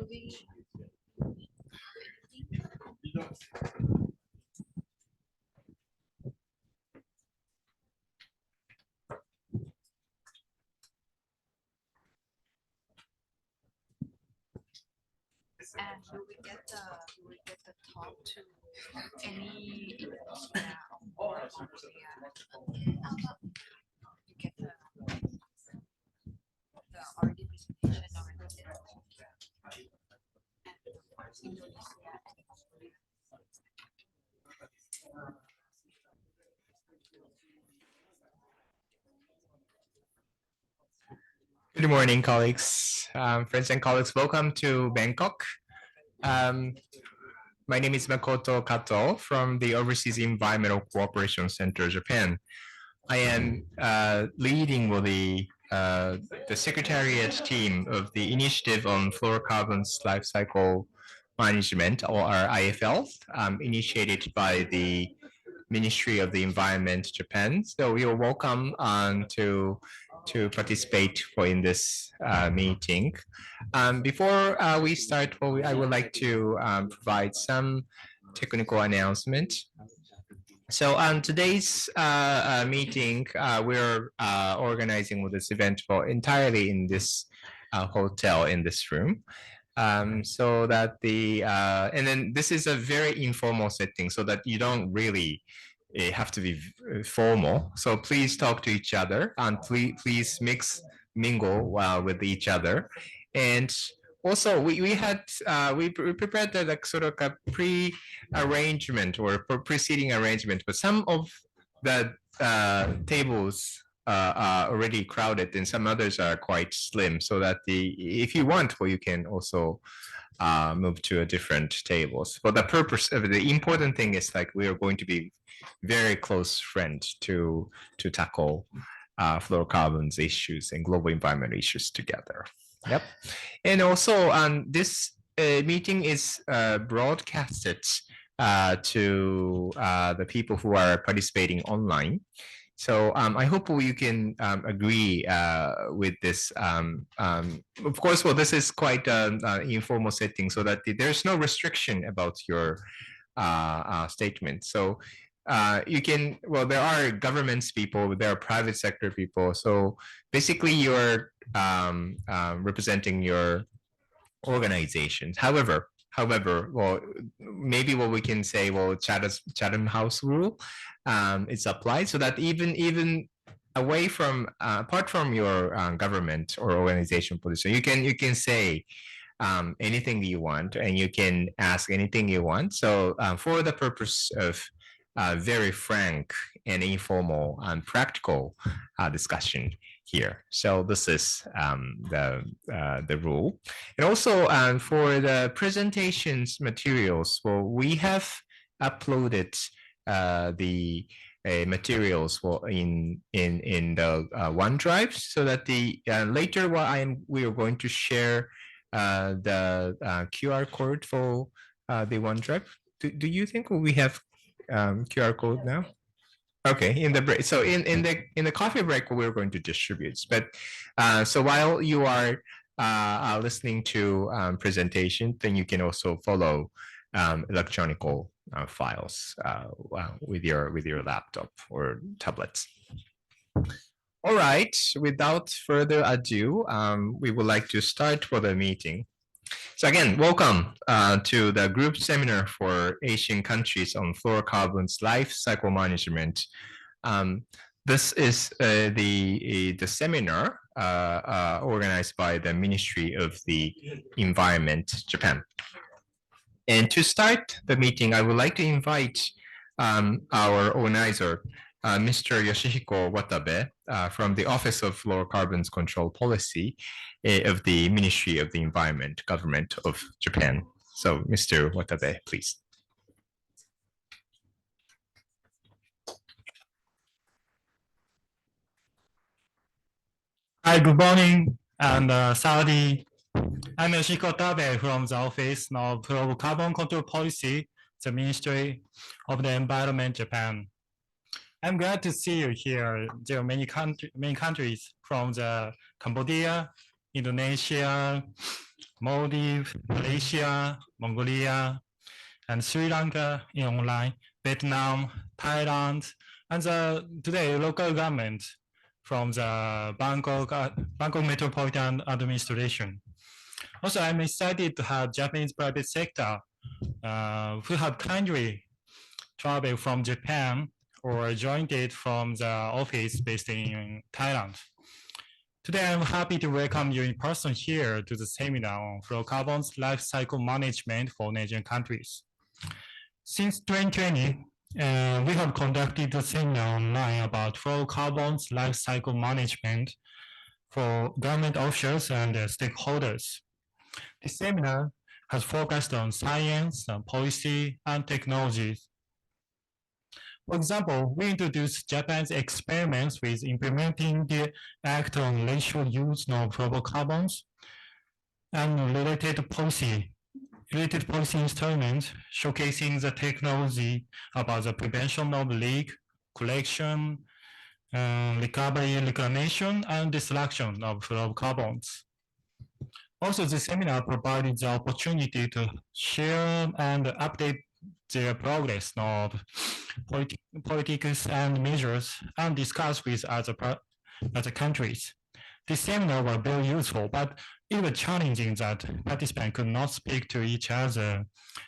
And will we get the talk to any or you get the already presentation or Indonesia Good morning, colleagues, friends and colleagues. Welcome to Bangkok. My name is Makoto Kato from the Overseas Environmental Cooperation Center, Japan. I am leading the Secretariat team of the Initiative on Fluorocarbons Life Cycle Management, or IFL, initiated by the Ministry of the Environment, Japan. So we are welcome to participate in this meeting. Before we start, I would like to provide some technical announcement. So on today's meeting, we're organizing this event entirely in this hotel in this room. So that and then this is a very informal setting so that you don't really have to be formal. So please talk to each other and please mingle with each other. And also we prepared like sort of a pre-arrangement or preceding arrangement, but some of the tables are already crowded and some others are quite slim, so that if you want, you can also move to a different tables. But the purpose of the important thing is like we are going to be very close friends to tackle fluorocarbons issues and global environmental issues together. Yep. And also this meeting is broadcasted to the people who are participating online. So I hope you can agree with this. Of course, this is quite an informal setting, so that there's no restriction about your statement. So you can, there are governments people, there are private sector people. So basically you're representing your organizations. However, maybe what we can say, Chatham House rule is applied, so that even away from apart from your government or organization position, you can say anything you want and you can ask anything you want. So for the purpose of very frank and informal and practical discussion here. So this is the rule. And also for the presentations materials, we have uploaded the materials in the OneDrive, so that later we are going to share the QR code for the OneDrive. Do you think we have QR code now? Okay, in the break. So in the coffee break, we're going to distribute. But so while you are listening to presentation, then you can also follow electronic files with your laptop or tablets. All right. Without further ado, we would like to start for the meeting. So again, welcome to the group seminar for Asian countries on fluorocarbons life cycle management. This is the seminar organized by the Ministry of the Environment, Japan. And to start the meeting, I would like to invite our organizer, Mr. Yoshihiko Watabe, from the Office of Fluorocarbons Control Policy of the Ministry of the Environment, Government of Japan. So, Mr. Watabe, please. Hi, good morning, and Saudi. I'm Yoshihiko Watabe from the Office of Fluorocarbon Control Policy, the Ministry of the Environment, Japan. I'm glad to see you here. There are many countries from Cambodia, Indonesia, Maldives, Malaysia, Mongolia, and Sri Lanka in online, Vietnam, Thailand, and today local government from the Bangkok Metropolitan Administration. Also, I'm excited to have Japanese private sector who have kindly traveled from Japan or joined it from the office based in Thailand. Today, I'm happy to welcome you in person here to the seminar on Fluorocarbons Life Cycle Management for Asian countries. Since 2020, we have conducted a seminar online about Fluorocarbons Life Cycle Management for government officials and stakeholders. This seminar has focused on science, policy, and technologies. For example, we introduced Japan's experiments with implementing the Act on Rational Use of Fluorocarbons and related policy instruments showcasing the technology about the prevention of leak, collection, recovery, reclamation, and destruction of fluorocarbons. Also, the seminar provided the opportunity to share and update the progress of politics and measures and discuss with other countries. This seminar was very useful, but it was challenging that participants could not speak to each other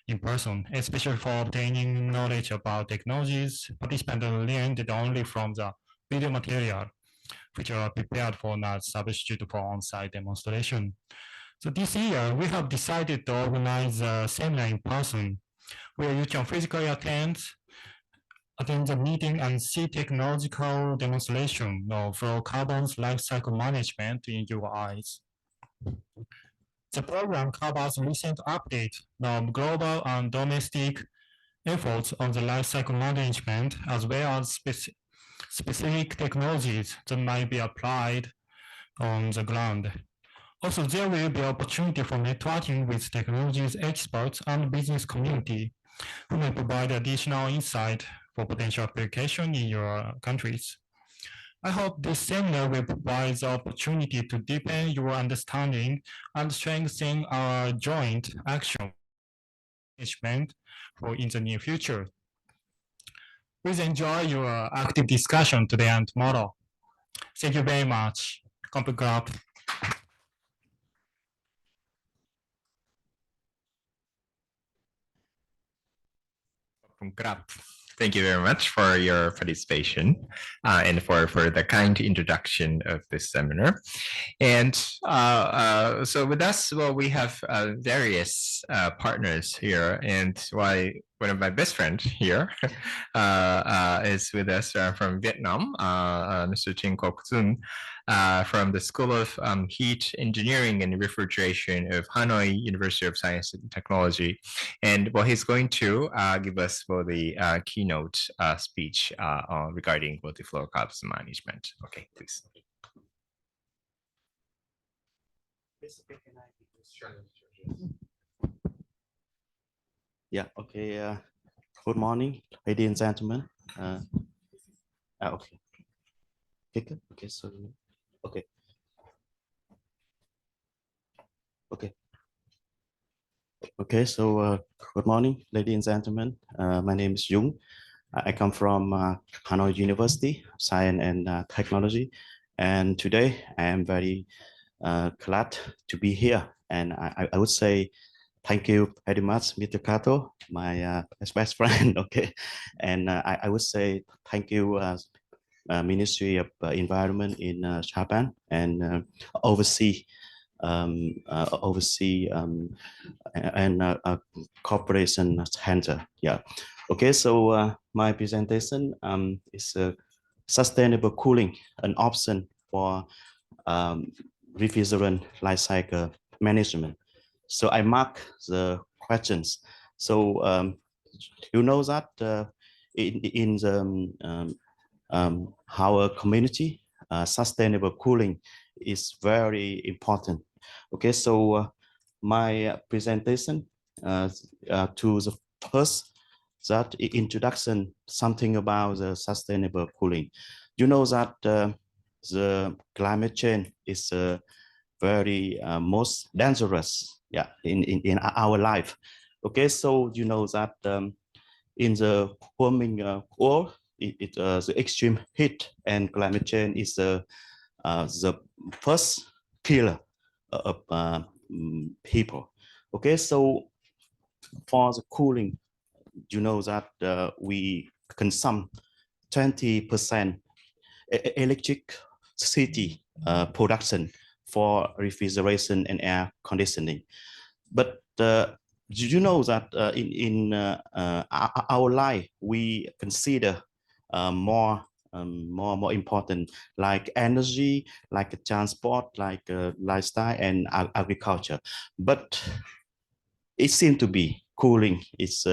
in person, especially for obtaining knowledge about technologies. Participants learned only from the video material, which are prepared for not substitute for on-site demonstration. So this year, we have decided to organize a seminar in person, where you can physically attend the meeting and see technological demonstration of Fluorocarbons life cycle management in your eyes. The program covers recent updates of global and domestic efforts on the life cycle management, as well as specific technologies that might be applied on the ground. Also, there will be opportunity for networking with technologies experts and business community who may provide additional insight for potential application in your countries. I hope this seminar will provide the opportunity to deepen your understanding and strengthen our joint action management in the near future. Please enjoy your active discussion today and tomorrow. Thank you very much. Congrats. Thank you very much for your participation and for the kind introduction of this seminar. And so with us, well, we have various partners here, and one of my best friends here is with us from Vietnam, Mr. Trinh Quoc Xuân, from the School of Heat Engineering and Refrigeration of Hanoi University of Science and Technology. And well, he's going to give us the keynote speech regarding the fluorocarbons management. Okay, please. Yeah, okay. Good morning, ladies and gentlemen. Okay. Okay, so, okay. Okay. Okay, so good morning, ladies and gentlemen. My name is Jung. I come from Hanoi University of Science and Technology. And today I am very glad to be here. And I would say thank you very much, Mr. Kato, my best friend. Okay. And I would say thank you, Ministry of Environment in Japan and oversee and cooperation center. Yeah. Okay. So my presentation is sustainable cooling, an option for refrigerant life cycle management. So I mark the questions. So you know that in the our community, sustainable cooling is very important. Okay, so my presentation to the first that introduction, something about the sustainable cooling. You know that the climate change is very most dangerous yeah, in our life. Okay, so you know that in the warming world, the extreme heat and climate change is the first killer of people. Okay, so for the cooling, you know that we consume 20% electricity production for refrigeration and air conditioning. But do you know that in our life, we consider more important, like energy, like transport, like lifestyle and agriculture. But it seems to be cooling is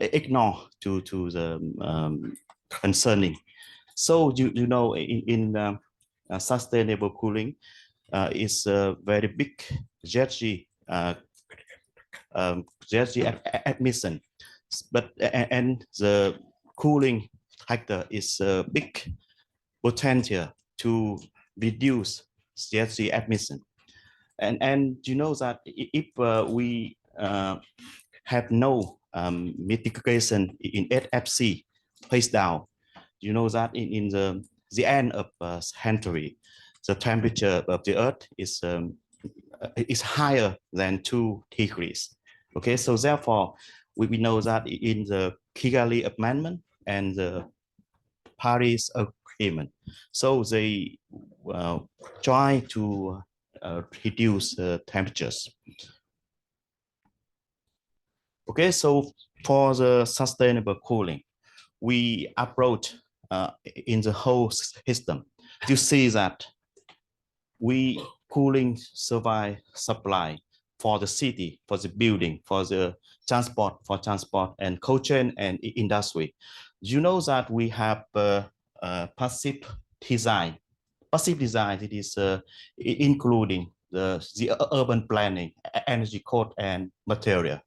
ignored to the concerning. So you know in sustainable cooling is a very big GHG emission, but and the cooling factor is a big potential to reduce GHG emission. And you know that if we have no mitigation in HFC phase down, you know that in the end of century, the temperature of the Earth is higher than 2 degrees. Okay, so therefore we know that in the Kigali Amendment and the Paris Agreement, so they try to reduce temperatures. Okay, so for the sustainable cooling, we approach in the whole system to see that we cooling survive supply for the city, for the building, for the transport, and cold chain and industry. You know that we have passive design. Passive design, it is including the urban planning, energy code and material.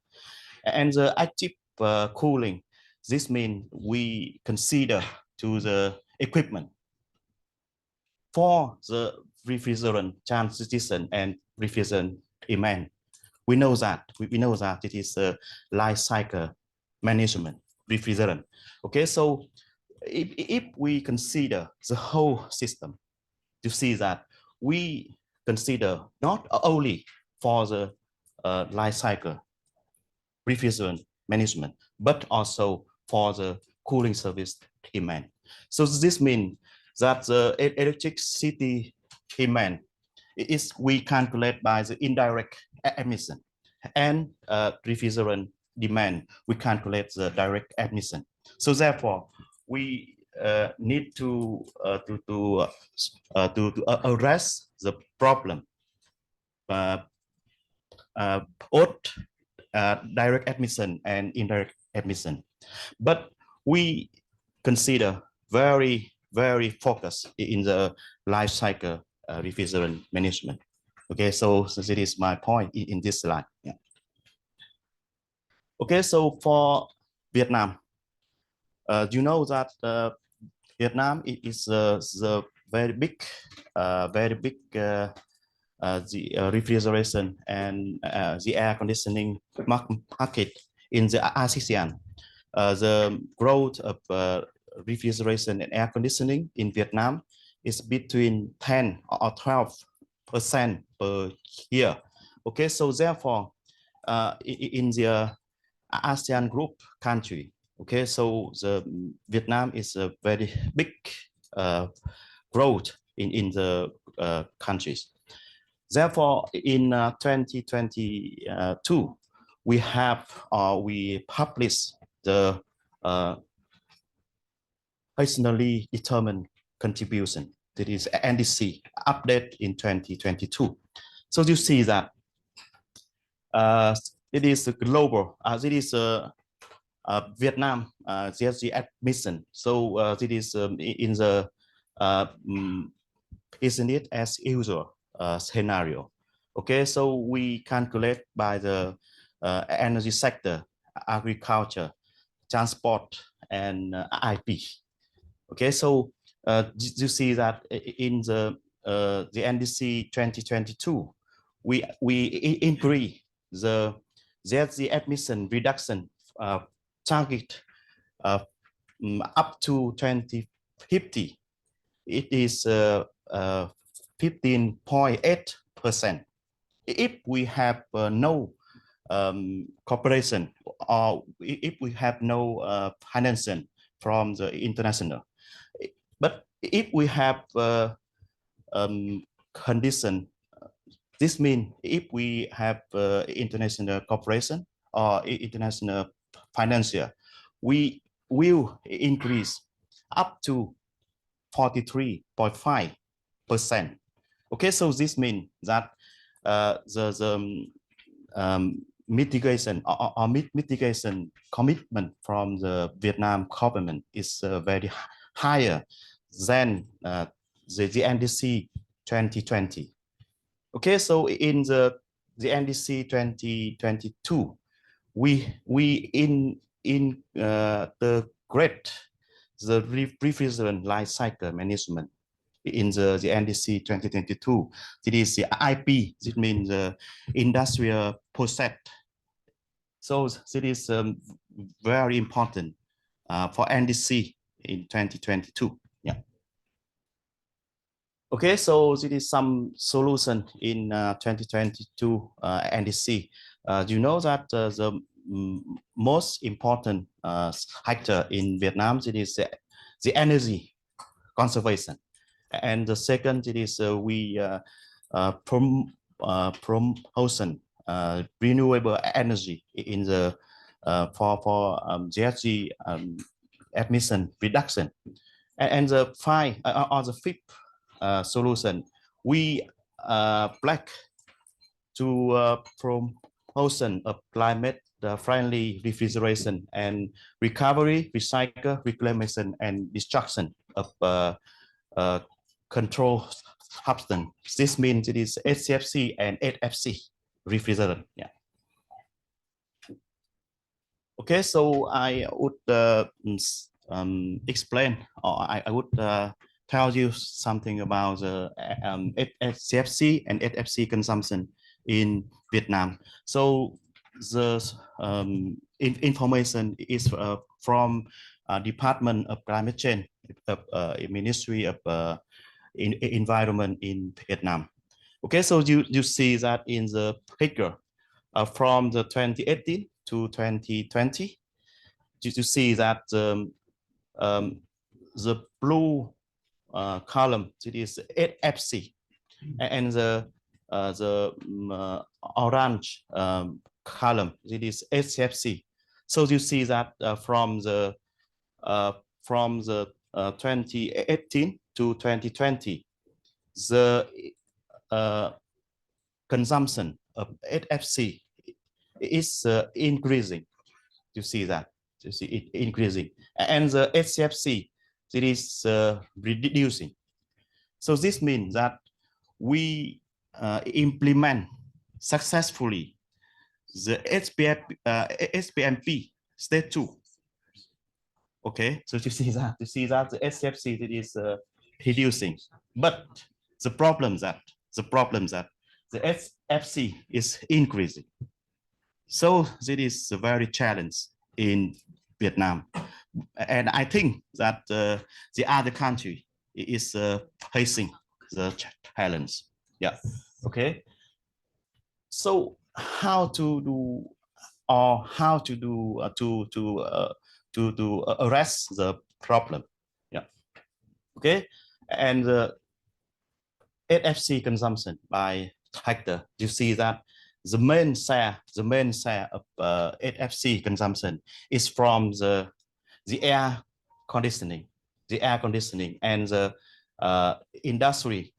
And the active cooling, this means we consider to the equipment for the refrigerant transition and refrigerant demand. We know that it is a life cycle management refrigerant. Okay, so if we consider the whole system, to see that we consider not only for the life cycle refrigerant management, but also for the cooling service demand. So this means that the electricity demand is we calculate by the indirect emission, and refrigerant demand we calculate the direct emission. So therefore, we need to address the problem both direct emission and indirect emission. But we consider very focused in the life cycle refrigerant management. Okay, so this is my point in this slide. Yeah. Okay, so for Vietnam, you know that Vietnam is the very big the refrigeration and the air conditioning market in the ASEAN. The growth of refrigeration and air conditioning in Vietnam is between 10 or 12% per year. Okay, so therefore, in the ASEAN group country, okay, so the Vietnam is a very big growth in the countries. Therefore, in 2022, we published the personally determined contribution, that is NDC update in 2022. So you see that it is a global, it is Vietnam GHG emission. So it is in the isn't it as usual scenario. Okay, so we calculate by the energy sector, agriculture, transport, and IP. Okay, so you see that in the NDC 2022, increase the ZZ emission reduction target up to 2050. It is 15.8%. If we have no cooperation, or if we have no financing from the international, but if we have condition, this means if we have international cooperation or international financier, we will increase up to 43.5%. Okay, so this means that the mitigation or mitigation commitment from the Vietnam government is very higher than the NDC 2020. Okay, so in the NDC 2022, we integrate the refrigerant life cycle management in the NDC 2022. It is the IP, it means the industrial process. So it is very important for NDC in 2022. Yeah. Okay, so it is some solution in 2022 NDC. You know that the most important factor in Vietnam, it is the energy conservation. And the second, it is we promotion renewable energy in the for GHG emission reduction. And the fifth solution, we pledge to promotion of climate friendly refrigeration and recovery, recycle, reclamation, and destruction of control substance. This means it is HCFC and HFC refrigerant. Yeah. Okay, so I would explain, or I would tell you something about the HCFC and HFC consumption in Vietnam. So the information is from Department of Climate Change of Ministry of Environment in Vietnam. Okay, so you see that in the figure from the 2018 to 2020, you see that the blue column, it is HFC, and the orange column, it is HCFC. So you see that from the 2018 to 2020, the consumption of HFC is increasing. You see that, you see it increasing, and the HCFC, it is reducing. So this means that we implement successfully the HPMP stage 2. Okay, so you see that the HCFC, it is reducing, but the problem that the HFC is increasing. So it is a very challenge in Vietnam, and I think that the other country is facing the challenge. Yeah. Okay. So how to do, or how to do to arrest the problem? Yeah. Okay. And the HFC consumption by hectare, you see that the main share of HFC consumption is from the air conditioning, and the industry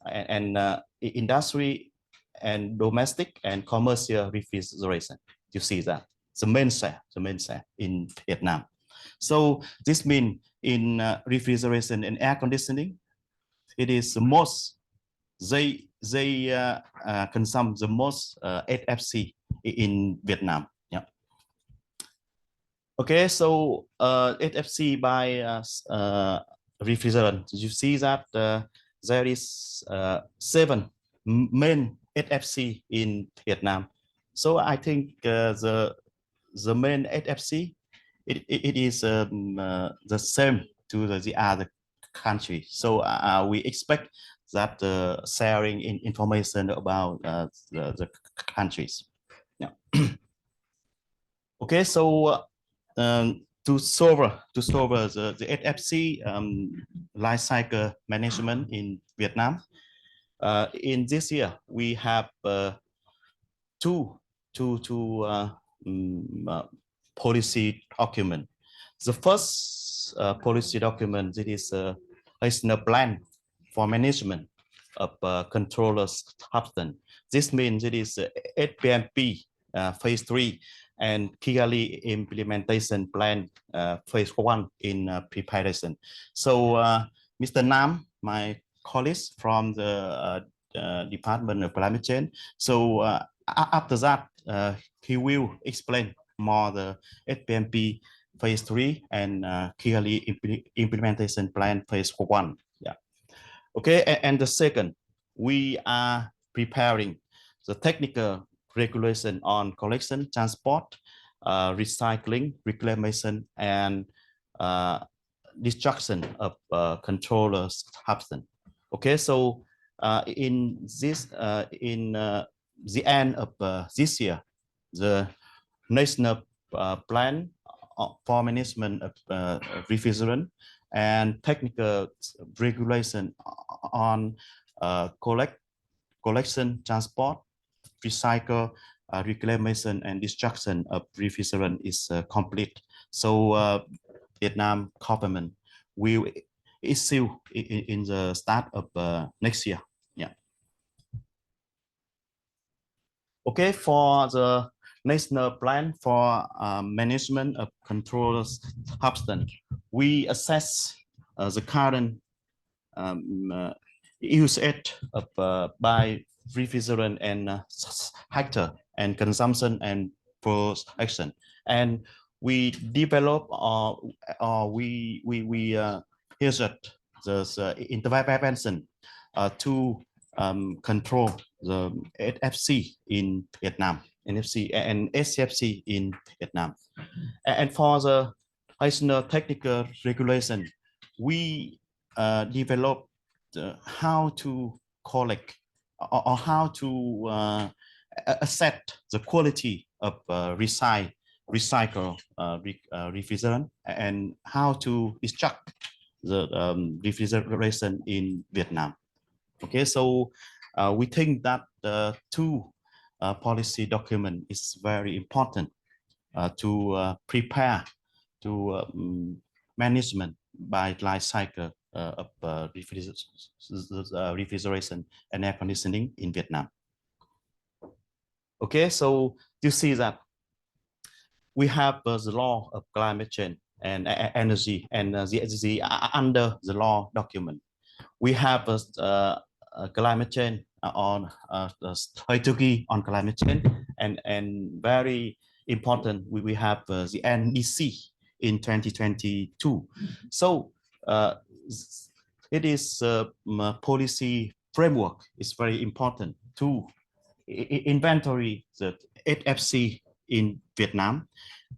and domestic and commercial refrigeration. You see that the main share in Vietnam. So this means in refrigeration and air conditioning, it is the most, they consume the most HFC in Vietnam. Yeah. Okay, so HFC by refrigerant, you see that there is 7 main HFC in Vietnam. So I think the main HFC it is the same to the other country. So we expect that sharing information about the countries. Yeah. Okay, so to solve the HFC life cycle management in Vietnam, in this year we have two policy document. The first policy document, it is a national plan for management of controllers substance. This means it is HPMP phase 3 and Kigali implementation plan phase 1 in preparation. So Mr. Nam, my colleague from the Department of Climate Change, so after that, he will explain more the HPMP phase 3 and Kigali implementation plan phase 1. Yeah. Okay, and the second, we are preparing the technical regulation on collection, transport, recycling, reclamation, and destruction of controller substance. Okay, so in this, in the end of this year, the national plan for management of refrigerant and technical regulation on collection, transport, recycle, reclamation, and destruction of refrigerant is complete. So Vietnam government will issue in the start of next year. Yeah. Okay, for the national plan for management of controlled substance, we assess the current usage of by refrigerant and hectare and consumption and production, and we develop or we insert the intervention to control the NFC in Vietnam, NFC and SFC in Vietnam. And for the national technical regulation, we develop how to collect or how to assess the quality of recycle refrigerant and how to extract the refrigeration in Vietnam. Okay, so we think that the two policy document is very important to prepare to management by life cycle of refrigeration and air conditioning in Vietnam. Okay, so you see that we have the law of climate change and energy, and under the law document, we have a climate change on strategy on climate change, and very important, we have the NDC in 2022. So it is policy framework is very important to inventory the HFC in Vietnam.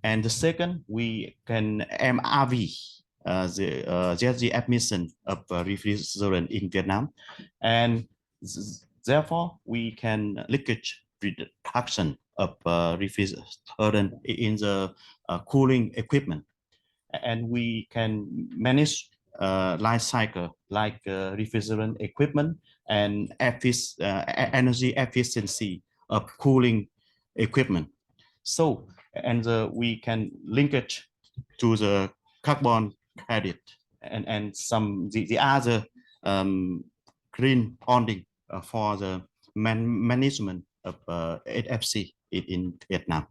And the second, we can MRV the emission of refrigerant in Vietnam, and therefore we can leakage reduction of refrigerant in the cooling equipment, and we can manage life cycle like refrigerant equipment and energy efficiency of cooling equipment. So, and we can link it to the carbon credit and some the other green bonding for the management of HFC in Vietnam.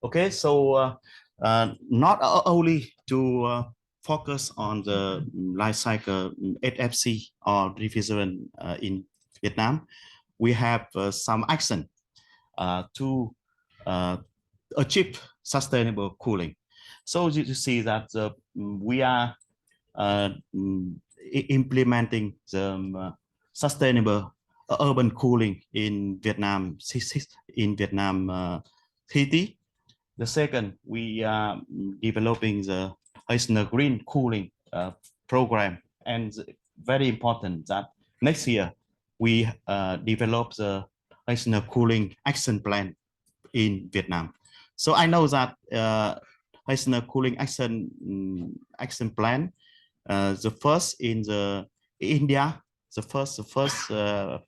Okay, so not only to focus on the life cycle HFC or refrigerant in Vietnam, we have some action to achieve sustainable cooling. So you see that we are implementing the sustainable urban cooling in Vietnam city. The second, we are developing the Eisner Green Cooling program, and very important that next year we develop the Eisner Cooling Action Plan in Vietnam. So I know that Eisner Cooling Action Plan, the first in the India, the first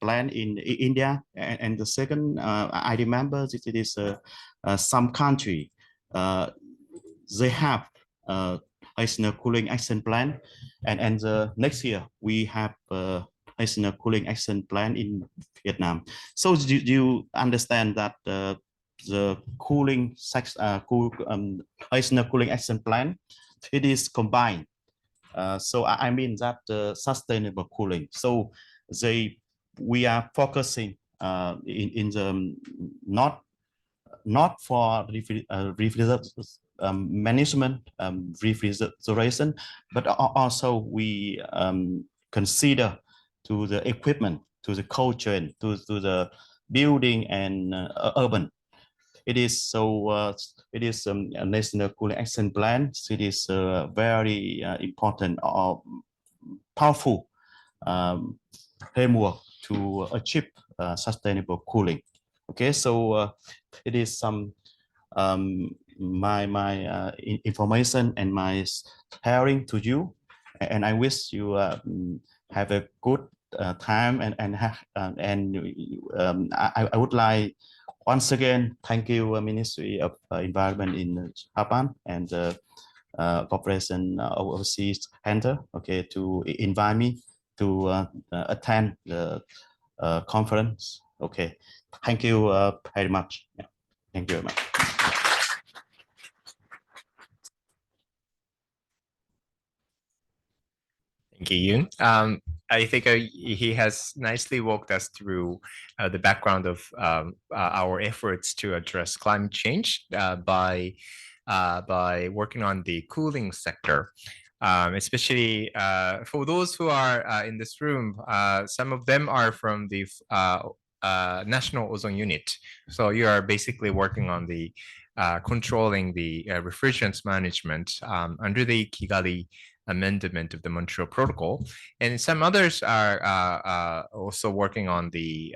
plan in India, and the second, I remember that it is some country they have Eisner Cooling Action Plan, and the next year we have Eisner Cooling Action Plan in Vietnam. So you understand that the Eisner Cooling Action Plan, it is combined. So I mean that sustainable cooling. So we are focusing in the not for management refrigeration, but also we consider to the equipment, to the cold chain, to the building and urban. It is so. It is a national cooling action plan. It is very important or powerful framework to achieve sustainable cooling. Okay, so it is some my information and my sharing to you, and I wish you have a good time and I would like once again thank you Ministry of Environment in Japan and Corporation Overseas Center, okay, to invite me to attend the conference. Okay, thank you very much. Yeah. Thank you very much. Thank you, Yoon. I think he has nicely walked us through the background of our efforts to address climate change by working on the cooling sector. Especially for those who are in this room, some of them are from the National Ozone Unit. So you are basically working on the controlling the refrigerants management under the Kigali Amendment of the Montreal Protocol, and some others are also working on the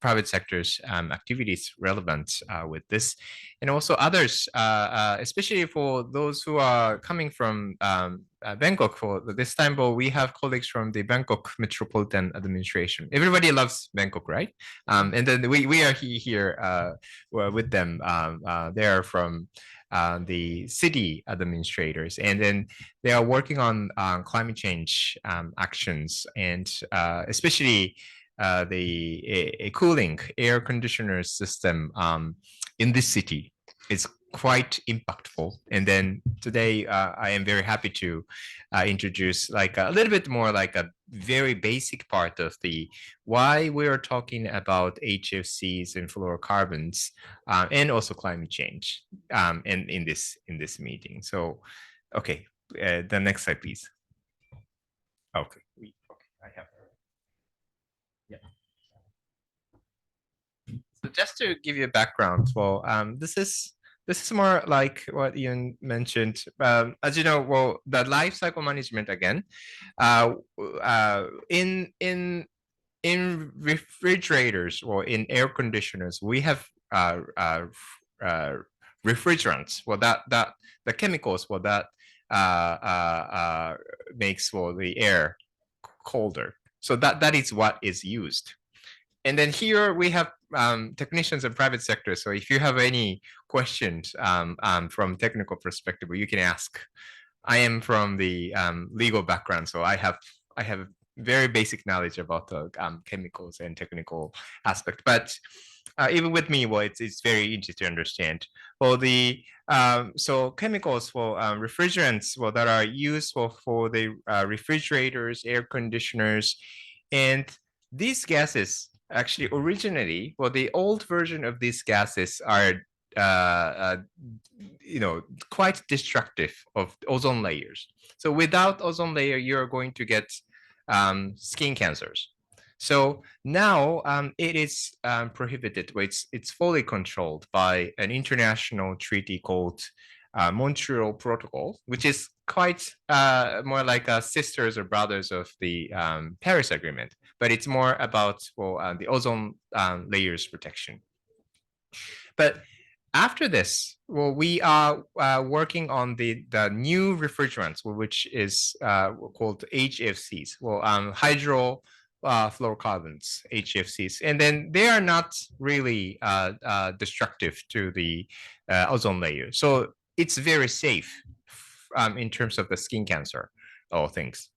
private sector's activities relevant with this, and also others, especially for those who are coming from Bangkok. For this time, we have colleagues from the Bangkok Metropolitan Administration. Everybody loves Bangkok, right? And then we are here with them. They are from the city administrators, and then they are working on climate change actions, and especially the cooling air conditioner system in this city is quite impactful. And then today I am very happy to introduce like a little bit more like a very basic part of the why we are talking about HFCs and fluorocarbons and also climate change in this meeting. So, okay, the next slide, please. Okay, I have. Yeah. So just to give you a background, well, this is more like what Ian mentioned. As you know, well, the life cycle management again, in refrigerators or in air conditioners, we have refrigerants. Well, that the chemicals, well, that makes the air colder. So that is what is used. And then here we have technicians in private sector. So if you have any questions from technical perspective, you can ask. I am from the legal background, so I have very basic knowledge about the chemicals and technical aspect. But even with me, well, it's very easy to understand. Well, the so chemicals, well, refrigerants, well, that are used for the refrigerators, air conditioners, and these gases actually originally, well, the old version of these gases are quite destructive of ozone layers. So without ozone layer, you're going to get skin cancers. So now it is prohibited. Well, it's fully controlled by an international treaty called Montreal Protocol, which is quite more like sisters or brothers of the Paris Agreement, but it's more about the ozone layers protection. But after this, well, we are working on the new refrigerants, which is called HFCs, hydro fluorocarbons, HFCs, and then they are not really destructive to the ozone layer. So it's very safe in terms of the skin cancer, all things.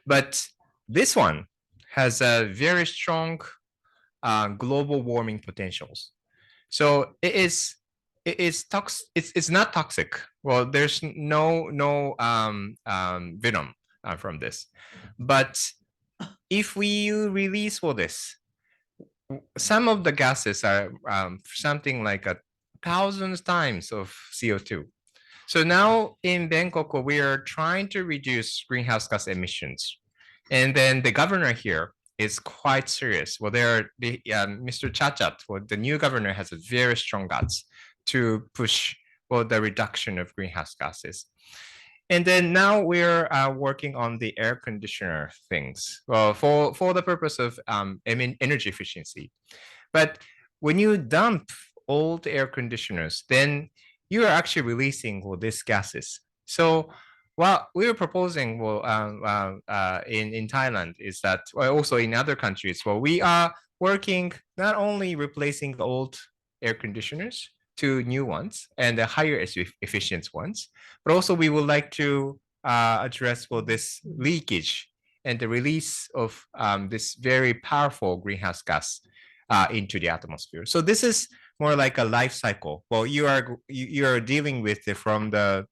But this one has a very strong global warming potentials. So it's not toxic. Well, there's no venom from this, but if we release this, some of the gases are something like thousands times of CO2. So now in Bangkok, we are trying to reduce greenhouse gas emissions, and then the governor here is quite serious. Well, Mr. Chachat, the new governor, has a very strong guts to push the reduction of greenhouse gases. And then now we're working on the air conditioner things, for the purpose of energy efficiency. But when you dump old air conditioners, then you are actually releasing these gases. So what we're proposing in Thailand is that, also in other countries, we are working not only replacing the old air conditioners to new ones and the higher efficient ones, but also we would like to address this leakage and the release of this very powerful greenhouse gas into the atmosphere. So this is more like a life cycle. Well, you are dealing with it from the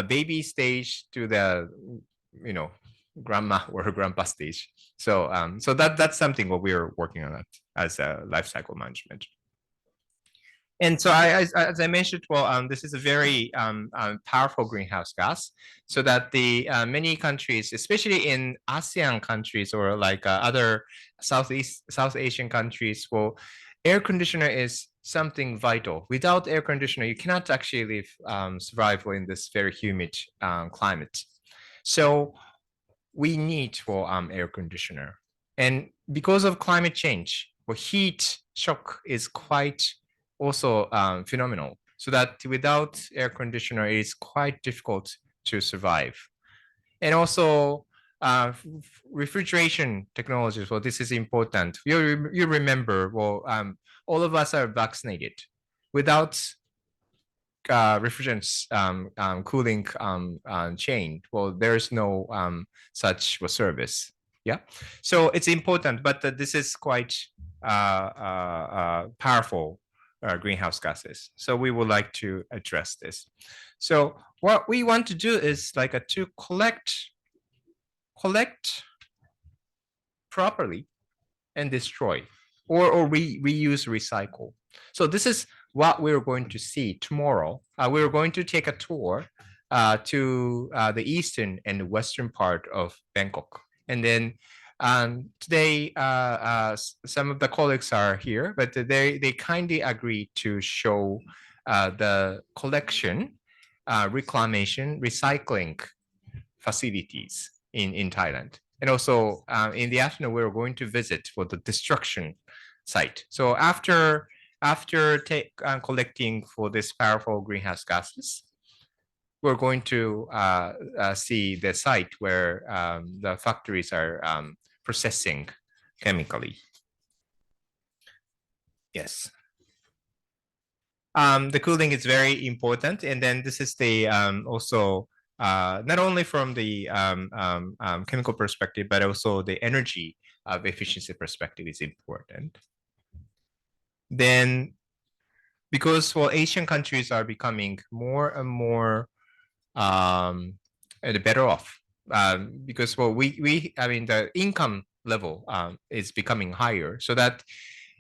baby stage to the grandma or grandpa stage. So so that's something what we're working on as a life cycle management. And so as I mentioned, this is a very powerful greenhouse gas, so that the many countries, especially in ASEAN countries or like other South Asian countries, air conditioner is something vital. Without air conditioner, you cannot actually survive in this very humid climate. So we need air conditioner. And because of climate change, heat shock is quite also phenomenal. So that without air conditioner, it is quite difficult to survive. And also refrigeration technologies, this is important. You remember, all of us are vaccinated. Without refrigerants cooling chain, there is no such service. Yeah, so it's important, but this is quite powerful greenhouse gases. So we would like to address this. So what we want to do is to collect properly and destroy, or reuse, recycle. So this is what we're going to see tomorrow. We're going to take a tour to the eastern and western part of Bangkok. And then today, some of the colleagues are here, but they kindly agreed to show the collection, reclamation, recycling facilities in Thailand. And also in the afternoon, we're going to visit for the destruction site. So after collecting for this powerful greenhouse gases, we're going to see the site where the factories are processing chemically. Yes. The cooling is very important, and then this is the also not only from the chemical perspective, but also the energy efficiency perspective is important. Then, because Asian countries are becoming more and more better off, because the income level is becoming higher, so that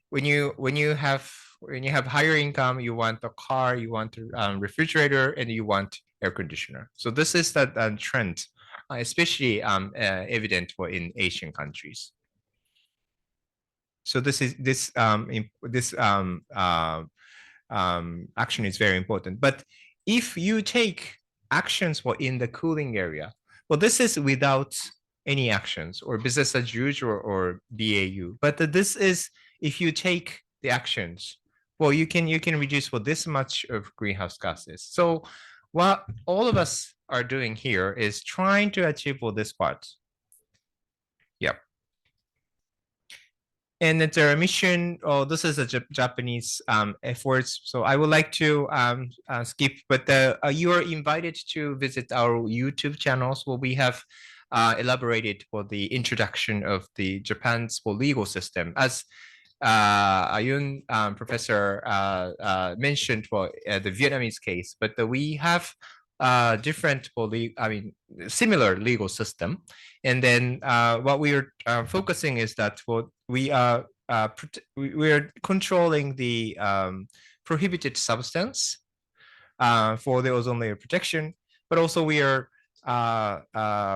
when you have higher income, you want a car, you want a refrigerator, and you want air conditioner. So this is that trend, especially evident in Asian countries. So this action is very important. But if you take actions for in the cooling area, well, this is without any actions or business as usual or BAU. But this is if you take the actions, well, you can reduce for this much of greenhouse gases. So what all of us are doing here is trying to achieve for this part. Yep. And it's a mission. Oh, this is a Japanese efforts. So I would like to skip, but you are invited to visit our YouTube channels where we have elaborated for the introduction of the Japan's legal system. As Ayun professor mentioned for the Vietnamese case, but we have different similar legal system. And then what we are focusing is that we are controlling the prohibited substance for the ozone layer protection, but also we are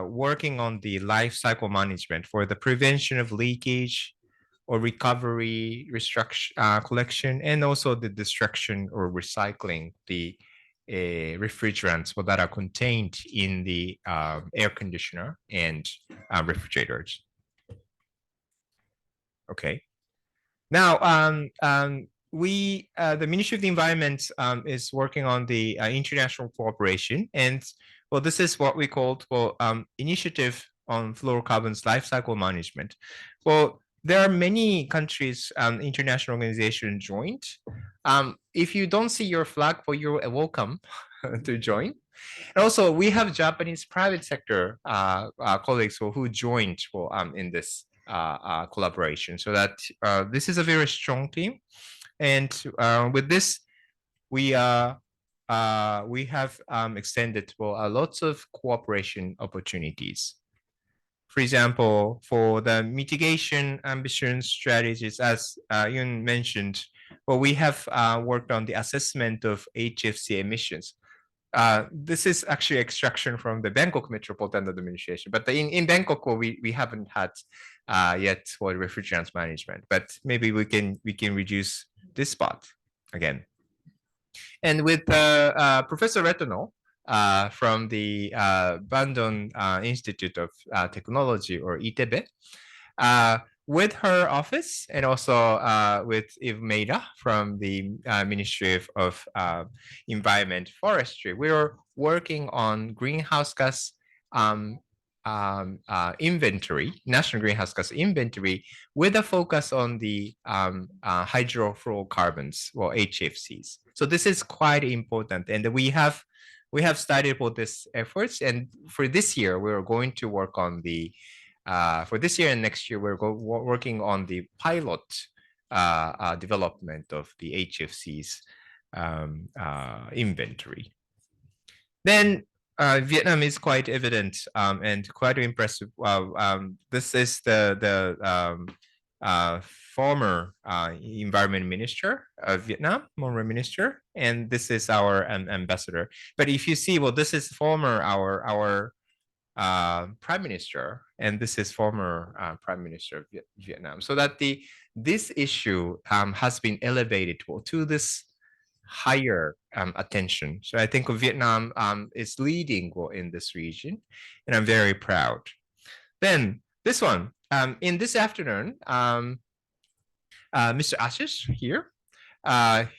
working on the life cycle management for the prevention of leakage or recovery, collection, and also the destruction or recycling the refrigerants that are contained in the air conditioner and refrigerators. Okay. Now, the Ministry of the Environment is working on the international cooperation, and well, this is what we called initiative on fluorocarbons life cycle management. Well, there are many countries, international organizations joined. If you don't see your flag, well, you're welcome to join. And also, we have Japanese private sector colleagues who joined in this collaboration. So that this is a very strong team. And with this, we have extended lots of cooperation opportunities. For example, for the mitigation ambition strategies, as Yun mentioned, well, we have worked on the assessment of HFC emissions. This is actually extraction from the Bangkok Metropolitan Administration, but in Bangkok, we haven't had yet for refrigerants management, but maybe we can reduce this spot again. And with Professor Retano, from the Bandung Institute of Technology, or ITB, with her office, and also with Eve Meida from the Ministry of Environment Forestry, we are working on greenhouse gas inventory, national greenhouse gas inventory, with a focus on the hydrofluorocarbons, or HFCs. So this is quite important, and we have started for this efforts, and for this year we're going to work on the for this year and next year we're working on the pilot development of the HFCs inventory. Then Vietnam is quite evident and quite impressive. This is the former environment minister of Vietnam, former minister, and this is our ambassador. But if you see, well, this is former our prime minister, and this is former prime minister of Vietnam. So that this issue has been elevated to this higher attention. So I think Vietnam is leading in this region, and I'm very proud. Then this one, in this afternoon, Mr. Ashish here,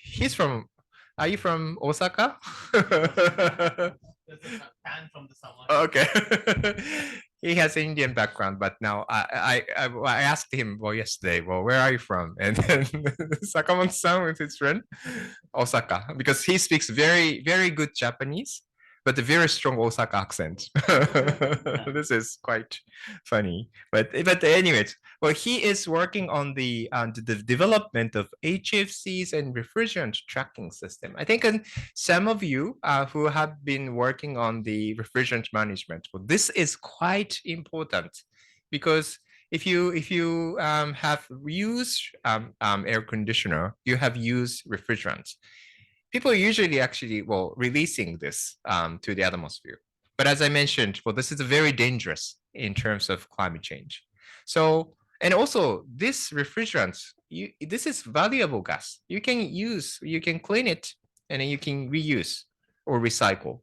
he's from, are you from Osaka? From the summer. Okay. He has an Indian background, but now I asked him, well, yesterday, well, where are you from? And then Sakamoto-san with his friend, Osaka, because he speaks very, very good Japanese, but a very strong Osaka accent. This is quite funny, but anyways, well, he is working on the development of HFCs and refrigerant tracking system. I think some of you who have been working on the refrigerant management, well, this is quite important, because if you have used air conditioner, you have used refrigerants. People usually actually, well, releasing this to the atmosphere. But as I mentioned, well, this is very dangerous in terms of climate change. So And also this refrigerants, this is valuable gas. You can clean it and then you can reuse or recycle.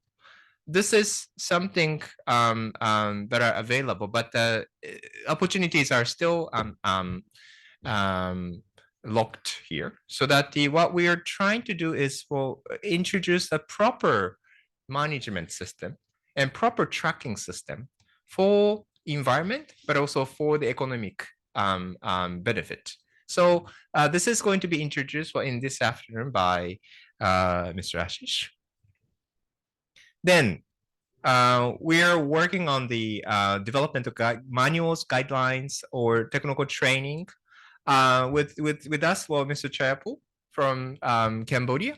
This is something that are available, but the opportunities are still locked here. So that what we are trying to do is introduce a proper management system and proper tracking system for environment, but also for the economic benefit. So this is going to be introduced in this afternoon by Mr. Ashish. Then we are working on the development of manuals, guidelines, or technical training with us, well, Mr. Chayapu from Cambodia.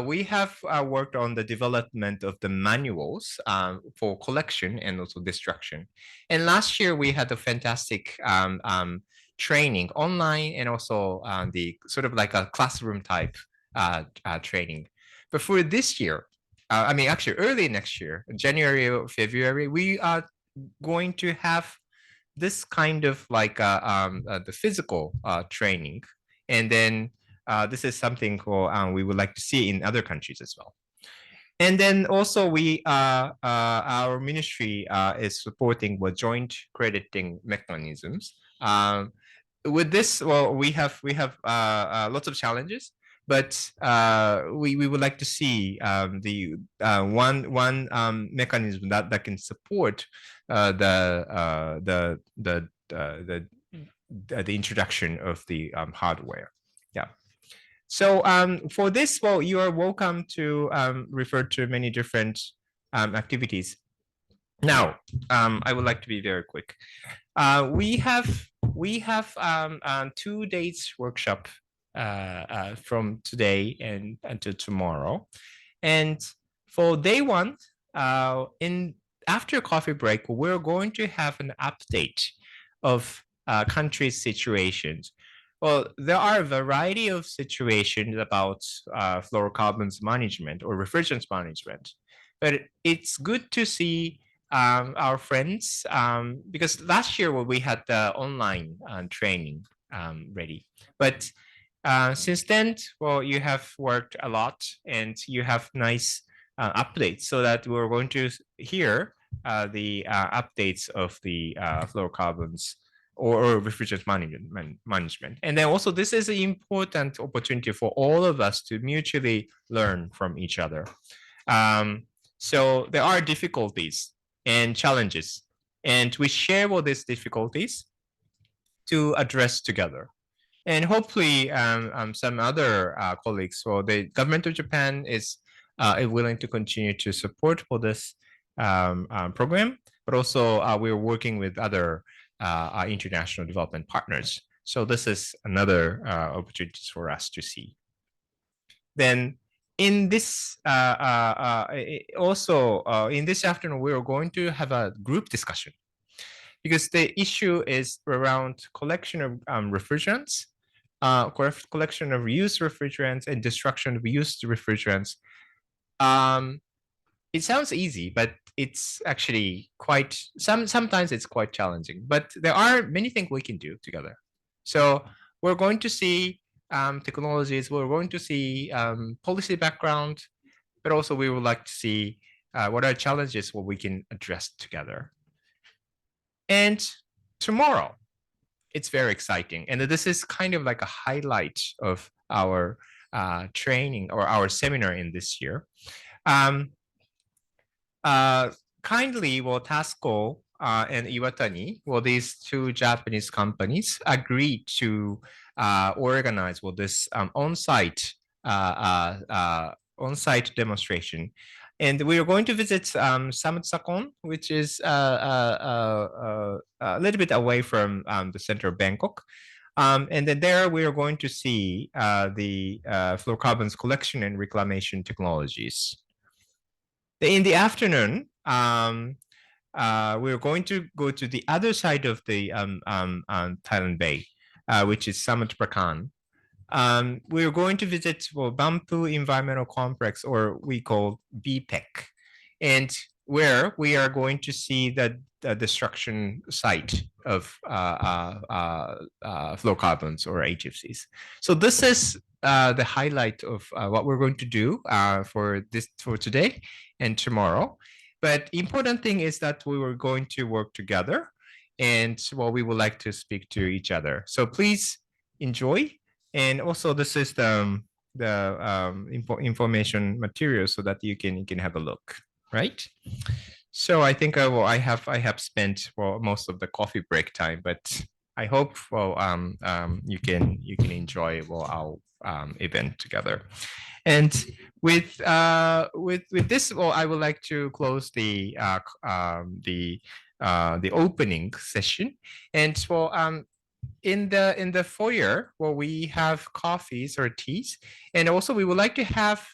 We have worked on the development of the manuals for collection and also destruction. And last year we had a fantastic training online and also the sort of like a classroom type training. But for this year, I mean, actually early next year, January or February, we are going to have this kind of like the physical training. And then this is something we would like to see in other countries as well. And then also our ministry is supporting with joint crediting mechanisms. With this, well, we have lots of challenges, but we would like to see the one mechanism that can support the introduction of the hardware. Yeah. So for this, well, you are welcome to refer to many different activities. Now, I would like to be very quick. We have 2 days workshop from today and until tomorrow. And for day one, after coffee break, we're going to have an update of country situations. Well, there are a variety of situations about fluorocarbons management or refrigerants management, but it's good to see our friends because last year we had the online training ready, but since then, well, you have worked a lot and you have nice updates, so that we're going to hear the updates of the fluorocarbons or refrigerant management. And then also this is an important opportunity for all of us to mutually learn from each other. So there are difficulties and challenges, and we share all these difficulties to address together. And hopefully some other colleagues, well, the government of Japan is willing to continue to support for this program, but also we're working with other international development partners. So this is another opportunity for us to see. Then in this in this afternoon, we are going to have a group discussion because the issue is around collection of refrigerants, collection of used refrigerants and destruction of used refrigerants. It sounds easy, but it's actually quite, sometimes it's quite challenging, but there are many things we can do together. So we're going to see technologies, we're going to see policy background, but also we would like to see what are challenges what we can address together. And tomorrow, it's very exciting. And this is kind of like a highlight of our training or our seminar in this year. Kindly, well, Tasco and Iwatani, well, these two Japanese companies agreed to organize, well, this on-site demonstration. And we are going to visit Samut-Sakon, which is a little bit away from the center of Bangkok. And then there we are going to see the fluorocarbons collection and reclamation technologies. In the afternoon, we're going to go to the other side of the Thailand Bay, which is Samut Prakan. We're going to visit Bampu Environmental Complex, or we call BPEC, and where we are going to see the destruction site of fluorocarbons or HFCs. So this is the highlight of what we're going to do for today and tomorrow. But important thing is that we were going to work together, and we would like to speak to each other. So please enjoy. And also this is the information material so that you can have a look, right? So I think I have spent most of the coffee break time, but I hope you can enjoy our event together. And with this, I would like to close the opening session. And in the foyer, we have coffees or teas, and also we would like to have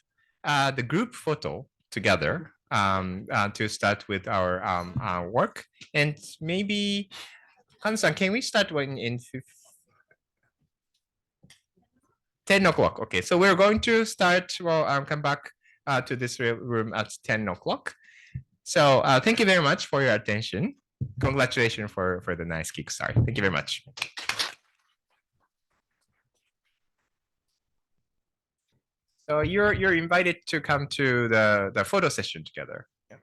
the group photo together to start with our work. And maybe Han-san, can we start in 10 o'clock? Okay, so we're going to start, come back to this room at 10 o'clock. So thank you very much for your attention. Congratulations for the nice kickstart. Thank you very much. So you're invited to come to the photo session together. Yeah.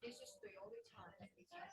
This is the only time that we can.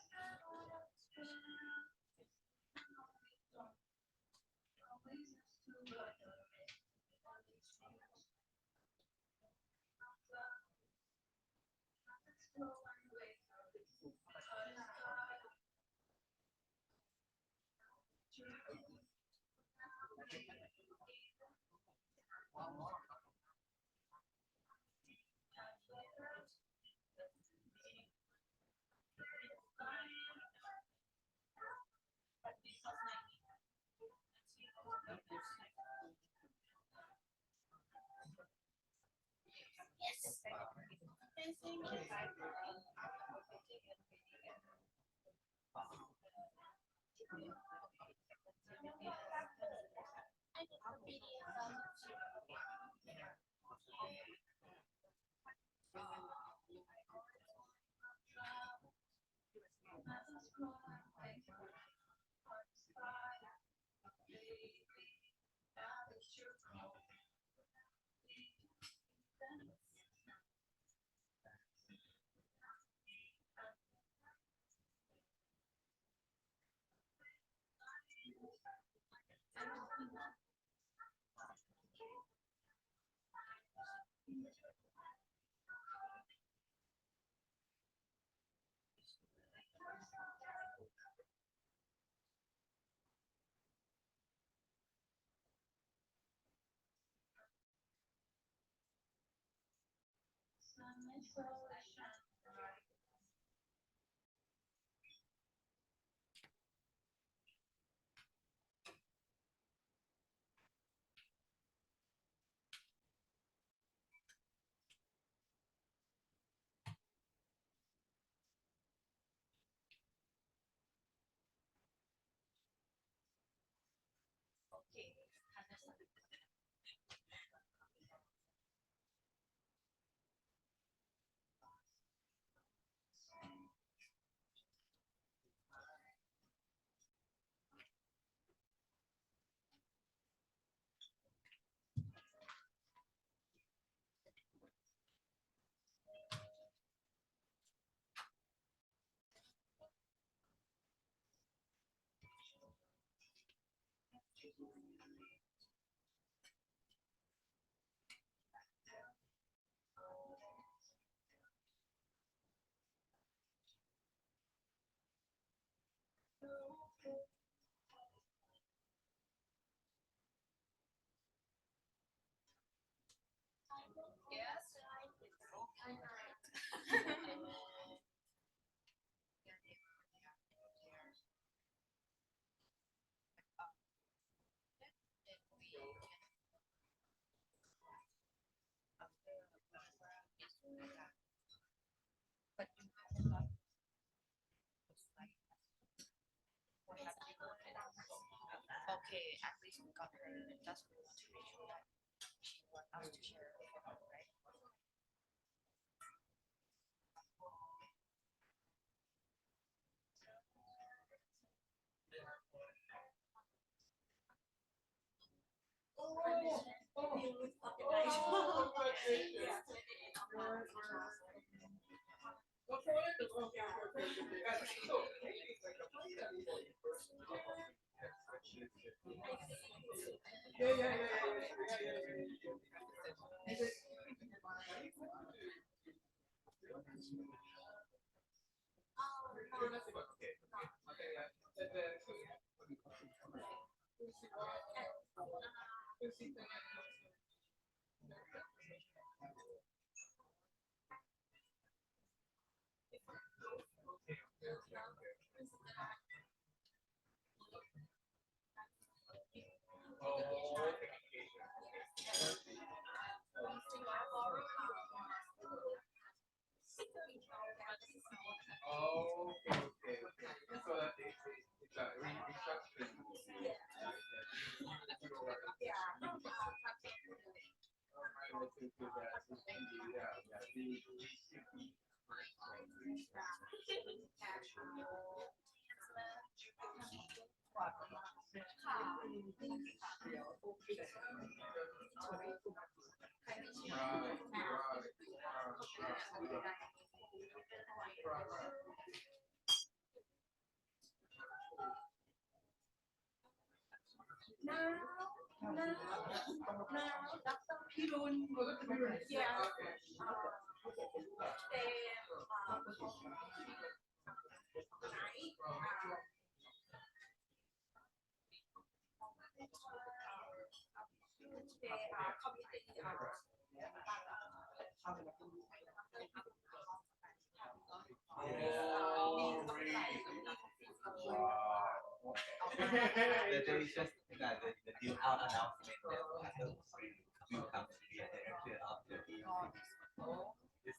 Yes. okay, at least we got her, and that's what we want to make sure that she wants us to share with her, right? There is just the deal out announcement that will come to the director of the this is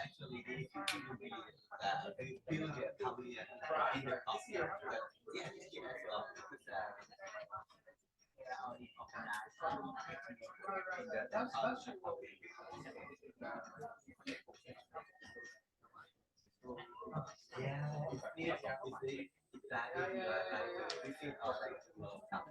actually they feel their family and in the top yeah as well because only organized the culture yeah it's near it's very exactly like we feel out like the world cup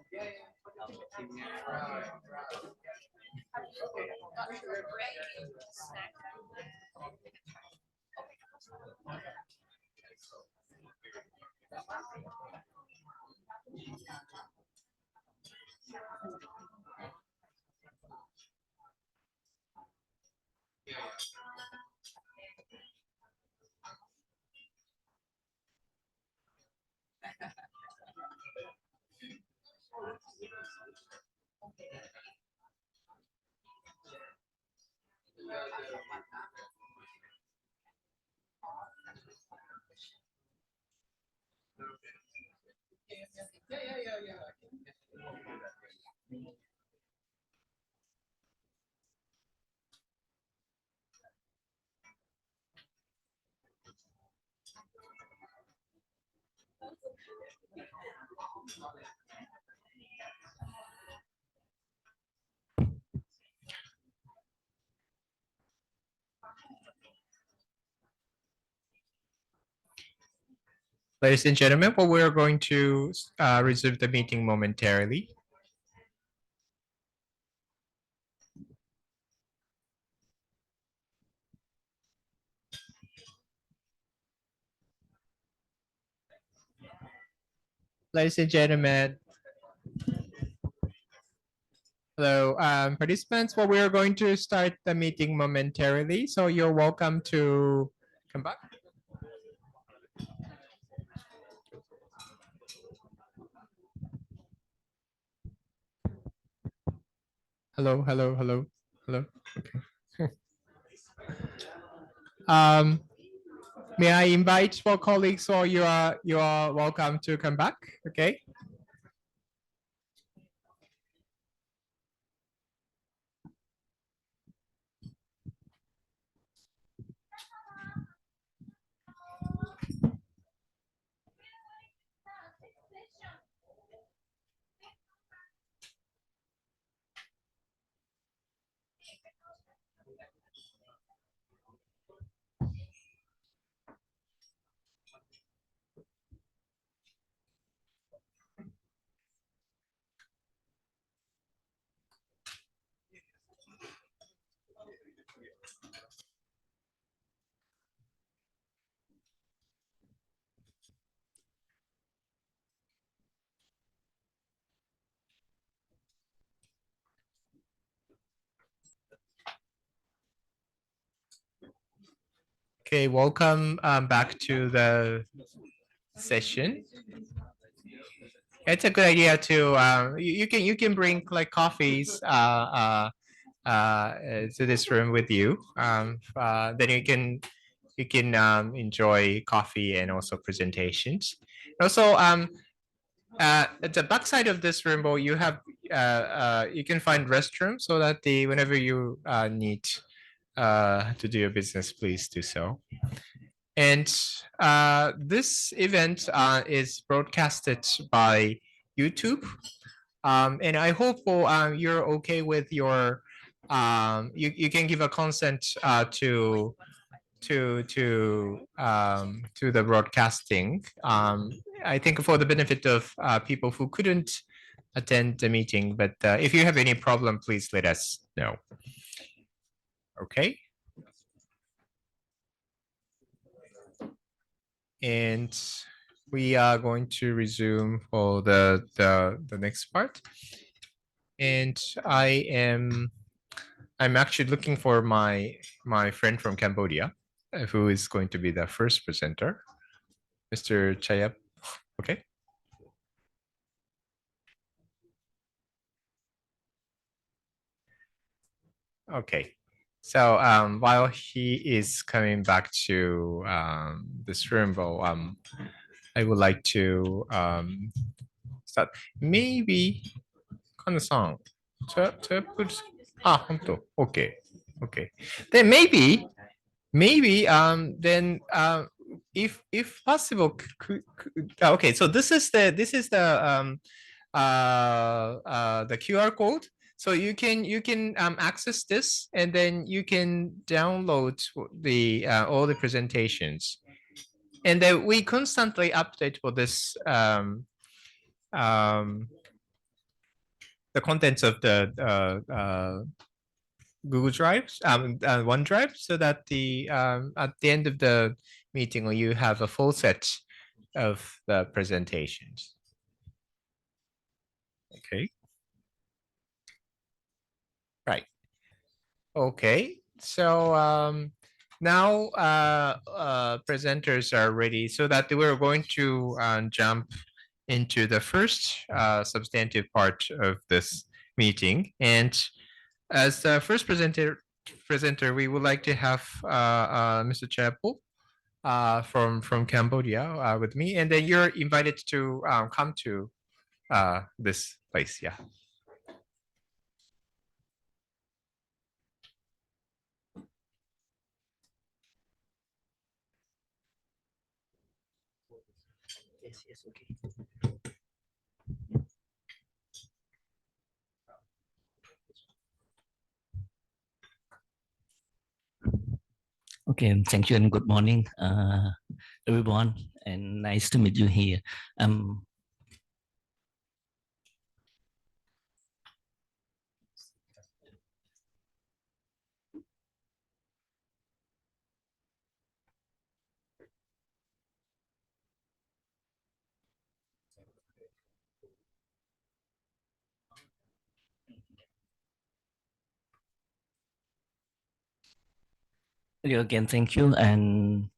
Ladies and gentlemen, well, we're going to resume the meeting momentarily. Ladies and gentlemen, hello, participants. Well, we are going to start the meeting momentarily, so you're welcome to come back. Hello, hello, hello, hello. Okay. May I invite for colleagues, or you are welcome to come back. Okay. Okay, welcome back to the session. It's a good idea to you can bring like coffees to this room with you. Then you can enjoy coffee and also presentations. Also, at the back side of this room, you have you can find restrooms so that whenever you need to do your business, please do so. And this event is broadcasted by YouTube. And I hope you're okay with your, you can give a consent to the broadcasting. I think for the benefit of people who couldn't attend the meeting, but if you have any problem, please let us know. Okay. And we are going to resume for the next part. And I'm actually looking for my friend from Cambodia, who is going to be the first presenter, Mr. Chayap. Okay. Okay. So while he is coming back to this room, I would like to start. Maybe Kana-san, to put okay, okay. Then maybe then if possible, okay. So this is the QR code. So you can access this, and then you can download the all the presentations, and then we constantly update for this the contents of the Google Drives, OneDrive, so that at the end of the meeting, you have a full set of the presentations. Okay. Right. Okay. So now presenters are ready, so that we're going to jump into the first substantive part of this meeting. And as the first presenter, we would like to have Mr. Chapel from Cambodia with me, and then you're invited to come to this place. Yeah. Yes, okay. Okay, thank you and good morning, everyone. and nice to meet you here. Again, thank you. And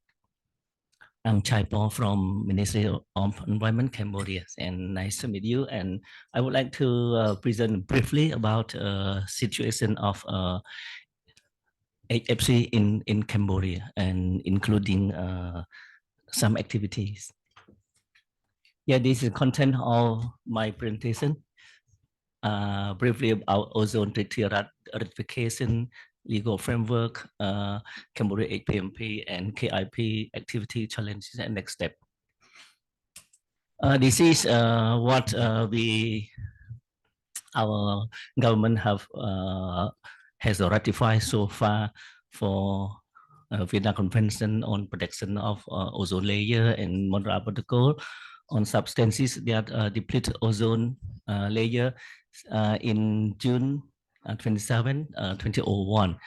I'm Chai Po from Ministry of Environment, Cambodia, and nice to meet you. And I would like to present briefly about situation of HFC in Cambodia, and including some activities. Yeah, this is content of my presentation. Briefly about ozone treaty ratification, legal framework, Cambodia HPMP and KIP activity challenges and next step. This is what our government has ratified so far for Vienna Convention on Protection of Ozone Layer and Montreal Protocol on substances that deplete ozone layer in June 27, 2001.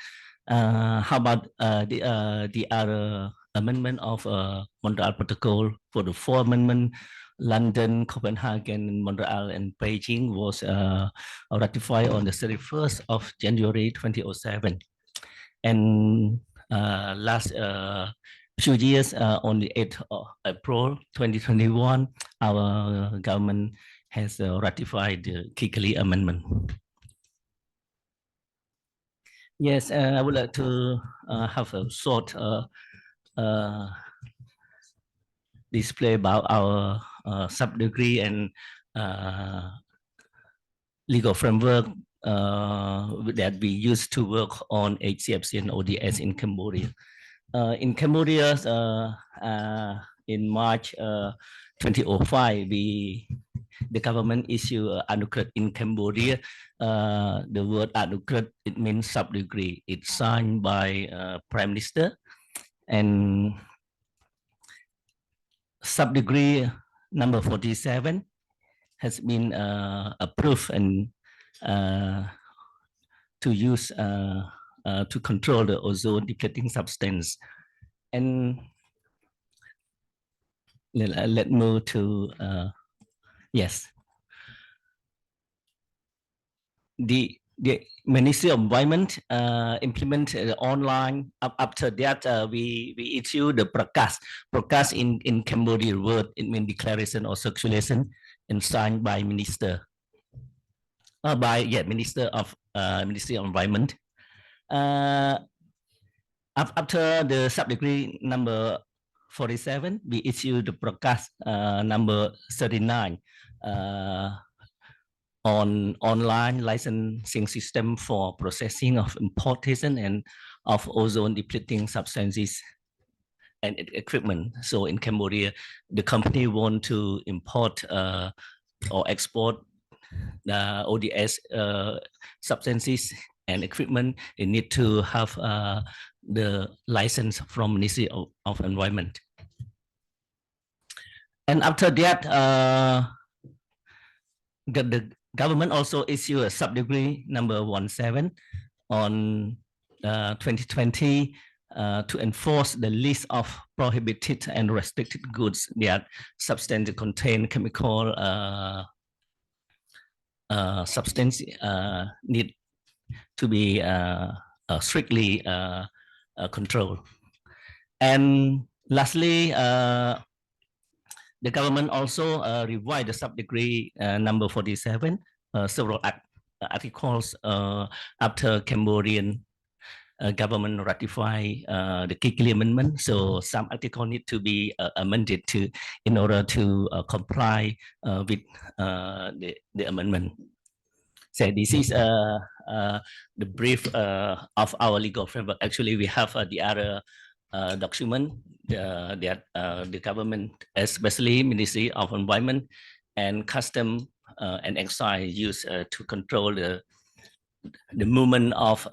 How about the other amendment of Montreal Protocol? For the four amendment, London, Copenhagen, Montreal, and Beijing was ratified on the 31st of January 2007. And last few years, on the 8th of April 2021, our government has ratified the Kigali Amendment. Yes, I would like to have a short display about our sub-degree and legal framework that we used to work on HCFC and ODS in Cambodia. In Cambodia, in March 2005, the government issued Anukrit in Cambodia. The word Anukrit, it means sub-degree. It's signed by Prime Minister, and sub-degree number 47 has been approved and to use to control the ozone depleting substance. And let's move to yes. The Ministry of Environment implemented online. After that, we issue the Prakas in Cambodia word. It means declaration or circulation, and signed by Minister. Minister of Ministry of Environment. After the sub-degree number 47, we issued the Prakas number 39 on online licensing system for processing of importation and of ozone depleting substances and equipment. So in Cambodia, the company want to import or export the ODS substances and equipment. It need to have the license from Ministry of Environment. And after that, the government also issued a sub-degree number 17 on 2020 to enforce the list of prohibited and restricted goods that substances contain chemical substance need to be strictly controlled. And lastly, the government also revised the sub-degree number 47, several articles after Cambodian government ratify the Kigali Amendment. So some articles need to be amended in order to comply with the amendment. So this is the brief of our legal framework. Actually, we have the other document that the government, especially Ministry of Environment and Custom and Excise, use to control the movement of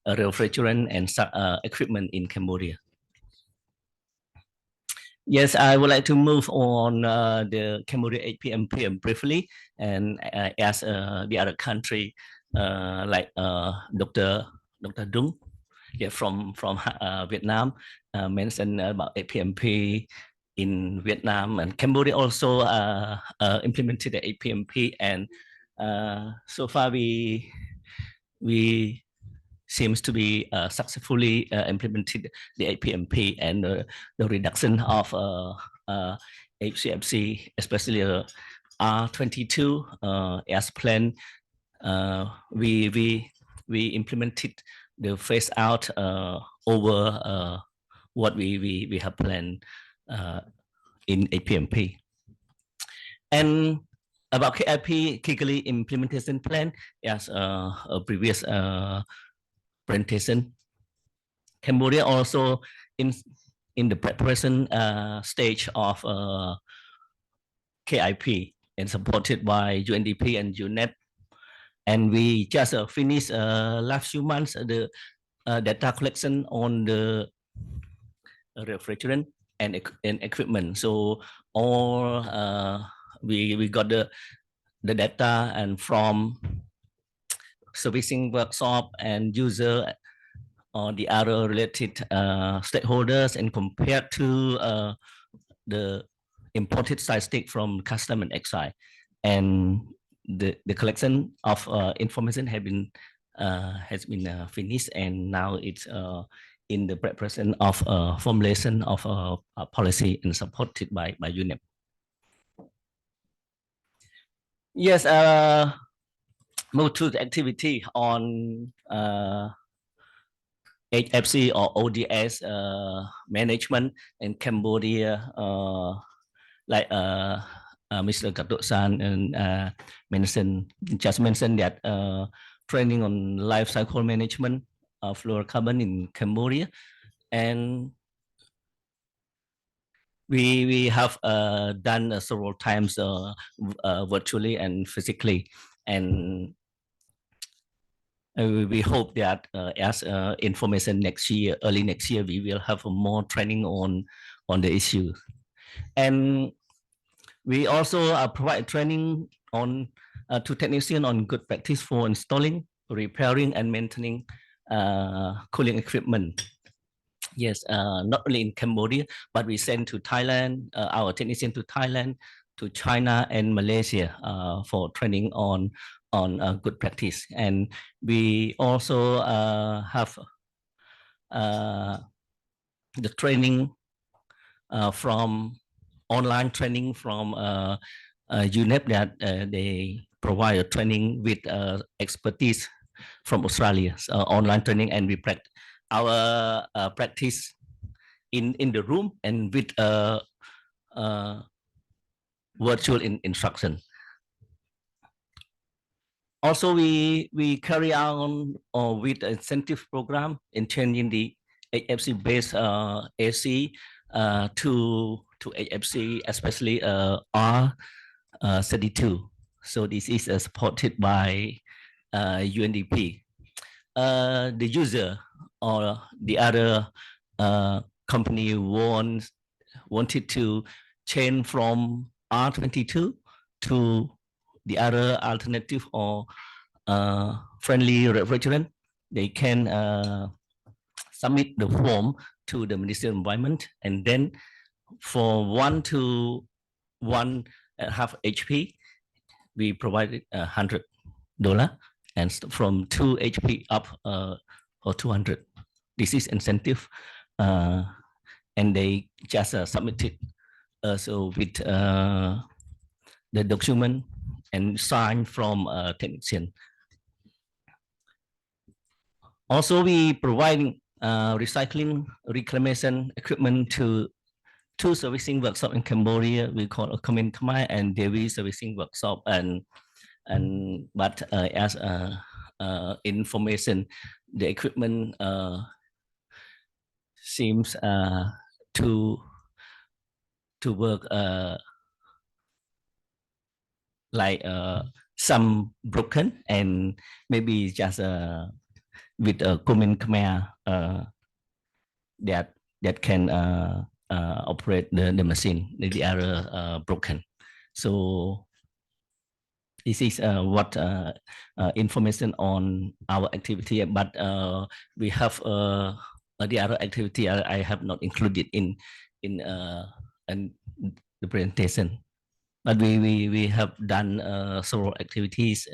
refrigerant and equipment in Cambodia. Yes, I would like to move on the Cambodia HPMP briefly and ask the other country like Dr. Dung, yeah, from Vietnam, mentioned about HPMP in Vietnam, and Cambodia also implemented the HPMP, and so far we seems to be successfully implemented the HPMP and the reduction of HCFC, especially R22 as planned. We implemented the phase out over what we have planned in HPMP. And about KIP, Kigali implementation plan, as a previous presentation, Cambodia also in the present stage of KIP and supported by UNDP and UNEP. And we just finished last few months the data collection on the refrigerant and equipment. So all we got the data and from servicing workshop and user or the other related stakeholders, and compared to the imported side stick from custom and excise, and the collection of information has been finished, and now it's in the present of formulation of a policy and supported by UNEP. Yes, move to the activity on HFC or ODS management in Cambodia, like Mr. Kato-san and just mentioned that training on life cycle management of fluorocarbon in Cambodia, and we have done several times virtually and physically, and we hope that as information next year, early next year, we will have more training on the issue. And we also provide training on to technicians on good practice for installing, repairing, and maintaining cooling equipment. Yes, not only in Cambodia, but we send to Thailand, our technician to Thailand, to China and Malaysia for training on good practice. And we also have the training from online training from UNEP that they provide a training with expertise from Australia, online training, and we practice our practice in the room and with virtual instruction. Also, we carry on with the incentive program in changing the HFC based AC to HFC, especially R32. So this is supported by UNDP. The user or the other company wanted to change from R22 to the other alternative or friendly refrigerant. They can submit the form to the Ministry of Environment, and then for 1 to 1.5 HP, we provided $100, and from 2 HP up or 200. This is incentive, and they just submitted so with the document and signed from a technician. Also, we providing recycling reclamation equipment to 2 servicing workshop in Cambodia. We call a Khmer Khmer and Devi servicing workshop, but as information, the equipment seems to work like some broken, and maybe just with a Khmer Khmer that can operate the machine. The other broken. So this is what information on our activity, but we have the other activity I have not included in the presentation. But we have done several activities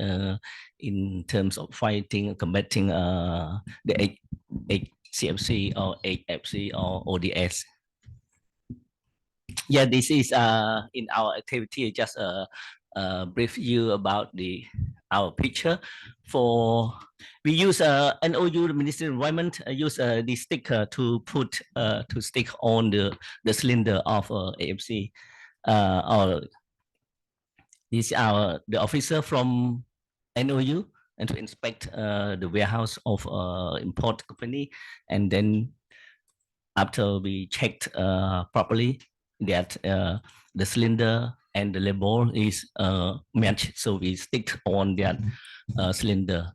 in terms of fighting, combating the HCFC or HFC or ODS. Yeah, this is in our activity. Just brief you about our picture. We use NOU, the Ministry of Environment, use the sticker to put to stick on the cylinder of AFC. Or this is the officer from NOU and to inspect the warehouse of import company, and then after we checked properly that the cylinder and the label is matched, so we stick on that cylinder,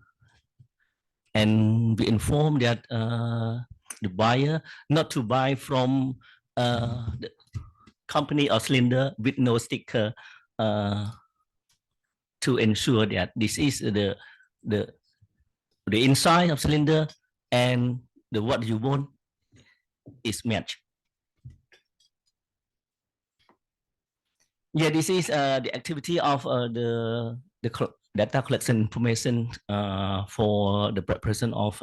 and we inform that the buyer not to buy from the company or cylinder with no sticker, to ensure that this is the inside of cylinder and what you want is matched. Yeah, this is the activity of the data collection information for the preparation of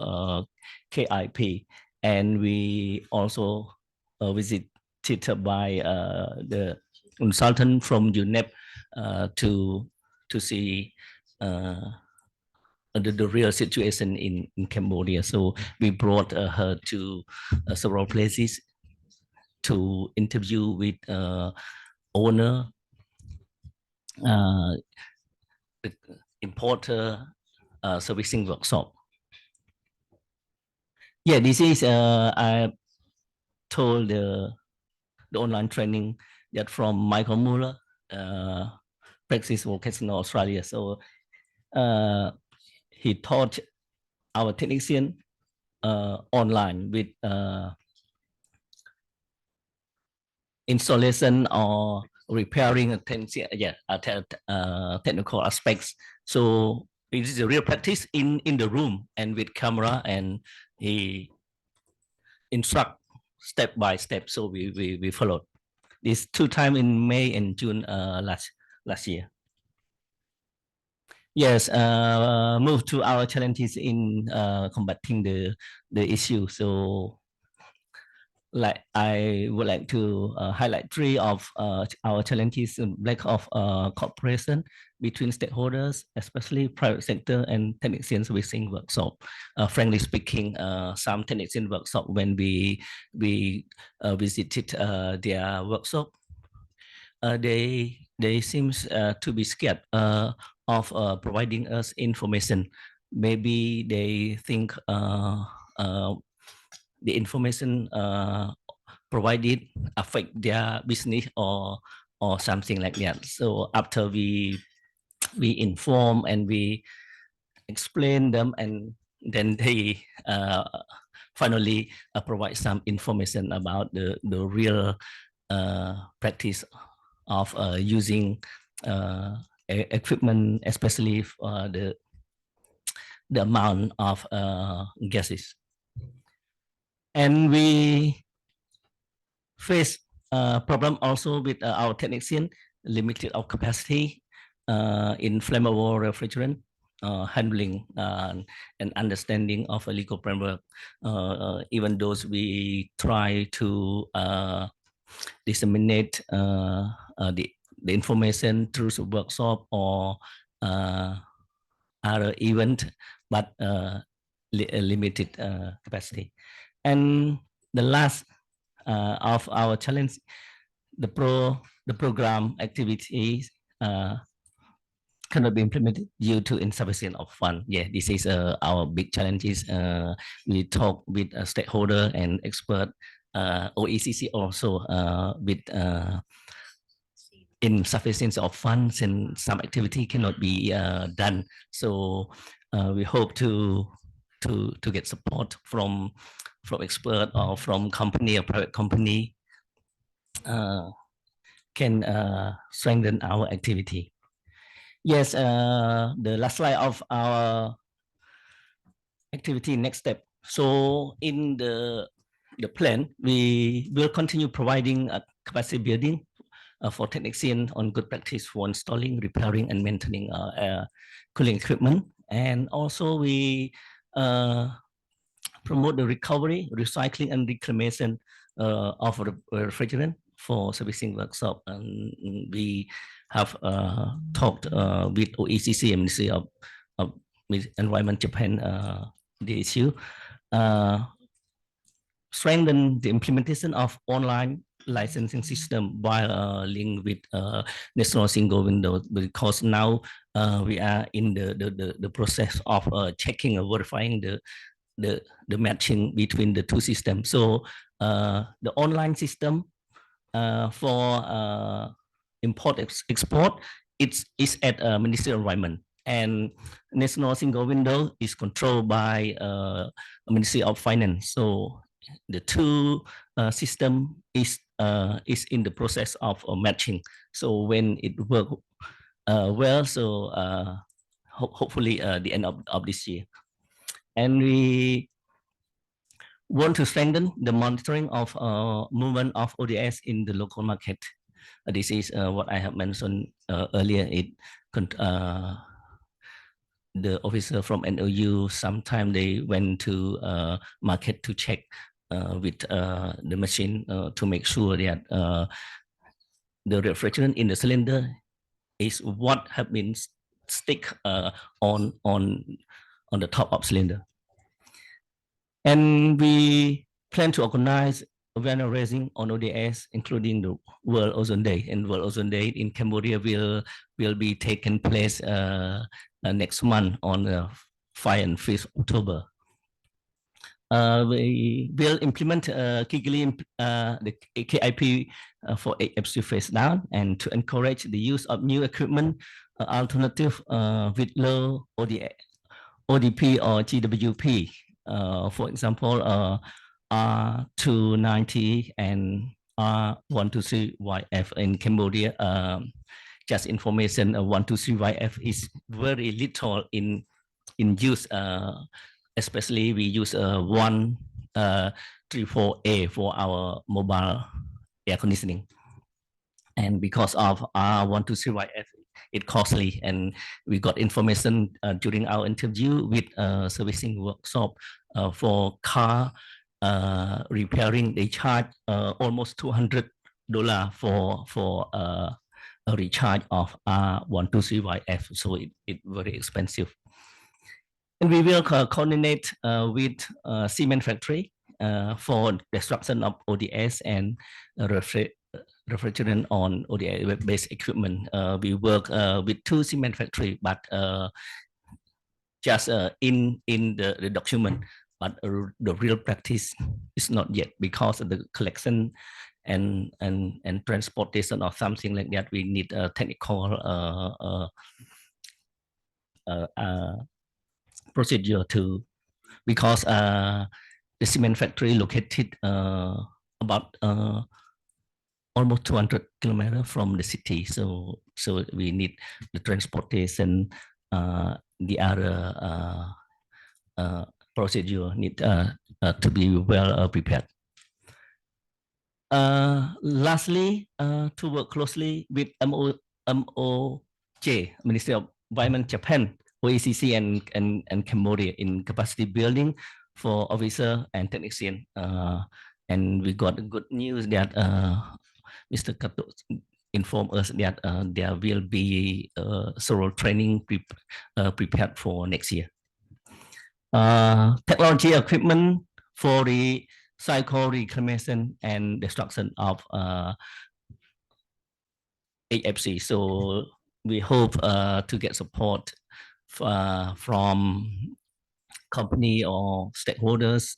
KIP, and we also visited by the consultant from UNEP to see the real situation in Cambodia. So we brought her to several places to interview with owner, the importer, servicing workshop. Yeah, this is I told the online training that from Michael Muller, practice vocational Australia. So he taught our technician online with installation or repairing technical aspects. So it is a real practice in the room and with camera, and he instruct step by step. So we followed this 2 times in May and June last year. Yes, move to our challenges in combating the issue. So like I would like to highlight 3 of our challenges: lack of cooperation between stakeholders, especially private sector and technicians within workshop. Frankly speaking, some technician workshop, when we visited their workshop, they seems to be scared of providing us information. Maybe they think the information provided affect their business or something like that. So after we inform and we explain them, and then they finally provide some information about the real practice of using equipment, especially the amount of gases. And we face problem also with our technician, limited of capacity in flammable refrigerant handling and understanding of a legal framework. Even those we try to disseminate the information through the workshop or other event, but limited capacity. And the last of our challenge, the program activities cannot be implemented due to insufficient of fund. Yeah, this is our big challenges. We talk with a stakeholder and expert, OECC also with insufficiency of funds, and some activity cannot be done. So we hope to get support from expert or from company or private company can strengthen our activity. Yes, the last slide of our activity next step. So in the plan, we will continue providing a capacity building for technicians on good practice for installing, repairing, and maintaining cooling equipment. And also we promote the recovery, recycling, and reclamation of refrigerant for servicing workshop. And we have talked with OECC and Ministry of Environment Japan the issue. Strengthen the implementation of online licensing system while linked with national single window, because now we are in the process of checking or verifying the matching between the two systems. So the online system for import export is at Ministry of Environment, and national single window is controlled by Ministry of Finance. So the two system is in the process of matching. So when it work well, so hopefully the end of this year. And we want to strengthen the monitoring of movement of ODS in the local market. This is what I have mentioned earlier. The officer from NOU, sometimes they went to market to check with the machine to make sure that the refrigerant in the cylinder is what have been stick on the top of cylinder. And we plan to organize awareness raising on ODS, including the World Ozone Day. And World Ozone Day in Cambodia will be taking place next month on 5 and 5th October. We will implement the KIP for HFC phase down, and to encourage the use of new equipment alternative with low ODP or GWP. For example, R290 and R123YF in Cambodia. Just information, 123YF is very little in use. Especially we use 134A for our mobile air conditioning. And because of R123YF, it's costly, and we got information during our interview with servicing workshop for car repairing. They charge almost $200 for a recharge of R123YF, so it's very expensive. And we will coordinate with cement factory for destruction of ODS and refrigerant on ODS-based equipment. We work with 2 cement factory, but just in the document, but the real practice is not yet, because of the collection and transportation or something like that. We need a technical procedure to, because the cement factory located about almost 200 kilometers from the city, so we need the transportation. The other procedure need to be well prepared. Lastly, to work closely with MOEJ, Ministry of Environment Japan, OECC and Cambodia in capacity building for officer and technician. And we got good news that Mr. Kato informed us that there will be thorough training prepared for next year. Technology equipment for the cycle reclamation and destruction of HFC. So we hope to get support from company or stakeholders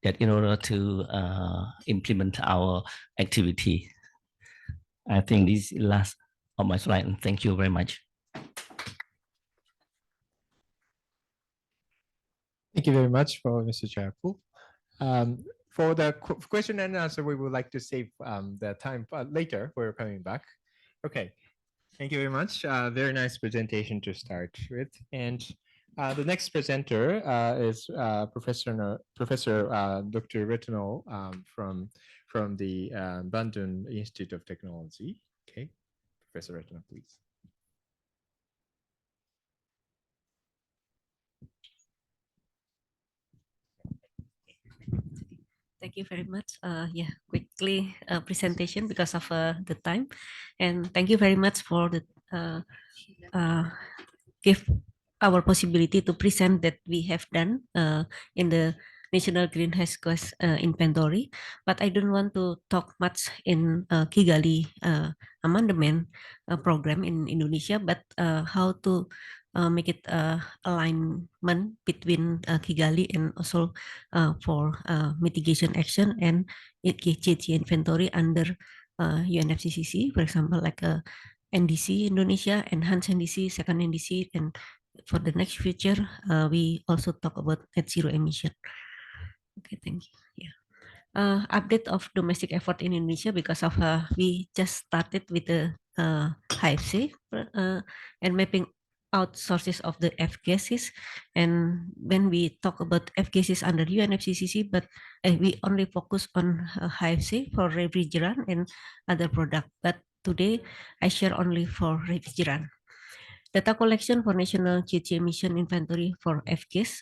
that in order to implement our activity. I think this is the last of my slide, and thank you very much. Thank you very much for Mr. Charapu. For the question and answer, we would like to save the time later. We're coming back. Okay. Thank you very much. Very nice presentation to start with. And the next presenter is Professor Dr. Retinol from the Bandung Institute of Technology. Okay, Professor Retinol, please. Thank you very much. Yeah, quickly presentation because of the time, and thank you very much for the give our possibility to present that we have done in the National Greenhouse Gas Inventory. But I don't want to talk much in Kigali Amendment program in Indonesia, but how to make it alignment between Kigali and also for mitigation action and GHG inventory under UNFCCC, for example, like NDC Indonesia, enhanced NDC, second NDC, and for the next future, we also talk about net zero emission. Okay, thank you. Yeah. Update of domestic effort in Indonesia because of we just started with the HFC and mapping out sources of the F gases. And when we talk about F gases under UNFCCC, but we only focus on HFC for refrigerant and other product. But today I share only for refrigerant. Data collection for national GHG emission inventory for F gases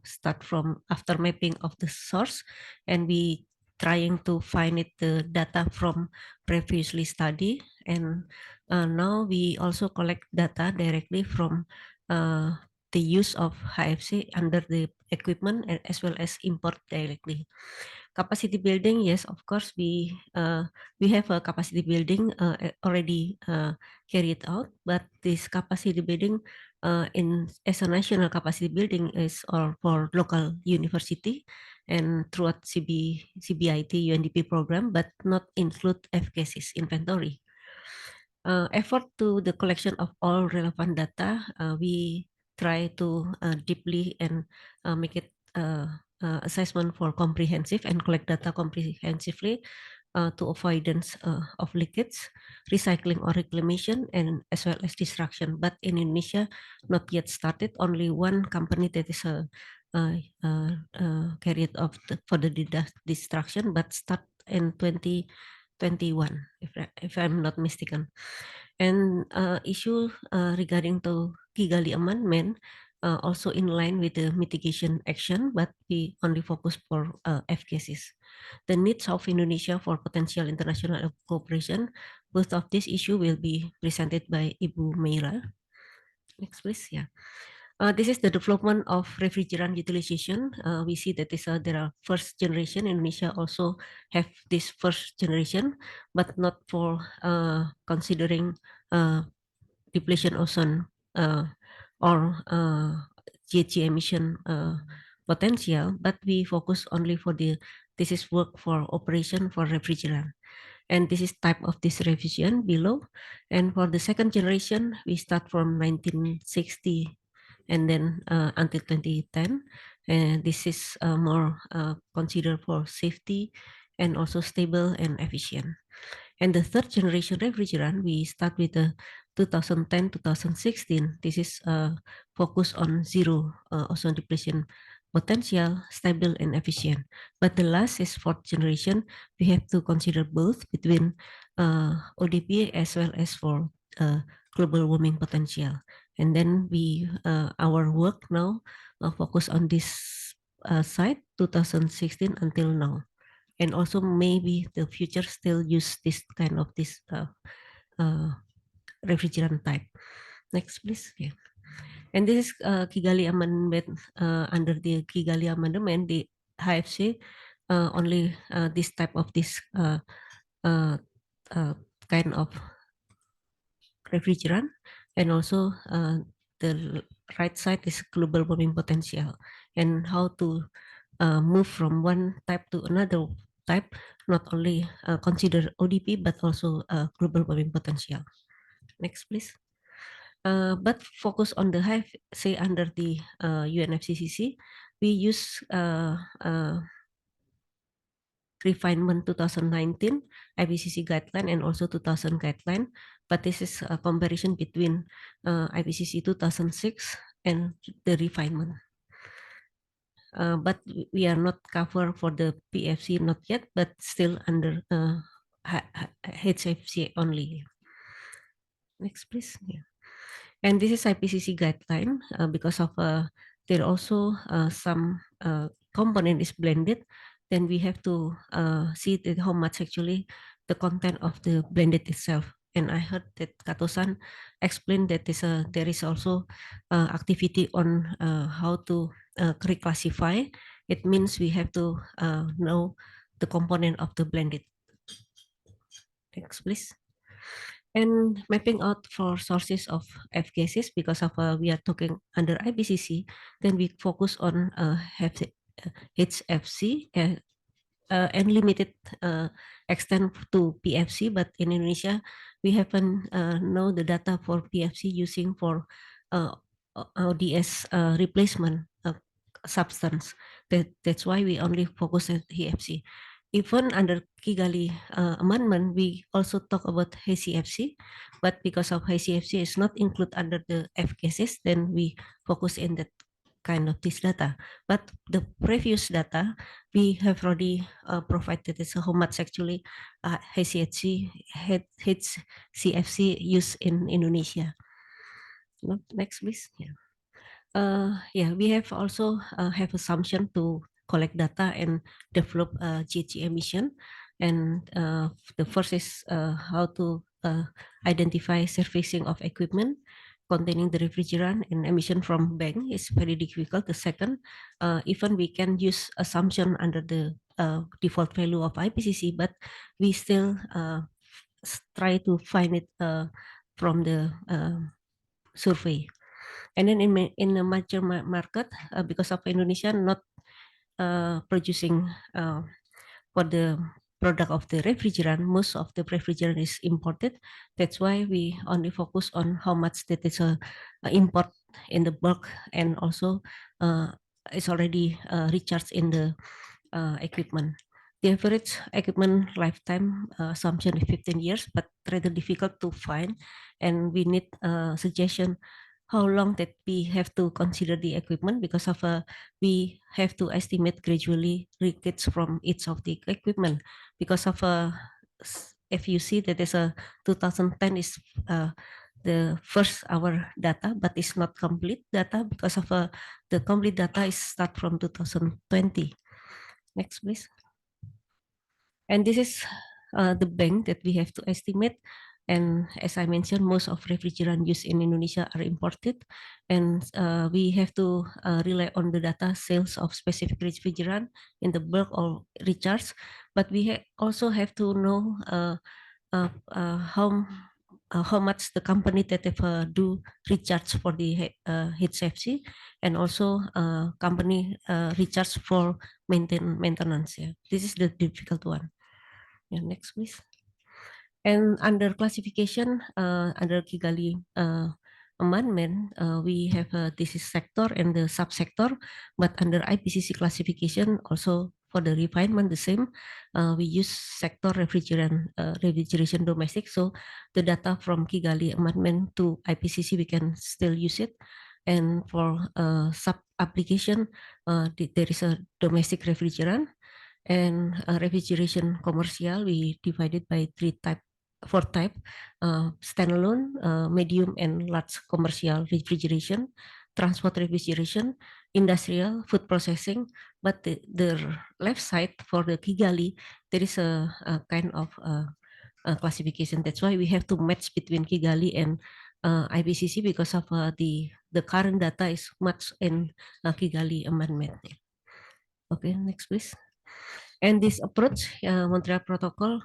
start from after mapping of the source, and we trying to find it the data from previously study, and now we also collect data directly from the use of HFC under the equipment as well as import directly. Capacity building, yes, of course, we have a capacity building already carried out, but this capacity building as a national capacity building is for local university and throughout CBIT UNDP program, but not include F gases inventory. Effort to the collection of all relevant data, we try to deeply and make it assessment for comprehensive and collect data comprehensively to avoidance of leakage, recycling or reclamation, and as well as destruction. But in Indonesia, not yet started. Only one company that is carried out for the destruction, but start in 2021, if I'm not mistaken. And issue regarding to Kigali Amendment, also in line with the mitigation action, but we only focus for F cases. The needs of Indonesia for potential international cooperation, both of this issue will be presented by Ibu Meira. Next, please. Yeah. This is the development of refrigerant utilization. We see that there are first generation. Indonesia also have this first generation, but not for considering depletion ozone or GHG emission potential, but we focus only for this is work for operation for refrigerant. And this is type of this refrigerant below. And for the second generation, we start from 1960 and then until 2010. And this is more considered for safety and also stable and efficient. And the third generation refrigerant, we start with the 2010-2016. This is focused on zero ozone depletion potential, stable and efficient. But the last is fourth generation. We have to consider both between ODP as well as for global warming potential. And then we our work now focus on this side 2016 until now. And also maybe the future still use this kind of this refrigerant type. Next, please. Yeah. And this is Kigali Amendment. Under the Kigali Amendment, the HFC only this type of this kind of refrigerant, and also the right side is global warming potential, and how to move from one type to another type, not only consider ODP, but also global warming potential. Next, please. But focus on the HFC under the UNFCCC. We use refinement 2019 IPCC guideline and also 2000 guideline, but this is a comparison between IPCC 2006 and the refinement. But we are not covered for the PFC, not yet, but still under HFC only. Next, please. Yeah. And this is IPCC guideline because of there also some component is blended. Then we have to see that how much actually the content of the blended itself. And I heard that Kato-san explained that there is also activity on how to reclassify. It means we have to know the component of the blended. Next, please. And mapping out for sources of F gases because of we are talking under IPCC, then we focus on HFC and limited extent to PFC. But in Indonesia, we haven't know the data for PFC using for ODS replacement substance. That's why we only focus on HFC. Even under Kigali amendment, we also talk about HCFC, but because of HCFC is not included under the F gases, then we focus in that kind of this data. But the previous data, we have already provided is how much actually HCFC used in Indonesia. Next, please. Yeah, we have also have assumption to collect data and develop GHG emission. And the first is how to identify surfacing of equipment containing the refrigerant and emission from bank is very difficult. The second, even we can use assumption under the default value of IPCC, but we still try to find it from the survey. And then in a major market, because of Indonesia not producing for the product of the refrigerant, most of the refrigerant is imported. That's why we only focus on how much that is import in the bulk, and also it's already recharged in the equipment. The average equipment lifetime assumption is 15 years, but rather difficult to find, and we need suggestion how long that we have to consider the equipment because of we have to estimate gradually leakage from each of the equipment because of if you see that there's a 2010 is the first our data, but it's not complete data because of the complete data is start from 2020. Next, please. And this is the bank that we have to estimate. And as I mentioned, most of refrigerant used in Indonesia are imported, and we have to rely on the data sales of specific refrigerant in the bulk or recharge. But we also have to know how much the company that have do recharge for the HFC, and also company recharge for maintenance. Yeah, this is the difficult one. Yeah, next, please. And under classification, under Kigali amendment, we have this is sector and the subsector, but under IPCC classification, also for the refinement, the same, we use sector refrigeration domestic. So the data from Kigali amendment to IPCC, we can still use it. And for sub application, there is a domestic refrigerant and refrigeration commercial. We divided by four type, standalone, medium, and large commercial refrigeration, transport refrigeration, industrial, food processing. But the left side for the Kigali, there is a kind of classification. That's why we have to match between Kigali and IPCC because of the current data is much in Kigali amendment. Okay, next, please. And this approach, Montreal Protocol,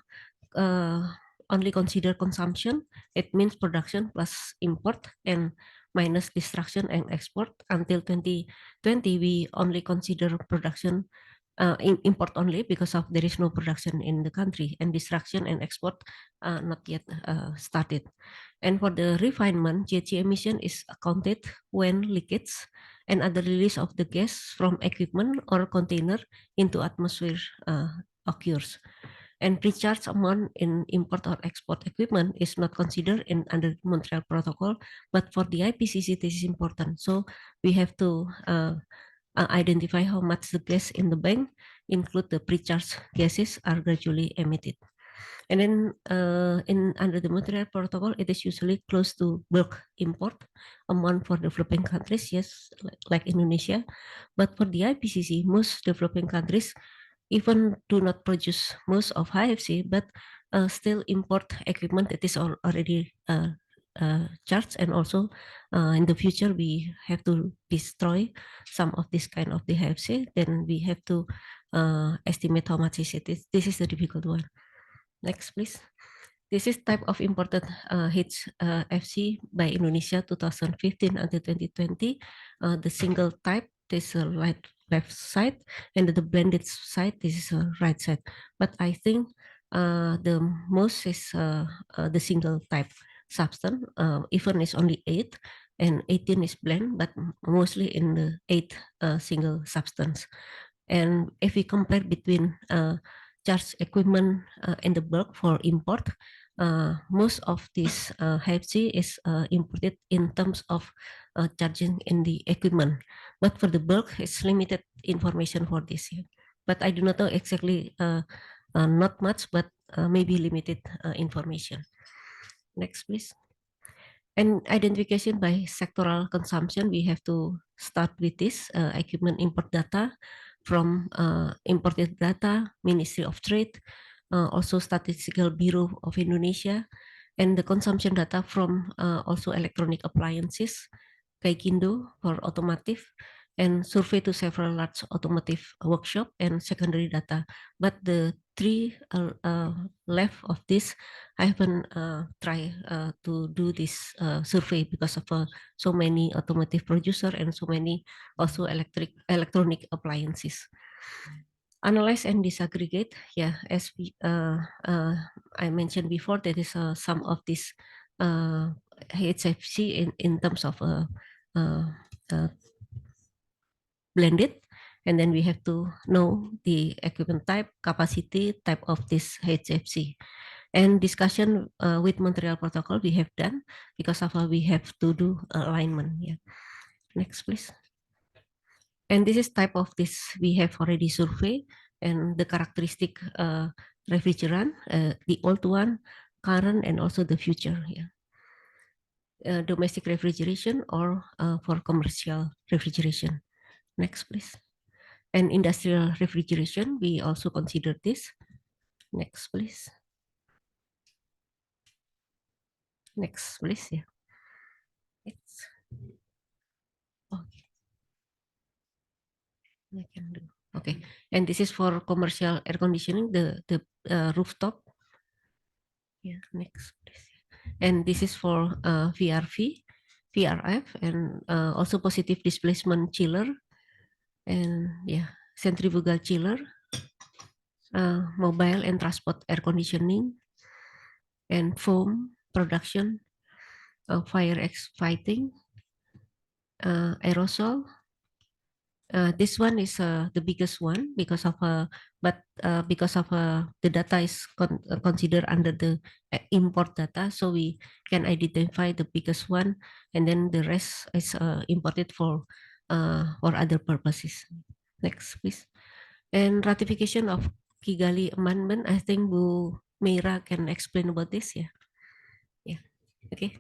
only consider consumption. It means production plus import and minus destruction and export. Until 2020, we only consider production, import only because of there is no production in the country, and destruction and export not yet started. And for the refinement, GHG emission is accounted when leakage and other release of the gas from equipment or container into atmosphere occurs. And pre-charge amount in import or export equipment is not considered in under Montreal Protocol, but for the IPCC this is important. So we have to identify how much the gas in the bank, include the pre-charge gases, are gradually emitted. And then in under the Montreal Protocol, it is usually close to bulk import amount for developing countries, yes, like Indonesia. But for the IPCC, most developing countries even do not produce most of HFC, but still import equipment that is already charged. And also in the future, we have to destroy some of this kind of the HFC. Then we have to estimate how much is it. This is the difficult one. Next, please. This is type of imported HFC by Indonesia 2015 until 2020. The single type, this is left side, and the blended side, this is right side. But I think the most is the single type substance. Even is only 8, and 18 is blend, but mostly in the 8 single substance. And if we compare between charge equipment in the bulk for import, most of this HFC is imported in terms of charging in the equipment. But for the bulk, it's limited information for this year. But I do not know exactly, not much, but maybe limited information. Next, please. And identification by sectoral consumption, we have to start with this equipment import data from imported data, Ministry of Trade, also Statistical Bureau of Indonesia, and the consumption data from also electronic appliances, Gaikindo for automotive, and survey to several large automotive workshop and secondary data. But the three left of this, I haven't tried to do this survey because of so many automotive producer and so many also electronic appliances. Analyze and disaggregate. Yeah, as I mentioned before, there is some of this HFC in terms of blended, and then we have to know the equipment type, capacity, type of this HFC. And discussion with Montreal Protocol we have done because of we have to do alignment. Yeah. Next, please. And this is type of this we have already surveyed, and the characteristic refrigerant, the old one, current, and also the future. Yeah. Domestic refrigeration or for commercial refrigeration. Next, please. And industrial refrigeration, we also consider this. Next, please. Next, please. Yeah. It's okay. I can do. Okay. And this is for commercial air conditioning, the rooftop. Yeah. Next, please. And this is for VRV, VRF, and also positive displacement chiller, and yeah, centrifugal chiller, mobile and transport air conditioning, and foam production, fire fighting, aerosol. This one is the biggest one because of because of the data is considered under the import data, so we can identify the biggest one, and then the rest is imported for other purposes. Next, please. And ratification of Kigali Amendment, I think Bu Meira can explain about this. Yeah. Yeah. Okay.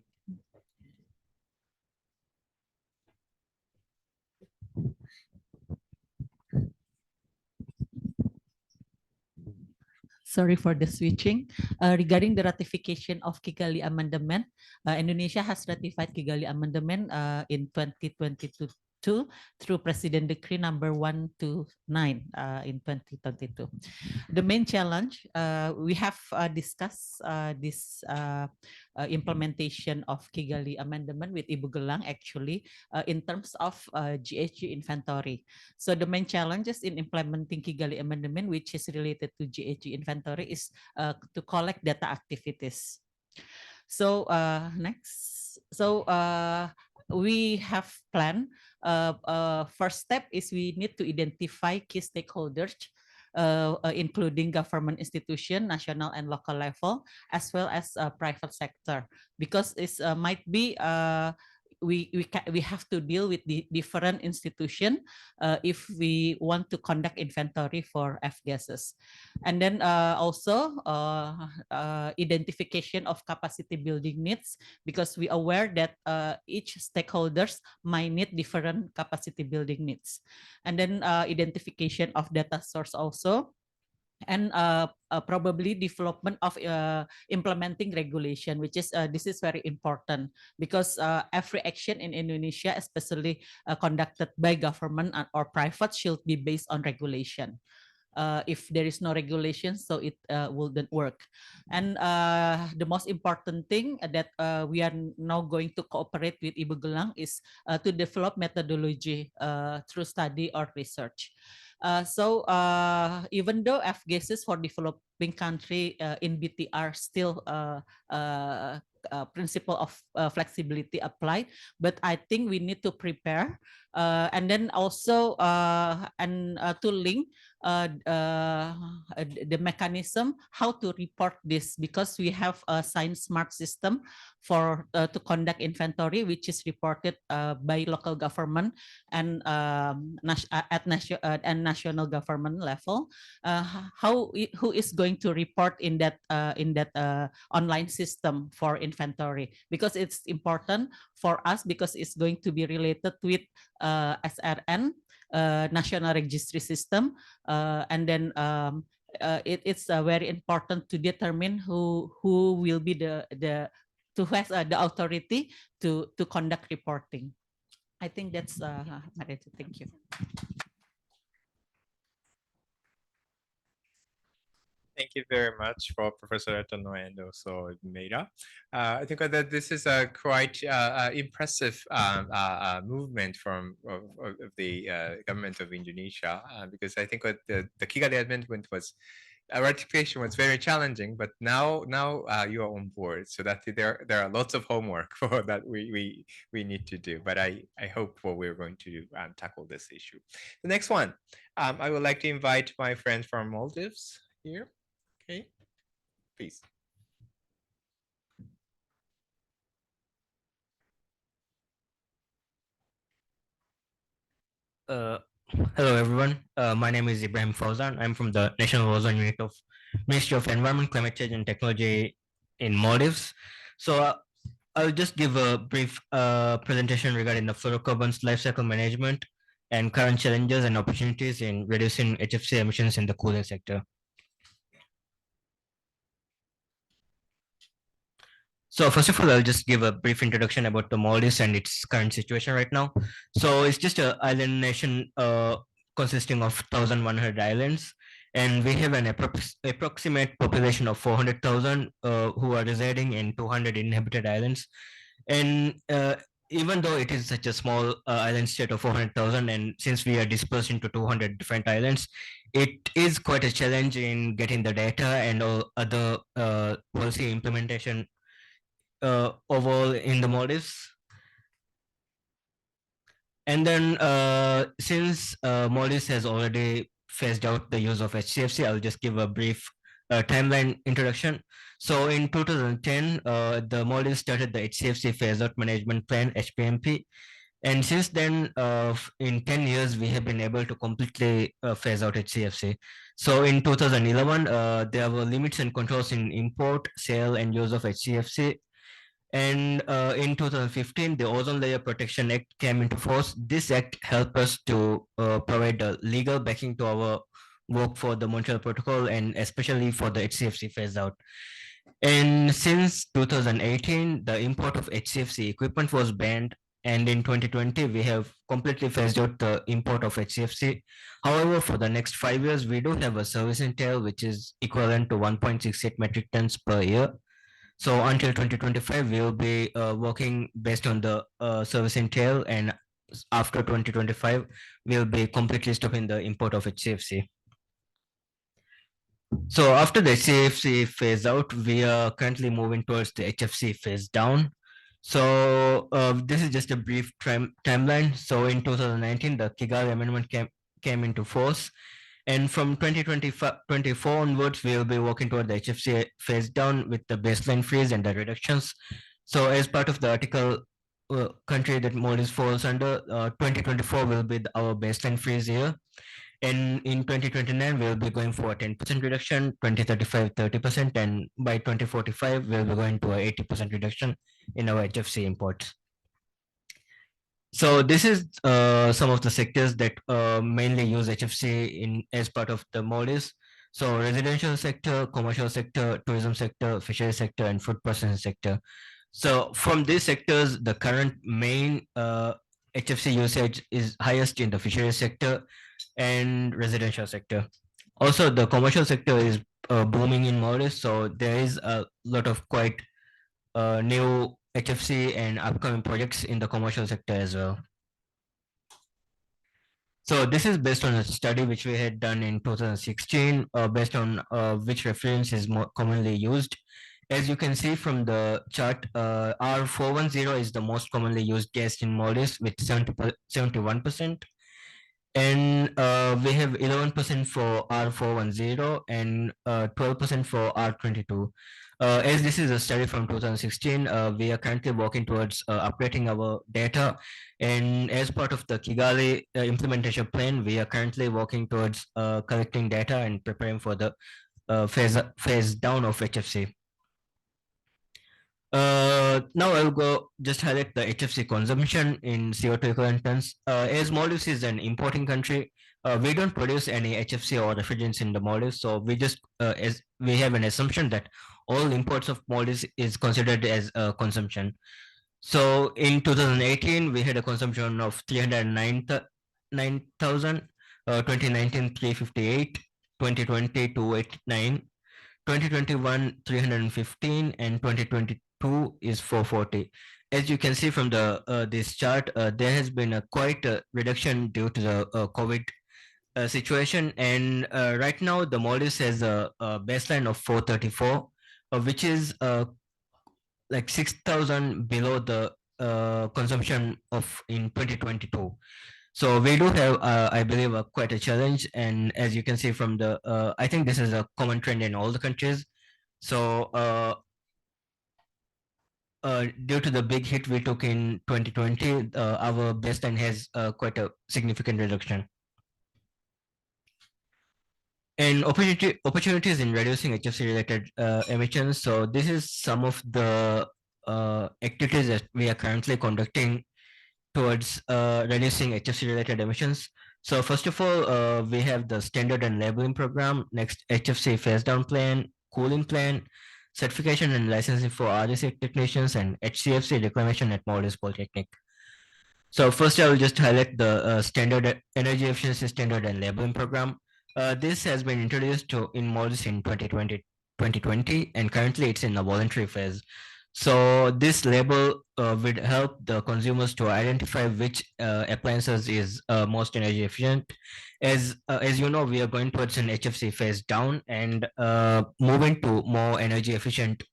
Sorry for the switching. Regarding the ratification of Kigali Amendment, Indonesia has ratified Kigali Amendment in 2022 through President Decree number 129 in 2022. The main challenge, we have discussed this implementation of Kigali Amendment with Ibu Gelang actually in terms of GHG inventory. So the main challenges in implementing Kigali Amendment, which is related to GHG inventory, is to collect data activities. So next, so we have planned. First step is we need to identify key stakeholders including government institution, national and local level, as well as private sector, because it might be we have to deal with the different institution if we want to conduct inventory for F gases. And then also identification of capacity building needs, because we aware that each stakeholders might need different capacity building needs. And then identification of data source also, and probably development of implementing regulation, which is this is very important, because every action in Indonesia, especially conducted by government or private, should be based on regulation. If there is no regulation, so it wouldn't work. And the most important thing that we are now going to cooperate with Ibu Gelang is to develop methodology through study or research. So even though F gases for developing country in BTR still principle of flexibility apply, but I think we need to prepare and then also to link the mechanism how to report this, because we have a science smart system for to conduct inventory, which is reported by local government and at national government level. Who is going to report in that online system for inventory, because it's important for us, because it's going to be related with SRN, national registry system, and then it's very important to determine who will be the who has the authority to conduct reporting. I think that's Marita. Thank you. Thank you very much for Professor Etono and also Meira. I think that this is a quite impressive movement from of the government of Indonesia, because I think what the Kigali Amendment was, ratification was very challenging, but now you are on board, so that there are lots of homework for that we need to do. But I hope we're going to tackle this issue. The next one, I would like to invite my friends from Maldives here. Okay, please. Hello everyone. My name is Ibrahim Fauzan. I'm from the National Ozone Unit of Ministry of Environment, Climate Change and Technology in Maldives. So I'll just give a brief presentation regarding the Fluorocarbons Life Cycle Management and current challenges and opportunities in reducing HFC emissions in the cooling sector. So first of all, I'll just give a brief introduction about the Maldives and its current situation right now. So it's just an island nation consisting of 1,100 islands, and we have an approximate population of 400,000 who are residing in 200 inhabited islands. And even though it is such a small island state of 400,000, and since we are dispersed into 200 different islands, it is quite a challenge in getting the data and all other policy implementation overall in the Maldives. And then since Maldives has already phased out the use of HCFC, I'll just give a brief timeline introduction. So in 2010, the Maldives started the HCFC phase out management plan, HPMP. And since then, in 10 years, we have been able to completely phase out HCFC. So in 2011, there were limits and controls in import, sale, and use of HCFC. And in 2015, the Ozone Layer Protection Act came into force. This act helped us to provide the legal backing to our work for the Montreal Protocol and especially for the HCFC phase out. And since 2018, the import of HCFC equipment was banned. And in 2020, we have completely phased out the import of HCFC. However, for the next 5 years, we do have a service entail, which is equivalent to 1.68 metric tons per year. So until 2025, we will be working based on the service entail, and after 2025, we'll be completely stopping the import of HCFC. So after the HCFC phase out, we are currently moving towards the HFC phase down. So this is just a brief timeline. So in 2019, the Kigali Amendment came into force. And from 2024 onwards, we will be working toward the HFC phase down with the baseline freeze and the reductions. So as part of the article, country that MOEJ falls under, 2024 will be our baseline freeze year. And in 2029, we'll be going for a 10% reduction, 2035, 30%, and by 2045, we'll be going to a 80% reduction in our HFC imports. So this is some of the sectors that mainly use HFC in as part of the MOEJ. So residential sector, commercial sector, tourism sector, fishery sector, and food processing sector. So from these sectors, the current main HFC usage is highest in the fishery sector and residential sector. Also, the commercial sector is booming in MOEJ, so there is a lot of quite new HFC and upcoming projects in the commercial sector as well. So this is based on a study which we had done in 2016, based on which reference is more commonly used. As you can see from the chart, R410 is the most commonly used gas in MOEJ with 71%. And we have 11% for R410 and 12% for R22. As this is a study from 2016, we are currently working towards updating our data. And as part of the Kigali implementation plan, we are currently working towards collecting data and preparing for the phase down of HFC. Now I'll go just highlight the HFC consumption in CO2 equivalent tons. As Maldives is an importing country, we don't produce any HFC or refrigerants in the Maldives, so we just as we have an assumption that all imports of Maldives is considered as consumption. So in 2018, we had a consumption of 309,000, 2019 358, 2020 289, 2021 315, and 2022 is 440. As you can see from the this chart, there has been a quite a reduction due to the COVID situation, and right now the Maldives has a baseline of 434, which is like 6,000 below the consumption of in 2022. So we do have, I believe, quite a challenge, and as you can see from the, I think this is a common trend in all the countries. So due to the big hit we took in 2020, our baseline has quite a significant reduction. And opportunities in reducing HFC related emissions. So this is some of the activities that we are currently conducting towards reducing HFC related emissions. So first of all, we have the standard and labeling program, next HFC phase down plan, cooling plan, certification and licensing for RDC technicians, and HCFC reclamation at Maldives Polytechnic. So first I will just highlight the standard energy efficiency standard and labeling program. This has been introduced in Maldives in 2020, and currently it's in a voluntary phase. So this label would help the consumers to identify which appliances is most energy efficient. As you know, we are going towards an HFC phase down, and moving to more energy efficient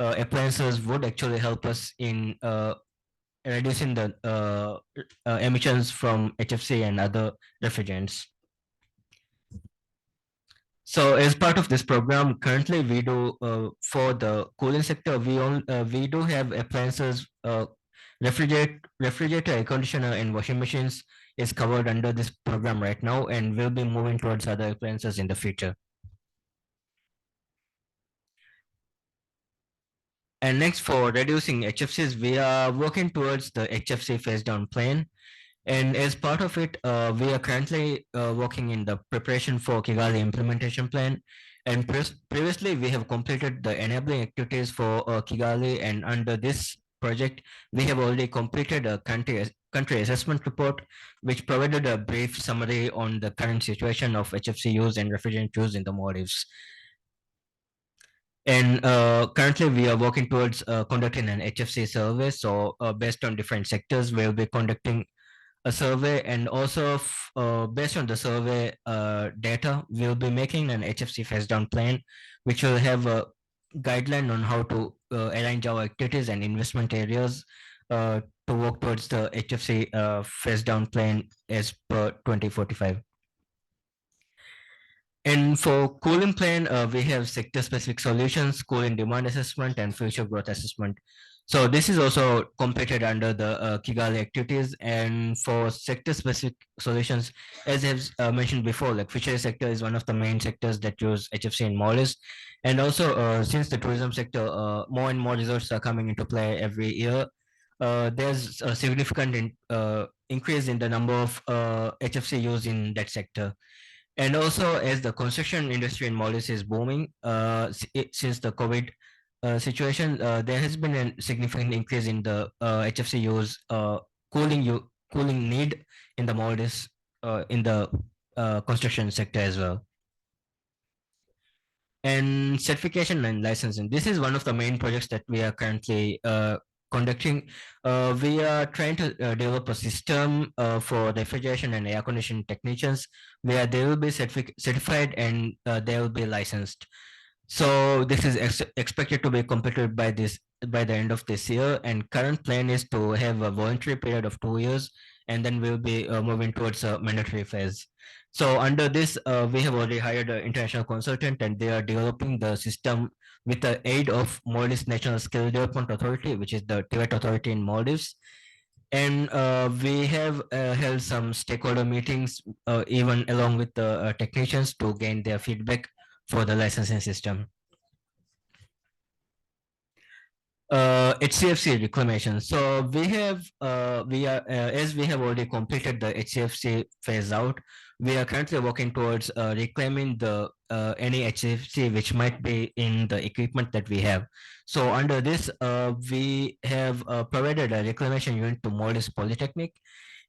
appliances would actually help us in reducing the emissions from HFC and other refrigerants. So as part of this program, currently we do for the cooling sector, we do have appliances, refrigerator, air conditioner, and washing machines is covered under this program right now, and we'll be moving towards other appliances in the future. And next, for reducing HFCs, we are working towards the HFC phase down plan. And as part of it, we are currently working in the preparation for Kigali implementation plan. And previously, we have completed the enabling activities for Kigali. And under this project, we have already completed a country assessment report, which provided a brief summary on the current situation of HFC use and refrigerant use in the Maldives. And currently, we are working towards conducting an HFC survey. So based on different sectors, we'll be conducting a survey, and also based on the survey data, we'll be making an HFC phase down plan, which will have a guideline on how to arrange our activities and investment areas to work towards the HFC phase down plan as per 2045. And for cooling plan, we have sector-specific solutions, cooling demand assessment, and future growth assessment. So this is also completed under the Kigali activities. And for sector-specific solutions, as I've mentioned before, like fishery sector is one of the main sectors that use HFC in Maldives. And also, since the tourism sector, more and more resorts are coming into play every year. There's a significant increase in the number of HFC used in that sector. And also, as the construction industry in Maldives is booming, since the COVID situation, there has been a significant increase in the HFC use, cooling need in the Maldives in the construction sector as well. And certification and licensing. This is one of the main projects that we are currently conducting. We are trying to develop a system for refrigeration and air conditioning technicians where they will be certified and they will be licensed. So this is expected to be completed by the end of this year. And current plan is to have a voluntary period of 2 years, and then we'll be moving towards a mandatory phase. So under this, we have already hired an international consultant, and they are developing the system with the aid of Maldives National Skill Development Authority, which is the Tibet authority in Maldives. And we have held some stakeholder meetings, even along with the technicians, to gain their feedback for the licensing system. HCFC reclamation. So as we have already completed the HCFC phase out, we are currently working towards reclaiming the any HCFC which might be in the equipment that we have. So under this, we have provided a reclamation unit to Maldives Polytechnic,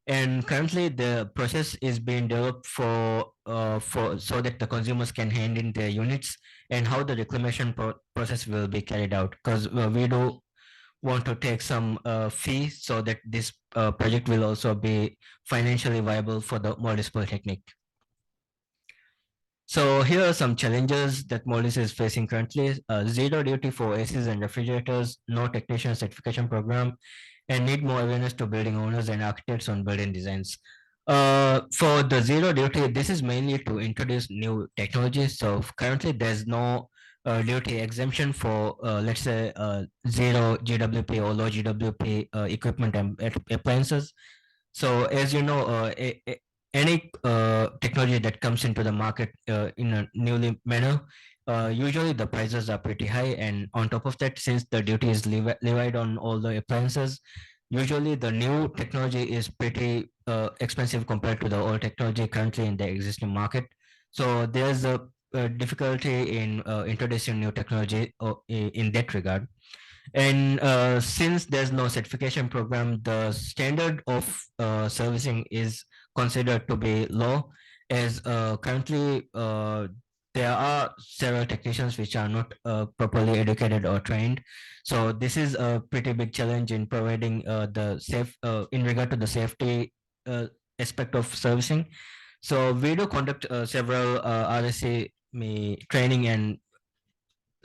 and currently the process is being developed for so that the consumers can hand in their units, and how the reclamation process will be carried out, because we do want to take some fee so that this project will also be financially viable for the Maldives Polytechnic. So here are some challenges that Maldives is facing currently. Zero duty for ACs and refrigerators, no technician certification program, and need more awareness to building owners and architects on building designs. For the zero duty, this is mainly to introduce new technologies. So currently there's no duty exemption for, let's say, zero GWP or low GWP equipment and appliances. So as you know, any technology that comes into the market in a newly manner, usually the prices are pretty high, and on top of that, since the duty is levied on all the appliances, usually the new technology is pretty expensive compared to the old technology currently in the existing market. So there's a difficulty in introducing new technology in that regard. And since there's no certification program, the standard of servicing is considered to be low, as currently there are several technicians which are not properly educated or trained. So this is a pretty big challenge in providing the safe in regard to the safety aspect of servicing. So we do conduct several RSC training and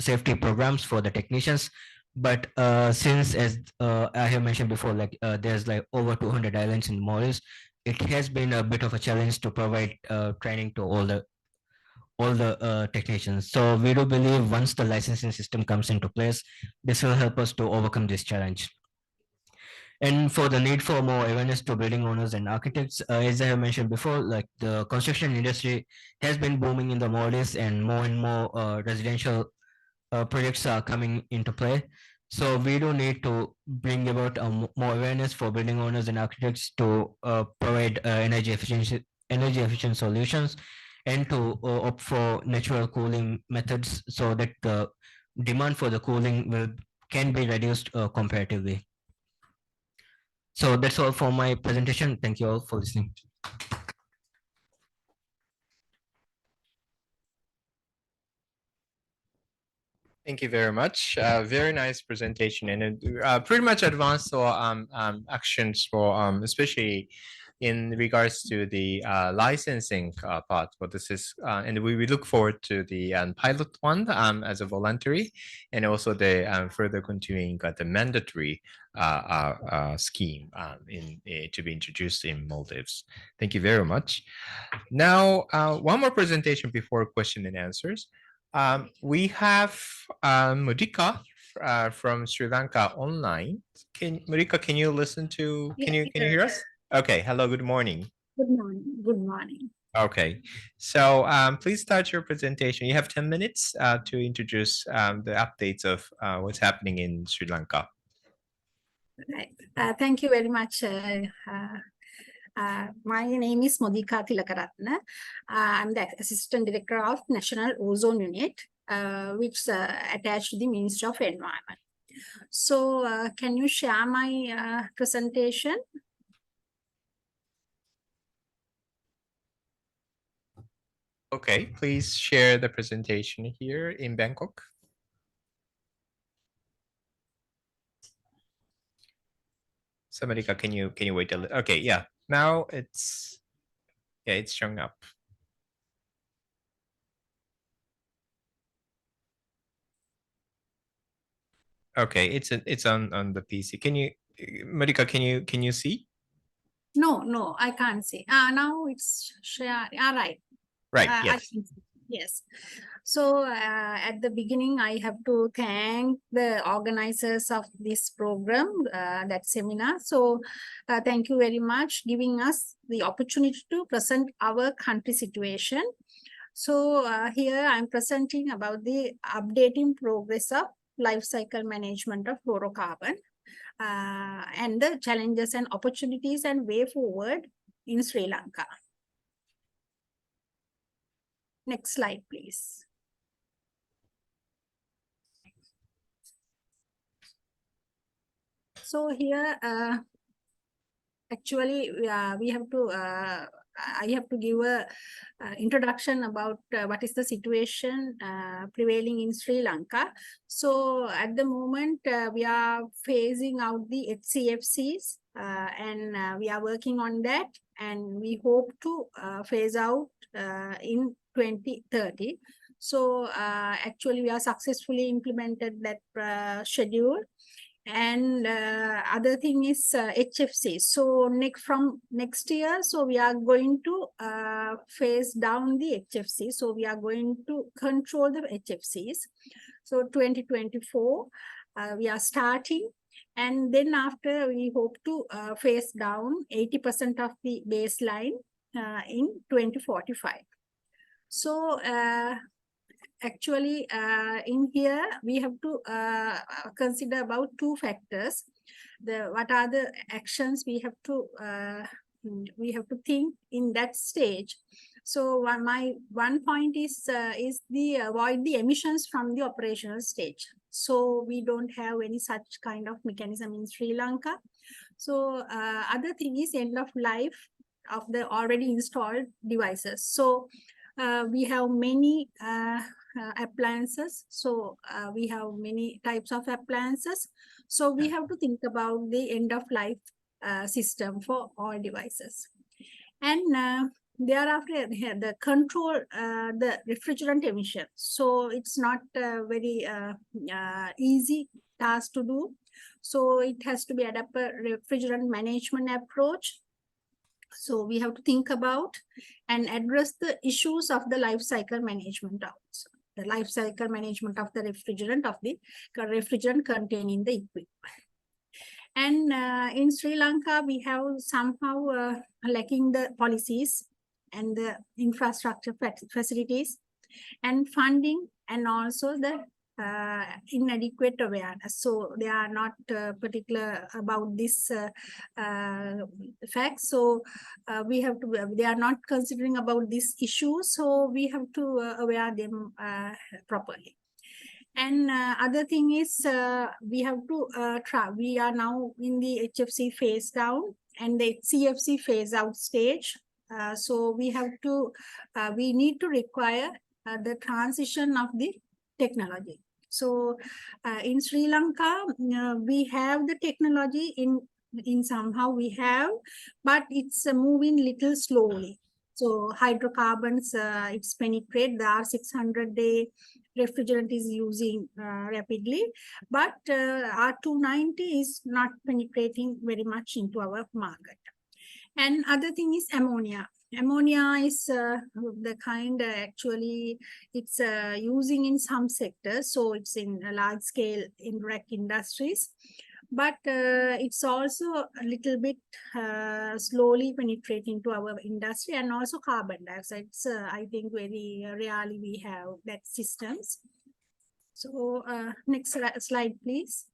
safety programs for the technicians. But since, as I have mentioned before, like there's like over 200 islands in Maldives, it has been a bit of a challenge to provide training to all the technicians. So we do believe once the licensing system comes into place, this will help us to overcome this challenge. And for the need for more awareness to building owners and architects, as I have mentioned before, like the construction industry has been booming in the Maldives, and more residential projects are coming into play. So we do need to bring about more awareness for building owners and architects to provide energy efficient solutions, and to opt for natural cooling methods so that the demand for the cooling can be reduced comparatively. So that's all for my presentation. Thank you all for listening. Thank you very much. Very nice presentation, and pretty much advanced actions for especially in regards to the licensing part. But this is, and we look forward to the pilot one as a voluntary, and also the further continuing the mandatory scheme to be introduced in Maldives. Thank you very much. Now, one more presentation before question and answers. We have Mudika from Sri Lanka online. Mudika, can you listen to, can you hear us? Okay, hello, good morning. Good morning. Good morning. Okay, so please start your presentation. You have 10 minutes to introduce the updates of what's happening in Sri Lanka. Right. Thank you very much. My name is Modika Tilakaratna. I'm the Assistant Director of National Ozone Unit, which is attached to the Ministry of Environment. So can you share my presentation? Okay, please share the presentation here in Bangkok. Somebody, can you wait a little? Okay, yeah. Now it's showing up. Okay, it's on the PC. Can you, Marika, can you see? No, I can't see. Now it's share. Right. Right. I Yes. can see. Yes. So at the beginning, I have to thank the organizers of this program, that seminar. So thank you very much giving us the opportunity to present our country situation. So here I'm presenting about the updating progress of life cycle management of fluorocarbon and the challenges and opportunities and way forward in Sri Lanka. Next slide, please. So here, actually, we have to, I have to give a introduction about what is the situation prevailing in Sri Lanka. So at the moment, we are phasing out the HCFCs and we are working on that, and we hope to phase out in 2030. So actually, we are successfully implemented that schedule. And other thing is HFC. So from next year, so we are going to phase down the HFC. So we are going to control the HFCs. So 2024, we are starting. And then after, we hope to phase down 80% of the baseline in 2045. So actually, in here, we have to consider about two factors. What are the actions we have to think in that stage. So one point is the avoid the emissions from the operational stage. So we don't have any such kind of mechanism in Sri Lanka. So other thing is end of life of the already installed devices. So we have many appliances. So we have many types of appliances. So we have to think about the end of life system for all devices. And thereafter, the control the refrigerant emission. So it's not a very easy task to do. So it has to be adapted refrigerant management approach. So we have to think about and address the issues of the life cycle management also. The life cycle management of the refrigerant containing the equipment. And in Sri Lanka, we have somehow lacking the policies and the infrastructure facilities and funding, and also the inadequate awareness. So they are not particular about this fact. So we have to, they are not considering about this issue. So we have to aware them properly. And other thing is we have to try. We are now in the HFC phase down and the CFC phase out stage. So we have to, we need to require the transition of the technology. So in Sri Lanka, we have the technology in in somehow we have, but it's moving little slowly. So hydrocarbons, it's penetrate the R600A refrigerant is using rapidly, but R290 is not penetrating very much into our market. And other thing is ammonia. Ammonia is the kind actually it's using in some sectors, so it's in a large scale indirect industries, but it's also a little bit slowly penetrating to our industry, and also carbon dioxide. I think very rarely we have that systems. So next slide, please.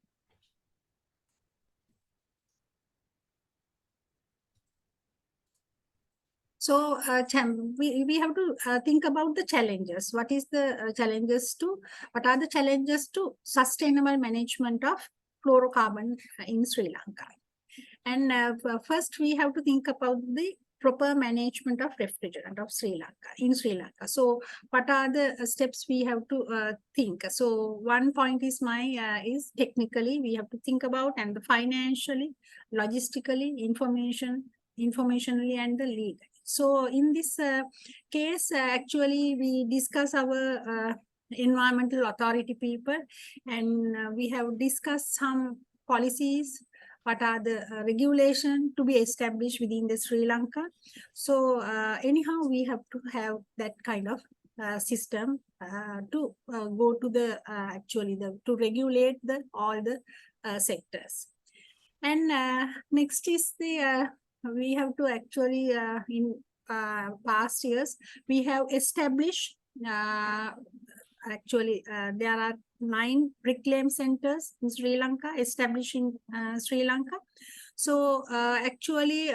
So we have to think about the challenges. What are the challenges to sustainable management of fluorocarbon in Sri Lanka? And first we have to think about the proper management of refrigerant of Sri Lanka in Sri Lanka. So what are the steps we have to think? So one point is is technically we have to think about, and financially, logistically, informationally, and the legal. So in this case, actually, we discuss our environmental authority people, and we have discussed some policies, what are the regulation to be established within the Sri Lanka. So anyhow, we have to have that kind of system to go to the to regulate all the sectors. And next is the we have to actually in past years we have established there are 9 reclaim centers in Sri Lanka established in Sri Lanka. So actually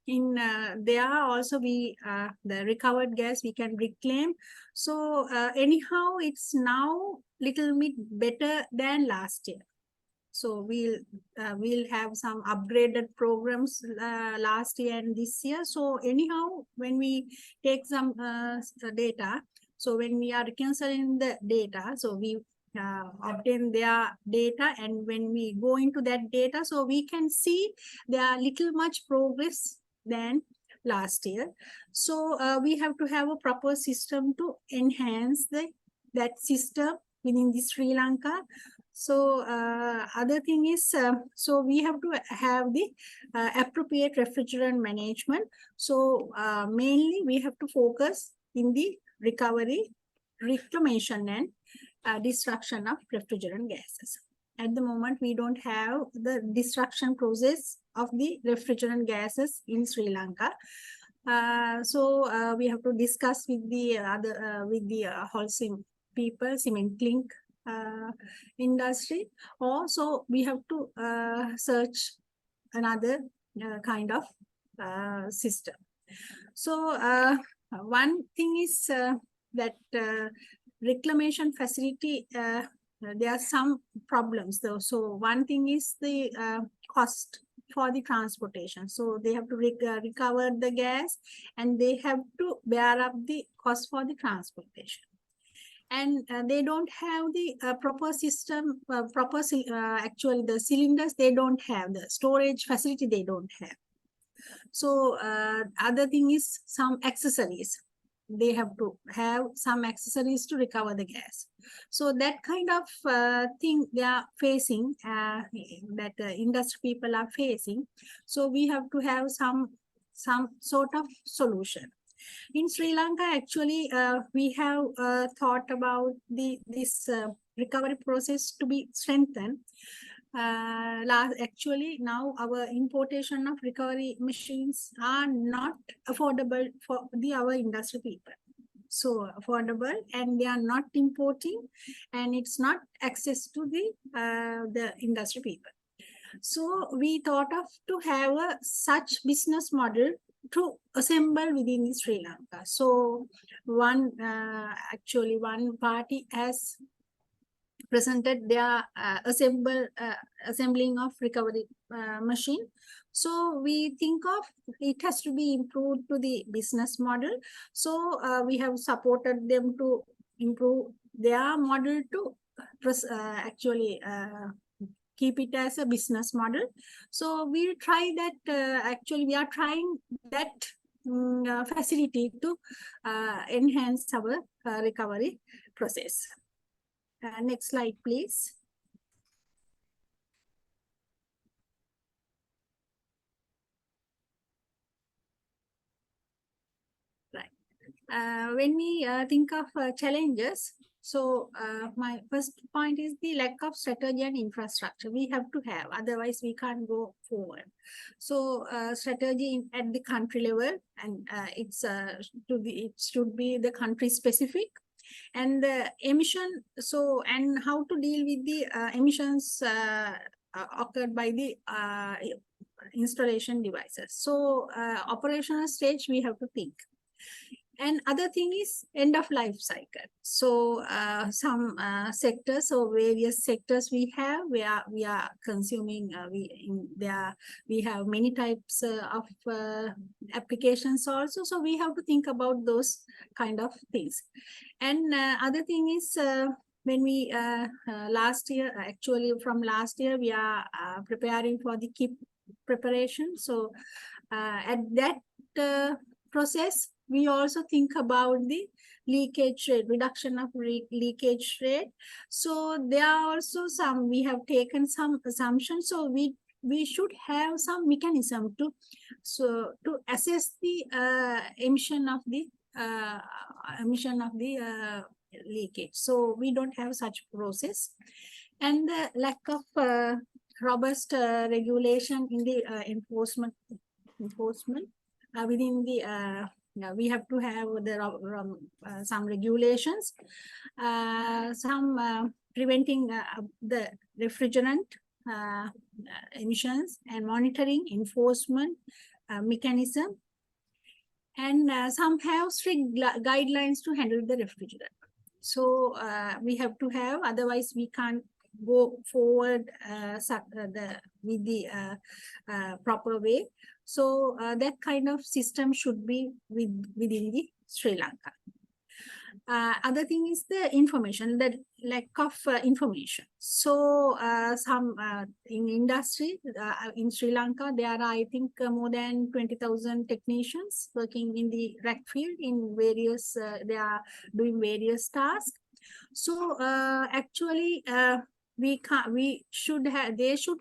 in there also we the recovered gas we can reclaim. So anyhow it's now little bit better than last year. So we'll have some upgraded programs last year and this year. So anyhow, when we take some data, so when we are reconciling the data, so we obtain their data, and when we go into that data, so we can see there are little much progress than last year. So we have to have a proper system to enhance that system within the Sri Lanka. So other thing is, so we have to have the appropriate refrigerant management. So mainly we have to focus in the recovery, reclamation, and destruction of refrigerant gases. At the moment, we don't have the destruction process of the refrigerant gases in Sri Lanka. So we have to discuss with the other wholesome people, cement clink industry. Also, we have to search another kind of system. So one thing is that reclamation facility, there are some problems though. So one thing is the cost for the transportation. So they have to recover the gas, and they have to bear up the cost for the transportation. And they don't have the proper system, actually the cylinders, they don't have the storage facility, they don't have. So other thing is some accessories. They have to have some accessories to recover the gas. So that kind of thing they are facing, that industry people are facing. So we have to have some sort of solution. In Sri Lanka, actually, we have thought about this recovery process to be strengthened. Actually, now our importation of recovery machines are not affordable for our industry people. So affordable, and they are not importing, and it's not access to the industry people. So we thought of to have a such business model to assemble within Sri Lanka. So one party has presented their assembling of recovery machine. So we think of it has to be improved to the business model. So we have supported them to improve their model to keep it as a business model. So we'll try that. Actually, we are trying that facility to enhance our recovery process. Next slide, please. Right. When we think of challenges, so my first point is the lack of strategy and infrastructure. We have to have, otherwise we can't go forward. So strategy at the country level, and it should be the country specific, and the emission. So, and how to deal with the emissions occurred by the installation devices. So operational stage we have to think. And other thing is end of life cycle. So some sectors, so various sectors we have where we are consuming, we have many types of applications also. So we have to think about those kind of things. And other thing is when we last year, actually from last year, we are preparing for the KIP preparation. So at that process, we also think about the leakage rate, reduction of leakage rate. So there are also some, we have taken some assumptions. So we should have some mechanism to assess the emission of the leakage. So we don't have such process, and the lack of robust regulation in the enforcement within the we have to have the some regulations, some preventing the refrigerant emissions, and monitoring enforcement mechanism, and some have strict guidelines to handle the refrigerant. So we have to have, otherwise we can't go forward with the proper way. So that kind of system should be within the Sri Lanka. Other thing is the information, the lack of information. So some in industry in Sri Lanka, there are, I think, more than 20,000 technicians working in the rack field in various, they are doing various tasks. So actually, they should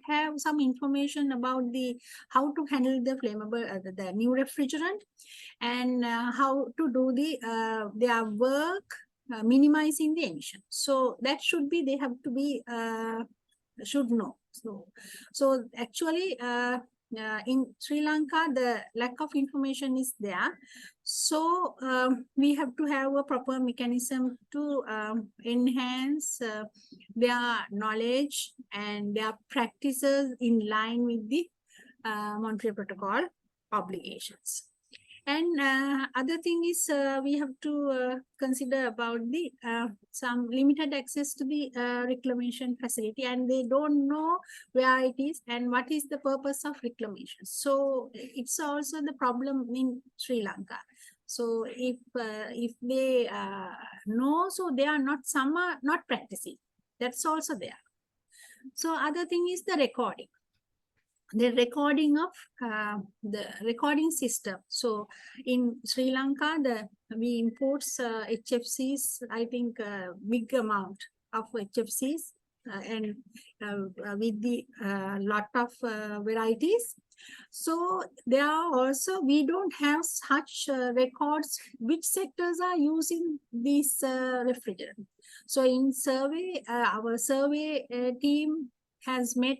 have some information about the how to handle the flammable the new refrigerant, and how to do the their work minimizing the emission. So that should be, they have to be should know. So actually in Sri Lanka, the lack of information is there. So we have to have a proper mechanism to enhance their knowledge and their practices in line with the Montreal Protocol obligations. And other thing is we have to consider about the some limited access to the reclamation facility, and they don't know where it is and what is the purpose of reclamation. So it's also the problem in Sri Lanka. So if they know, so they are not, some are not practicing. That's also there. So other thing is the recording. The recording of the recording system. So in Sri Lanka, we import HFCs, I think big amount of HFCs and with the lot of varieties. So there are also, we don't have such records which sectors are using this refrigerant. So in survey, our survey team has met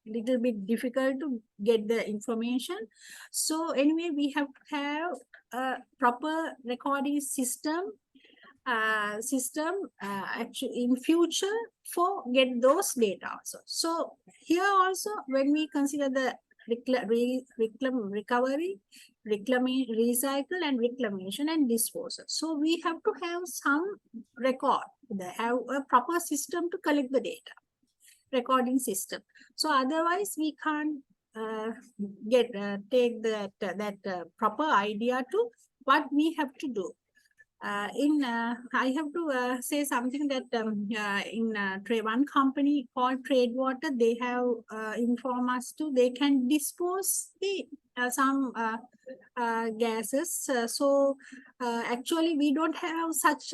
little bit difficult to get the information. So anyway, we have to have a proper recording system actually in future for get those data also. So here also, when we consider the recovery, recycle and reclamation and disposal. So we have to have some record, have a proper system to collect the data, recording system. So otherwise we can't take that proper idea to what we have to do. I have to say something that one company called Trade Water, they have informed us they can dispose the some gases. Actually, we don't have such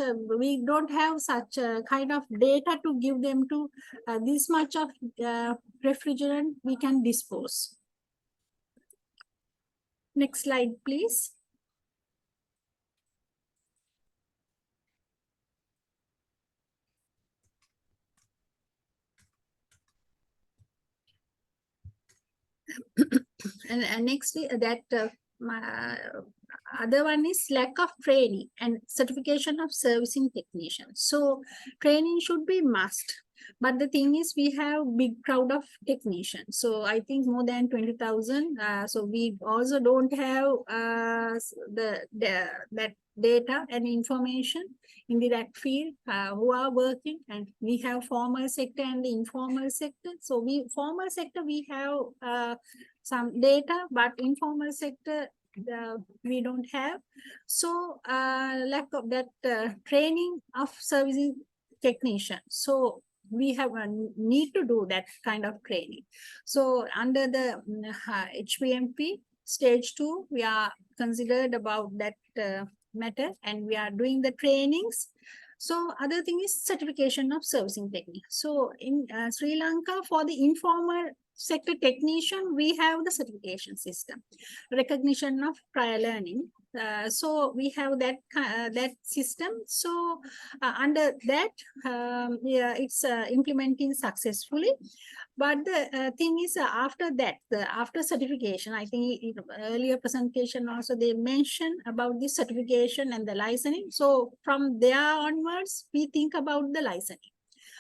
a kind of data to give them to this much of refrigerant we can dispose. Next slide, please. And next other one is lack of training and certification of servicing technicians. So training should be must, but the thing is we have big crowd of technicians. So I think more than 20,000. So we also don't have that data and information in that field who are working, and we have formal sector and the informal sector. So formal sector we have some data, but informal sector we don't have. So lack of that training of servicing technician. So we have a need to do that kind of training. So under the HPMP stage 2, we are considered about that matter, and we are doing the trainings. So other thing is certification of servicing technique. So in Sri Lanka, for the informal sector technician, we have the certification system, recognition of prior learning. So we have that system. So under that, yeah, it's implementing successfully. But the thing is, after that, after certification, I think in earlier presentation also they mentioned about the certification and the licensing. So from there onwards, we think about the licensing.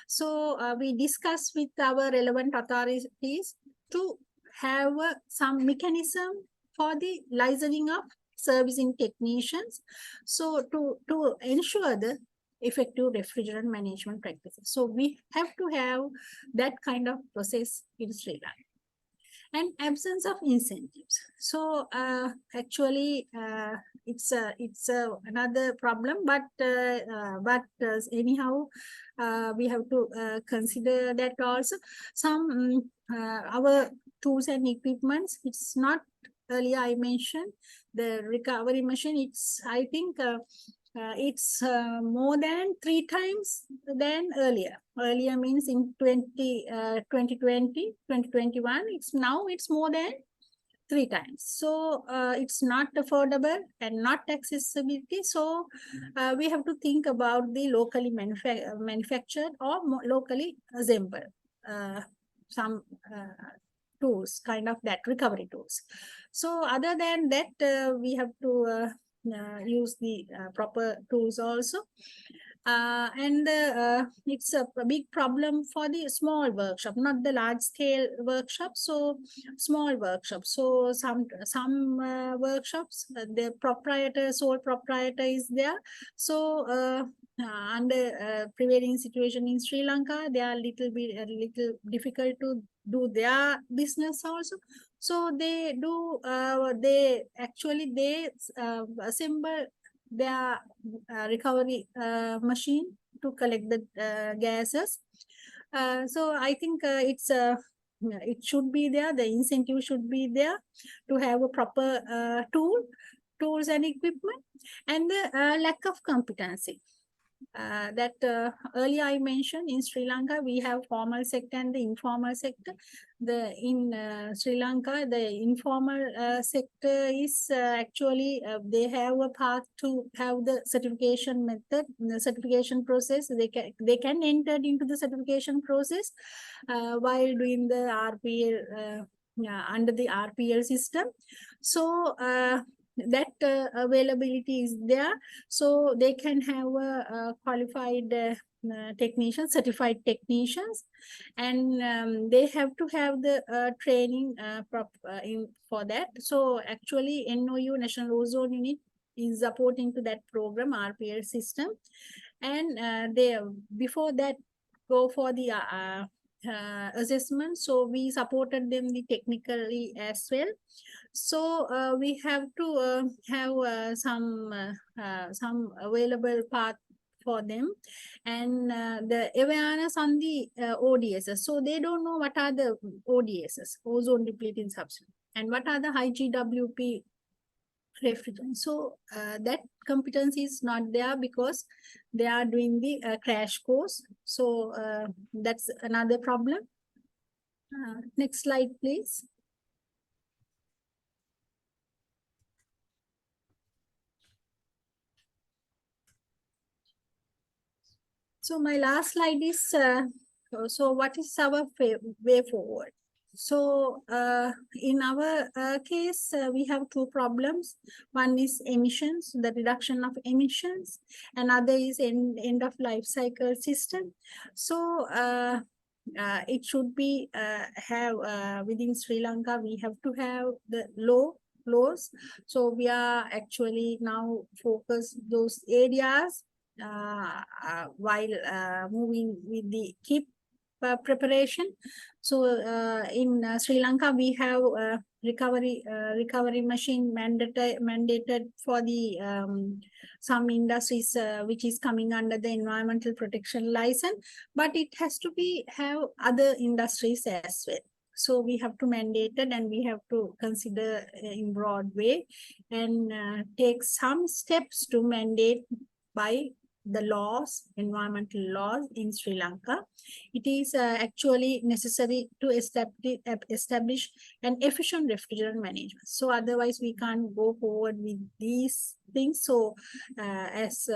So we discuss with our relevant authorities to have some mechanism for the licensing of servicing technicians. So to ensure the effective refrigerant management practices. So we have to have that kind of process in Sri Lanka. And absence of incentives. So actually, it's another problem, but anyhow, we have to consider that also. Some our tools and equipments. It's not earlier I mentioned the recovery machine. It's I think. It's more than 3 times than earlier. Earlier means in 2020, 2021, it's more than 3 times. So it's not affordable and not accessibility. So we have to think about the locally manufactured or locally assembled some tools, kind of that recovery tools. So other than that, we have to use the proper tools also. And it's a big problem for the small workshop, not the large scale workshop. So small workshops. So some workshops, the sole proprietor is there. So under prevailing situation in Sri Lanka, they are a little difficult to do their business also. So they do, they assemble their recovery machine to collect the gases. So I think it should be there, the incentive should be there to have a proper tools and equipment, and the lack of competency. That earlier I mentioned in Sri Lanka, we have formal sector and the informal sector. In Sri Lanka, the informal sector is actually, they have a path to have the certification method, the certification process. They can enter into the certification process while doing the RPL, under the RPL system. So that availability is there, so they can have a qualified technicians, certified technicians, and they have to have the training for that. So actually NOU, National Ozone Unit, is supporting to that program, RPL system, and they before that go for the assessment. So we supported them technically as well. So we have to have some available path for them, and the awareness on the ODSs. So they don't know what are the ODSs, ozone depleting substance, and what are the high GWP refrigerants. So that competency is not there because they are doing the crash course. So that's another problem. Next slide, please. So my last slide is, so what is our way forward? So in our case, we have two problems. One is emissions, the reduction of emissions. Another is end of life cycle system. So it should be have within Sri Lanka, we have to have the laws. So we are actually now focus those areas while moving with the KIP preparation. So in Sri Lanka, we have recovery machine mandated for the some industries which is coming under the environmental protection license, but it has to be have other industries as well. So we have to mandate it, and we have to consider in broad way and take some steps to mandate by the laws, environmental laws in Sri Lanka. It is actually necessary to establish an efficient refrigerant management. So otherwise we can't go forward with these things. So as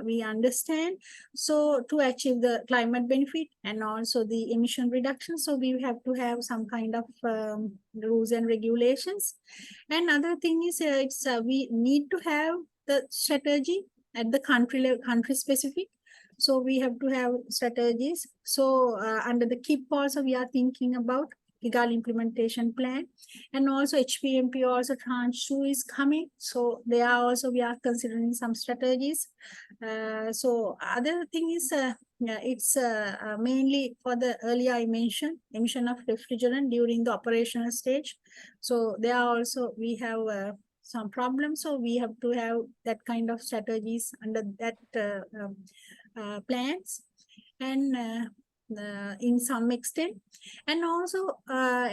we understand, so to achieve the climate benefit and also the emission reduction, so we have to have some kind of rules and regulations. And other thing is we need to have the strategy at the country level, country specific. So we have to have strategies. So under the KIP also we are thinking about Kigali implementation plan, and also HPMP also tranche 2 is coming. So there are also we are considering some strategies. So other thing is it's mainly for the earlier I mentioned emission of refrigerant during the operational stage. So there are also we have some problems. So we have to have that kind of strategies under that plans, and in some extent, and also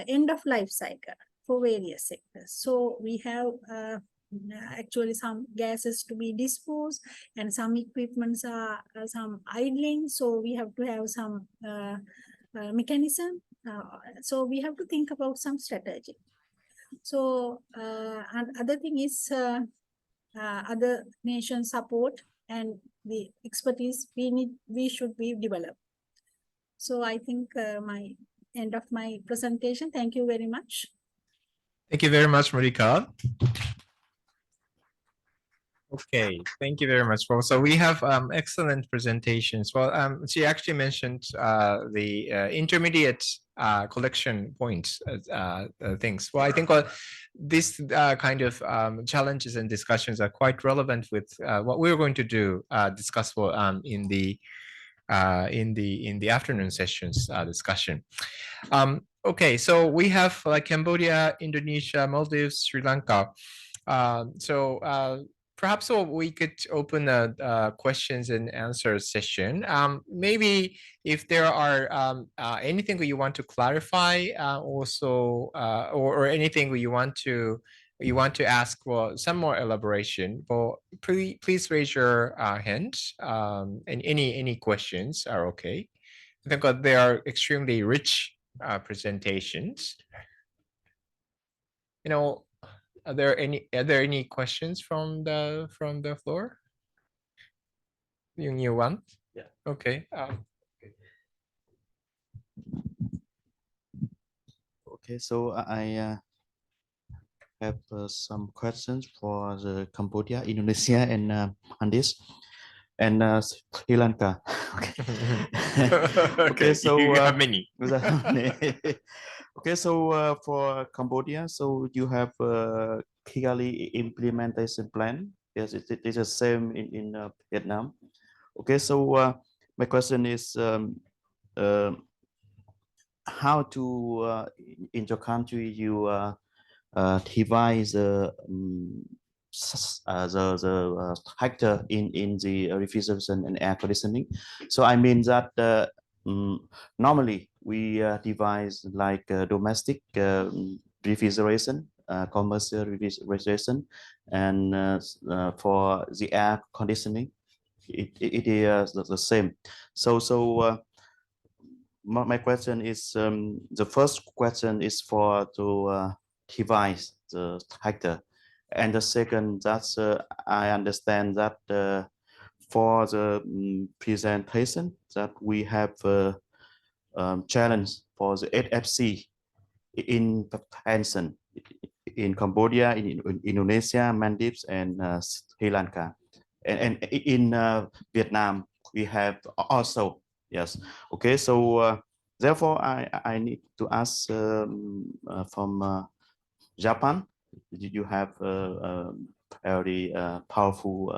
end of life cycle for various sectors. So we have actually some gases to be disposed, and some equipments are some idling. So we have to have some mechanism. So we have to think about some strategy. So and other thing is other nation support and the expertise we should be developed. So I think my end of my presentation. Thank you very much. Thank you very much, Marika. Okay, thank you very much. Well, so we have excellent presentations. Well, she actually mentioned the intermediate collection points things. Well, I think this kind of challenges and discussions are quite relevant with what we're going to do, discuss in the afternoon sessions discussion. Okay, so we have Cambodia, Indonesia, Maldives, Sri Lanka. Perhaps we could open a questions and answers session. Maybe if there are anything you want to clarify, also, or anything you want to ask for some more elaboration, well, please raise your hand. And any questions are okay. I think they are extremely rich presentations. You know, are there any questions from the floor? You want? Yeah. Okay. Okay, so I have some questions for the Cambodia, Indonesia, and Andes, and Sri Lanka. Okay, so you have many. Okay, so for Cambodia, so you have Kigali implementation plan. Yes, it is the same in Vietnam. Okay, so my question is, how to in your country you devise the factor in the refrigeration and air conditioning. So I mean that normally we devise like domestic refrigeration, commercial refrigeration, and for the air conditioning, it is the same. So my question is the first question is for to devise the factor, and the second that's I understand that for the presentation that we have challenge for the HFC in Hansen, in Cambodia, in Indonesia, Maldives, and Sri Lanka, and in Vietnam we have also. Yes. Okay. So therefore, I need to ask from Japan. You have a very powerful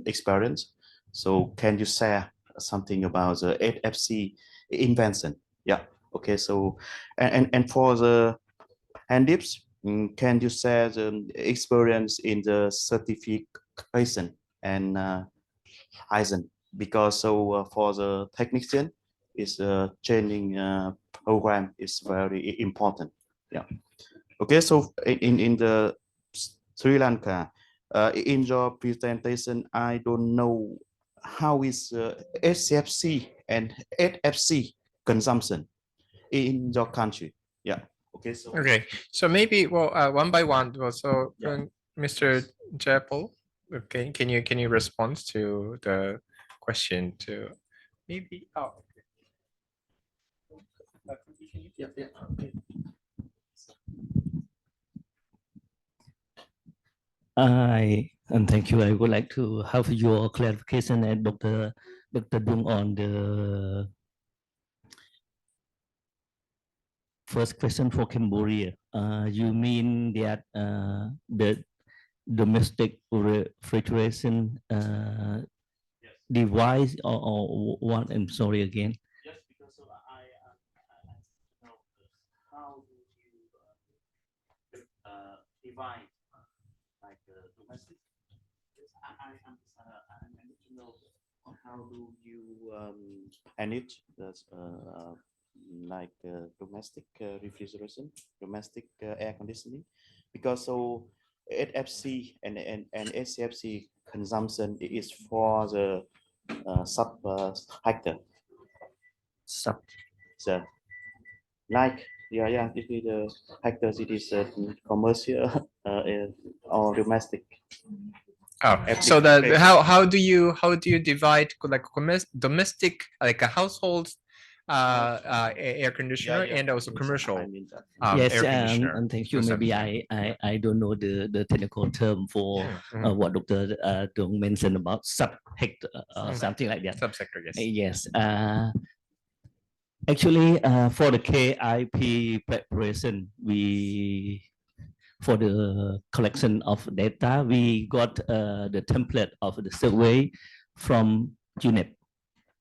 experience. So can you share something about the HFC invention? Yeah. Okay. So and for the handips, can you share the experience in the certification and Eisen? Because so for the technician, is training program is very important. Yeah. Okay. So in the Sri Lanka, in your presentation, I don't know how is HFC and HFC consumption in your country. Yeah. Okay. So Okay, so maybe one by one. Well, so Yeah. Mr. Japal, okay, can you respond to the question to maybe? Oh, yeah, yeah. Okay. And thank you. I would like to have your clarification and Dr. Dung on the first question for Cambodia. You mean that the domestic refrigeration device or what? I'm sorry again. Just because so I know how do you divide like domestic. I need to know how do you manage this like domestic refrigeration, domestic air conditioning, because so HFC and HCFC consumption is for the sub factor. Sub the like yeah this is the factors. It is commercial or domestic. Oh, so that how do you divide like domestic like a household air conditioner and also commercial Yes, air conditioner? and thank you. Maybe I don't know the technical term for what Dr. Dung mentioned about sub-hectare something like that. Subsector, yes. Yes. Actually, for the KIP preparation, for the collection of data, we got the template of the survey from UNEP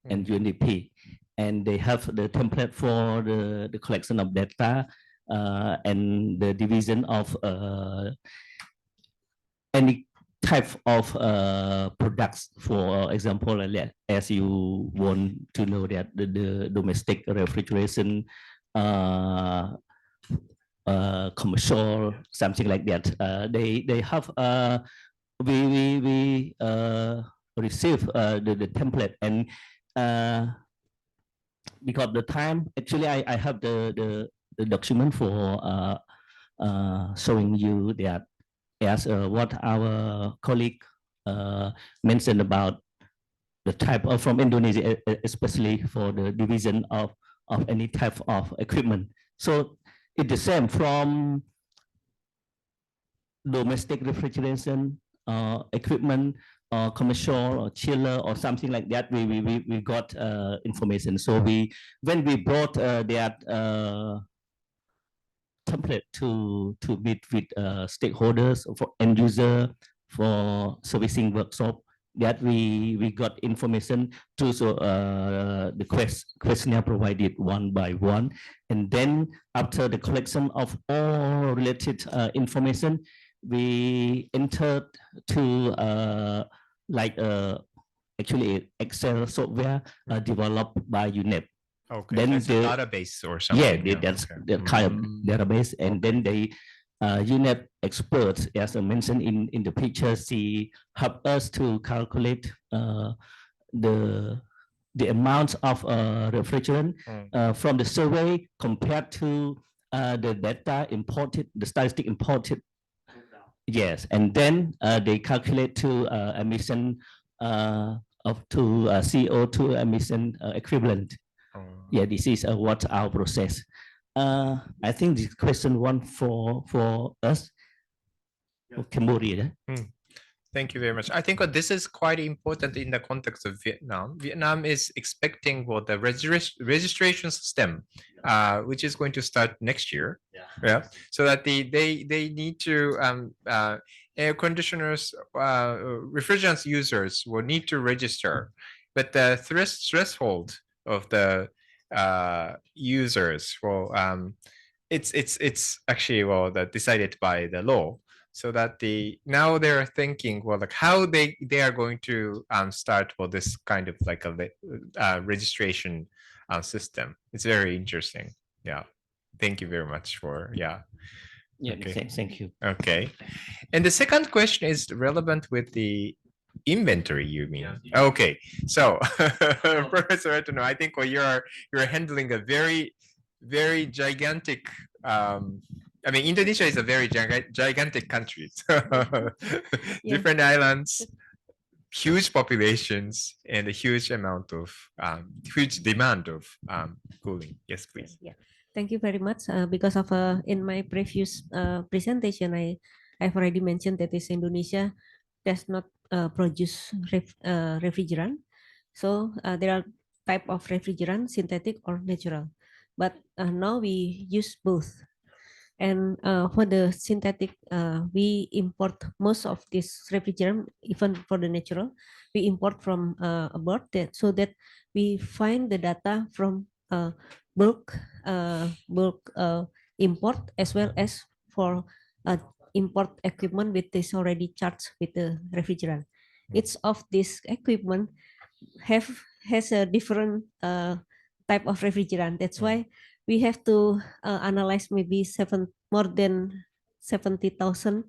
and UNDP, and they have the template for the collection of data and the division of any type of products. For example, as you want to know that the domestic refrigeration, commercial, something like that. They have we receive the template, and because the time actually I have the document for showing you that as what our colleague mentioned about the type of from Indonesia, especially for the division of any type of equipment. So it's the same from domestic refrigeration equipment, commercial or chiller or something like that. We got information. So when we brought that template to meet with stakeholders for end user for servicing workshop, that we got information to the questionnaire provided one by one, and then after the collection of all related information, we entered to actually Excel software developed by UNEP. Okay, Then that's a the- database or something. Yeah, that's okay. the kind of database, and then they UNEP experts, as I mentioned in the picture, she help us to calculate the amount of refrigerant from the survey compared to the data imported, the statistic imported. Yes, and then they calculate to emission of to CO2 emission equivalent. Yeah, this is what our process. I think this question one for us, for Cambodia. Thank you very much. I think this is quite important in the context of Vietnam. Vietnam is expecting the registration system, which is going to start next year. Yeah. So that they need to air conditioners, refrigerants users will need to register, but the threshold of the users it's actually decided by the law. So that now they're thinking like how they are going to start this kind of like a registration system. It's very interesting. Yeah, thank you very much for Yeah, okay. thank you. Okay, and the second question is relevant with the inventory, you mean? Okay, so Professor Etano, I think you're handling a very gigantic I mean, Indonesia is a very gigantic country. Different islands, huge populations, and a huge amount of huge demand of cooling. Yes, please. Yeah, thank you very much. Because of in my previous presentation, I've already mentioned that is Indonesia does not produce refrigerant. So there are type of refrigerant, synthetic or natural. But now we use both. And for the synthetic, we import most of this refrigerant, even for the natural, we import from abroad so that we find the data from bulk import as well as for import equipment with this already charged with the refrigerant. Each of this equipment has a different type of refrigerant. That's why we have to analyze maybe more than 70,000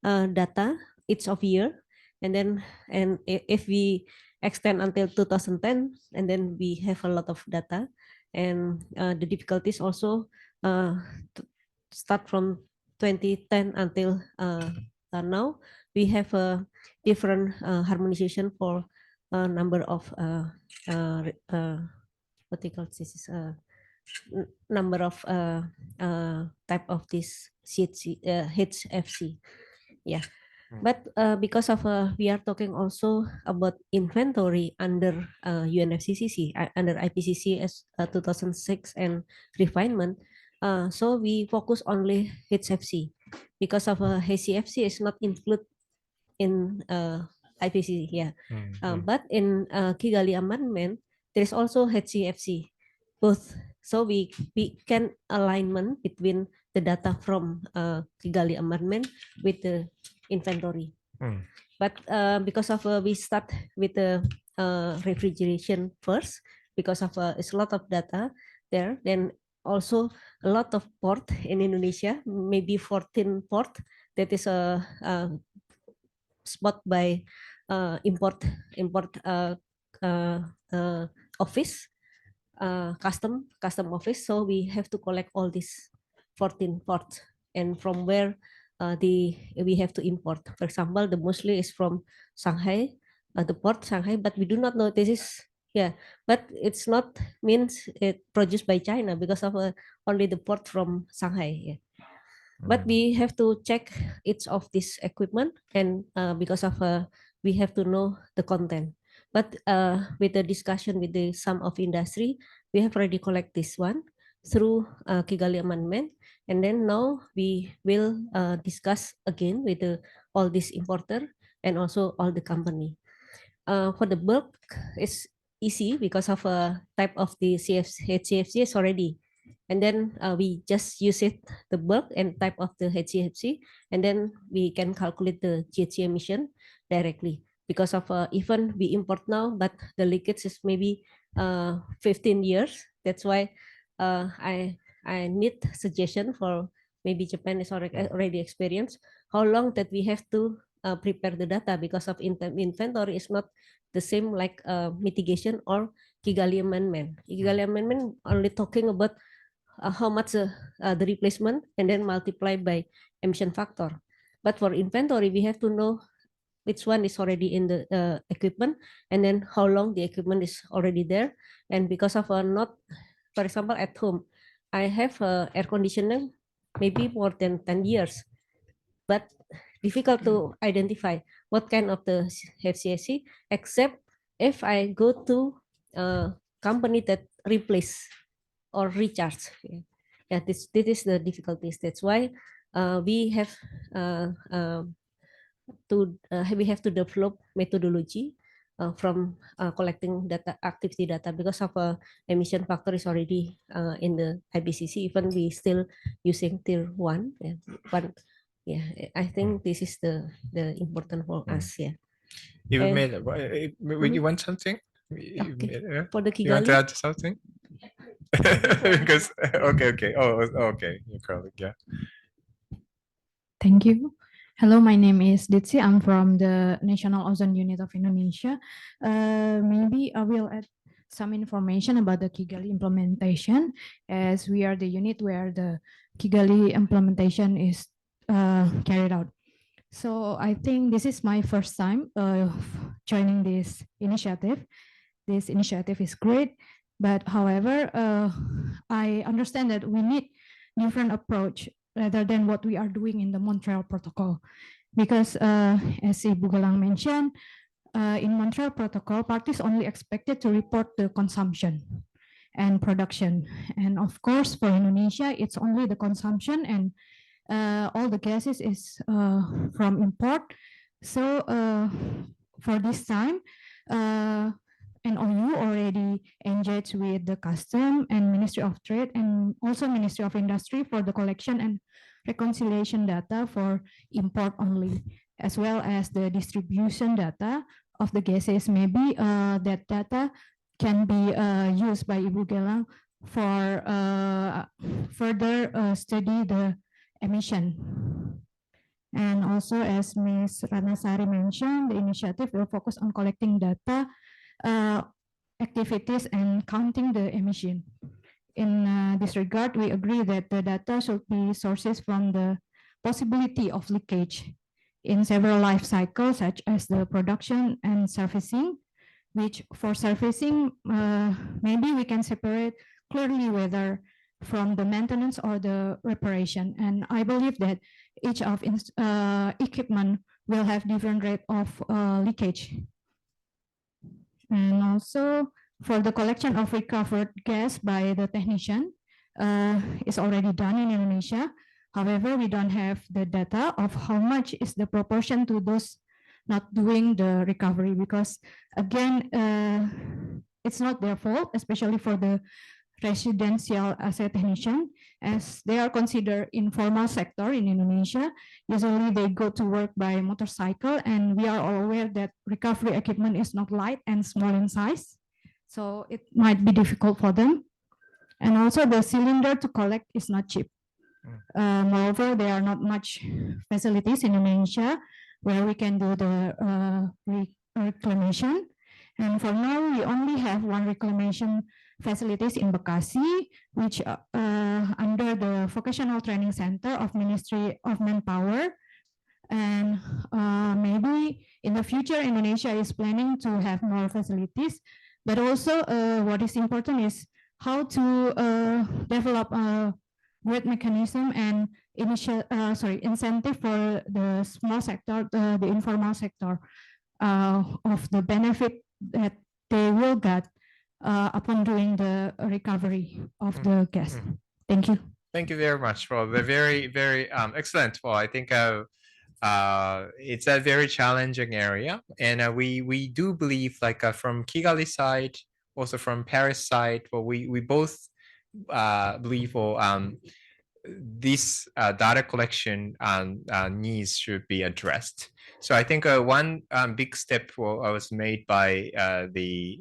data each of year, and then if we extend until 2010, and then we have a lot of data, and the difficulties also start from 2010 until now. We have a different harmonization for a number of what they call this is number of type of this HFC. Yeah, but because of we are talking also about inventory under UNFCCC, under IPCC as 2006 and refinement. So we focus only HFC because of HCFC is not included in IPCC. Yeah, but in Kigali Amendment there is also HCFC, both. So we can alignment between the data from Kigali Amendment with the inventory. But because of we start with the refrigeration first, because of it's a lot of data there, then also a lot of port in Indonesia, maybe 14 port that is a spot by import office, custom office. So we have to collect all these 14 ports, and from where we have to import. For example, the mostly is from Shanghai, the port Shanghai, but we do not know this is but it's not means it produced by China because of only the port from Shanghai. Yeah. But we have to check each of this equipment, and because of we have to know the content. But with the discussion with the some of industry, we have already collect this one through Kigali Amendment, and then now we will discuss again with all this importer and also all the company. For the bulk, it's easy because of a type of the HCFC is already, and then we just use it the bulk and type of the HCFC, and then we can calculate the GHG emission directly. Because of even we import now, but the leakage is maybe 15 years. That's why I need suggestion for maybe Japan is already experienced how long that we have to prepare the data, because of inventory is not the same like mitigation or Kigali Amendment. Kigali Amendment only talking about how much the replacement and then multiply by emission factor. But for inventory, we have to know which one is already in the equipment, and then how long the equipment is already there. And because of not, for example, at home, I have air conditioning maybe more than 10 years, but difficult to identify what kind of the HCFC, except if I go to a company that replace or recharge. Yeah, this is the difficulties. That's why we have we have to develop methodology from collecting data, activity data, because of emission factor is already in the IPCC. Even we still using tier 1. Yeah, but yeah, I think this is the important for us. Yeah. You And- made. Would you want something? Okay. For the You want to Kigali, add something? Because okay. Oh, okay. Your colleague, yeah. Thank you. Hello, my name is Ditsi. I'm from the National Ozone Unit of Indonesia. Maybe I will add some information about the Kigali implementation, as we are the unit where the Kigali implementation is carried out. So I think this is my first time joining this initiative. This initiative is great, but however, I understand that we need different approach rather than what we are doing in the Montreal Protocol. Because as Ibu Galang mentioned, in Montreal Protocol, parties only expected to report the consumption and production. And of course, for Indonesia, it's only the consumption, and all the gases is from import. So for this time, NOU already engaged with the Custom and Ministry of Trade and also Ministry of Industry for the collection and reconciliation data for import only, as well as the distribution data of the gases. Maybe that data can be used by Ibu Galang for further study the emission. And also, as Ms. Ratnasari mentioned, the initiative will focus on collecting data activities and counting the emission. In this regard, we agree that the data should be sources from the possibility of leakage in several life cycles, such as the production and servicing, which for servicing, maybe we can separate clearly whether from the maintenance or the reparation. And I believe that each of equipment will have different rate of leakage. And also for the collection of recovered gas by the technician is already done in Indonesia. However, we don't have the data of how much is the proportion to those not doing the recovery, because again, it's not their fault, especially for the residential asset technician, as they are considered informal sector in Indonesia. Usually they go to work by motorcycle, and we are all aware that recovery equipment is not light and small in size. So it might be difficult for them. And also the cylinder to collect is not cheap. Moreover, there are not much facilities in Indonesia where we can do the reclamation. And for now, we only have one reclamation facilities in Bekasi, which under the Vocational Training Center of Ministry of Manpower. And maybe in the future, Indonesia is planning to have more facilities. But also what is important is how to develop a great mechanism and incentive for the small sector, the informal sector, of the benefit that they will get upon doing the recovery of the gas. Thank you. Thank you very much for the very, very excellent. Well, I think it's a very challenging area, and we do believe, like from Kigali side, also from Paris side, well, we both believe, or this data collection needs should be addressed. So I think one big step was made by the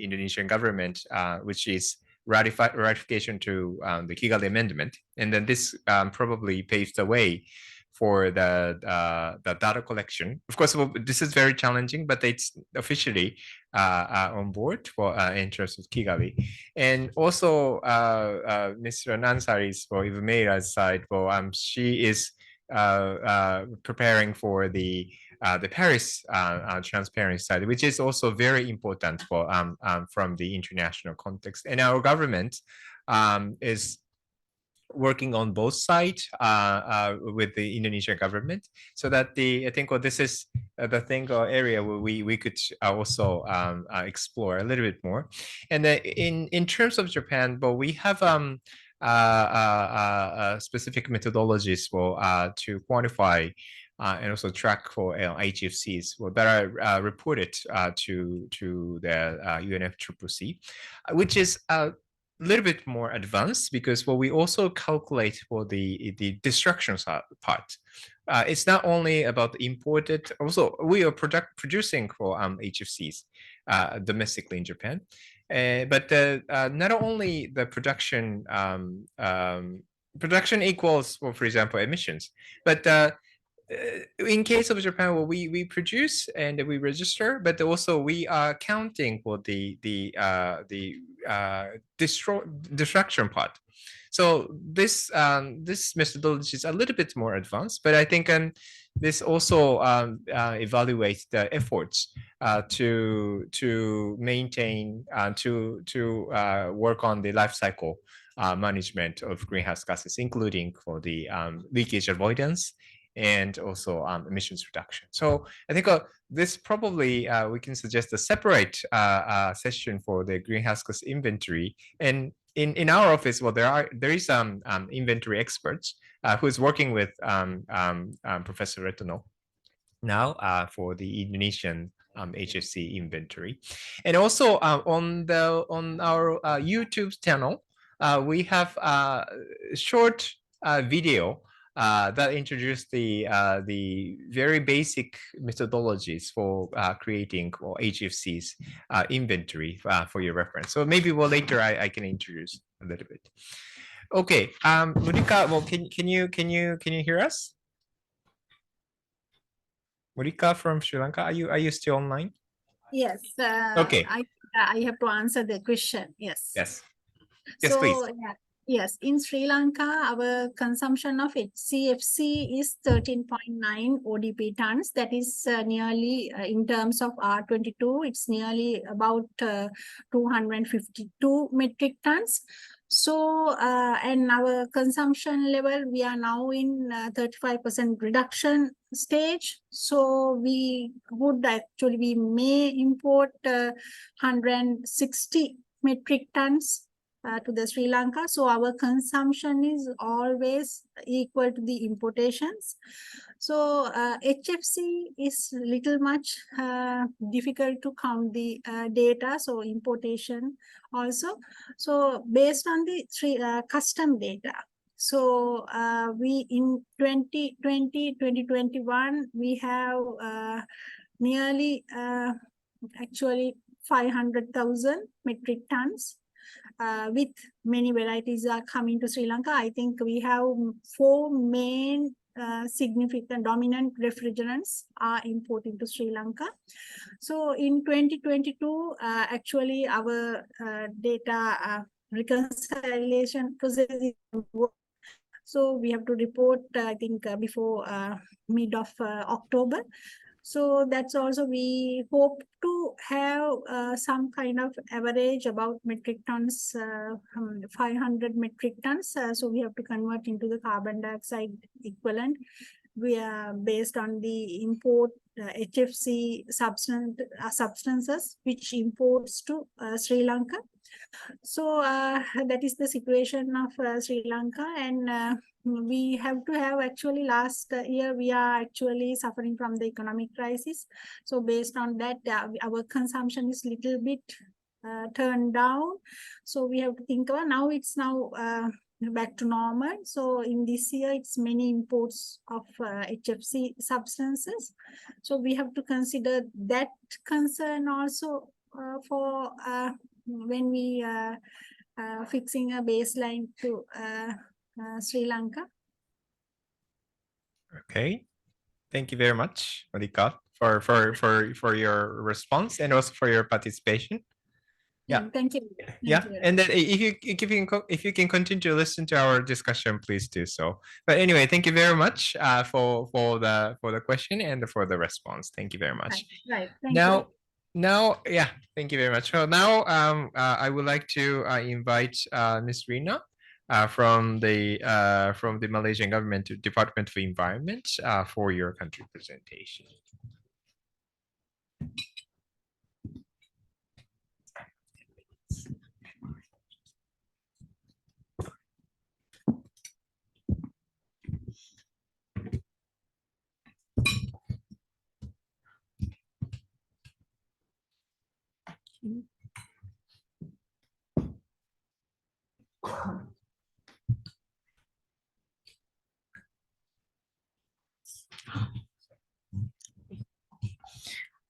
Indonesian government, which is ratification to the Kigali Amendment, and then this probably paves the way for the data collection. Of course, well, this is very challenging, but it's officially on board for in terms of Kigali. And also, Mr. Nansari's for Ivumeira's side, well, she is preparing for the Paris transparency side, which is also very important for from the international context. And our government is working on both sides with the Indonesian government, so that I think this is the thing or area where we could also explore a little bit more. And in terms of Japan, but we have specific methodologies for to quantify and also track for HFCs that are reported to the UNFCCC, which is little bit more advanced, because what we also calculate for the destruction part. It's not only about the imported, also we are producing for HFCs domestically in Japan, but not only the production production equals, well, for example, emissions, but in case of Japan, well, we produce and we register, but also we are counting for the destruction part. So this this methodology is a little bit more advanced, but I think this also evaluates the efforts to maintain to work on the life cycle management of greenhouse gases, including for the leakage avoidance and also emissions reduction. So I think this probably we can suggest a separate session for the greenhouse gas inventory. And in our office, well, there is inventory experts who is working with Professor Retono now for the Indonesian HFC inventory. And also on our YouTube channel, we have a short video that introduced the very basic methodologies for creating HFCs inventory for your reference. So maybe later I can introduce a little bit. Okay, Murika, well, can you hear us? Murika from Sri Lanka, are you still online? Yes. Okay. I have to answer the question. Yes. Yes. Yes, so, please. Yeah. Yes, in Sri Lanka, our consumption of HCFC is 13.9 ODP tons. That is nearly, in terms of R22, it's nearly about 252 metric tons. So, and our consumption level, we are now in 35% reduction stage. So we may import 160 metric tons to the Sri Lanka. So our consumption is always equal to the importations. So HFC is little much difficult to count the data. So importation also. So based on the custom data. So we in 2020, 2021, we have nearly actually 500,000 metric tons. With many varieties are coming to Sri Lanka. I think we have 4 main significant dominant refrigerants are imported to Sri Lanka. So in 2022, actually our data reconciliation process is so we have to report, I think, before mid of October. So that's also, we hope to have some kind of average about metric tons, 500 metric tons. So we have to convert into the carbon dioxide equivalent. We are based on the import HFC substances which imports to Sri Lanka. So that is the situation of Sri Lanka, and we have to have actually last year we are actually suffering from the economic crisis. So based on that, our consumption is little bit turned down. So we have to think about now it's now back to normal. So in this year, it's many imports of HFC substances. So we have to consider that concern also for when we fixing a baseline to Sri Lanka. Okay. Thank you very much, Marika, for your response and also for your participation. Yeah. Thank you. Yeah, Thank you. and then if you can continue to listen to our discussion, please do so. But anyway, thank you very much for the question and for the response. Thank you very much. Right. Thank you. Now, yeah, thank you very much. So now, I would like to invite Ms. Rina from the Malaysian government Department for Environment for your country presentation.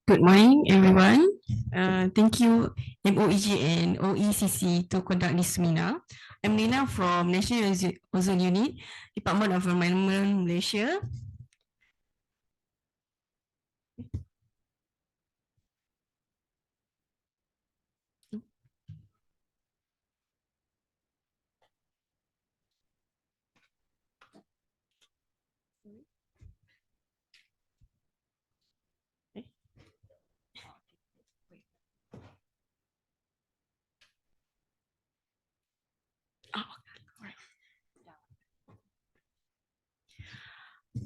Good morning, everyone. Thank you, MOEJ and OECC, to conduct this seminar. I'm Nina from National Ozone Unit, Department of Environment, Malaysia.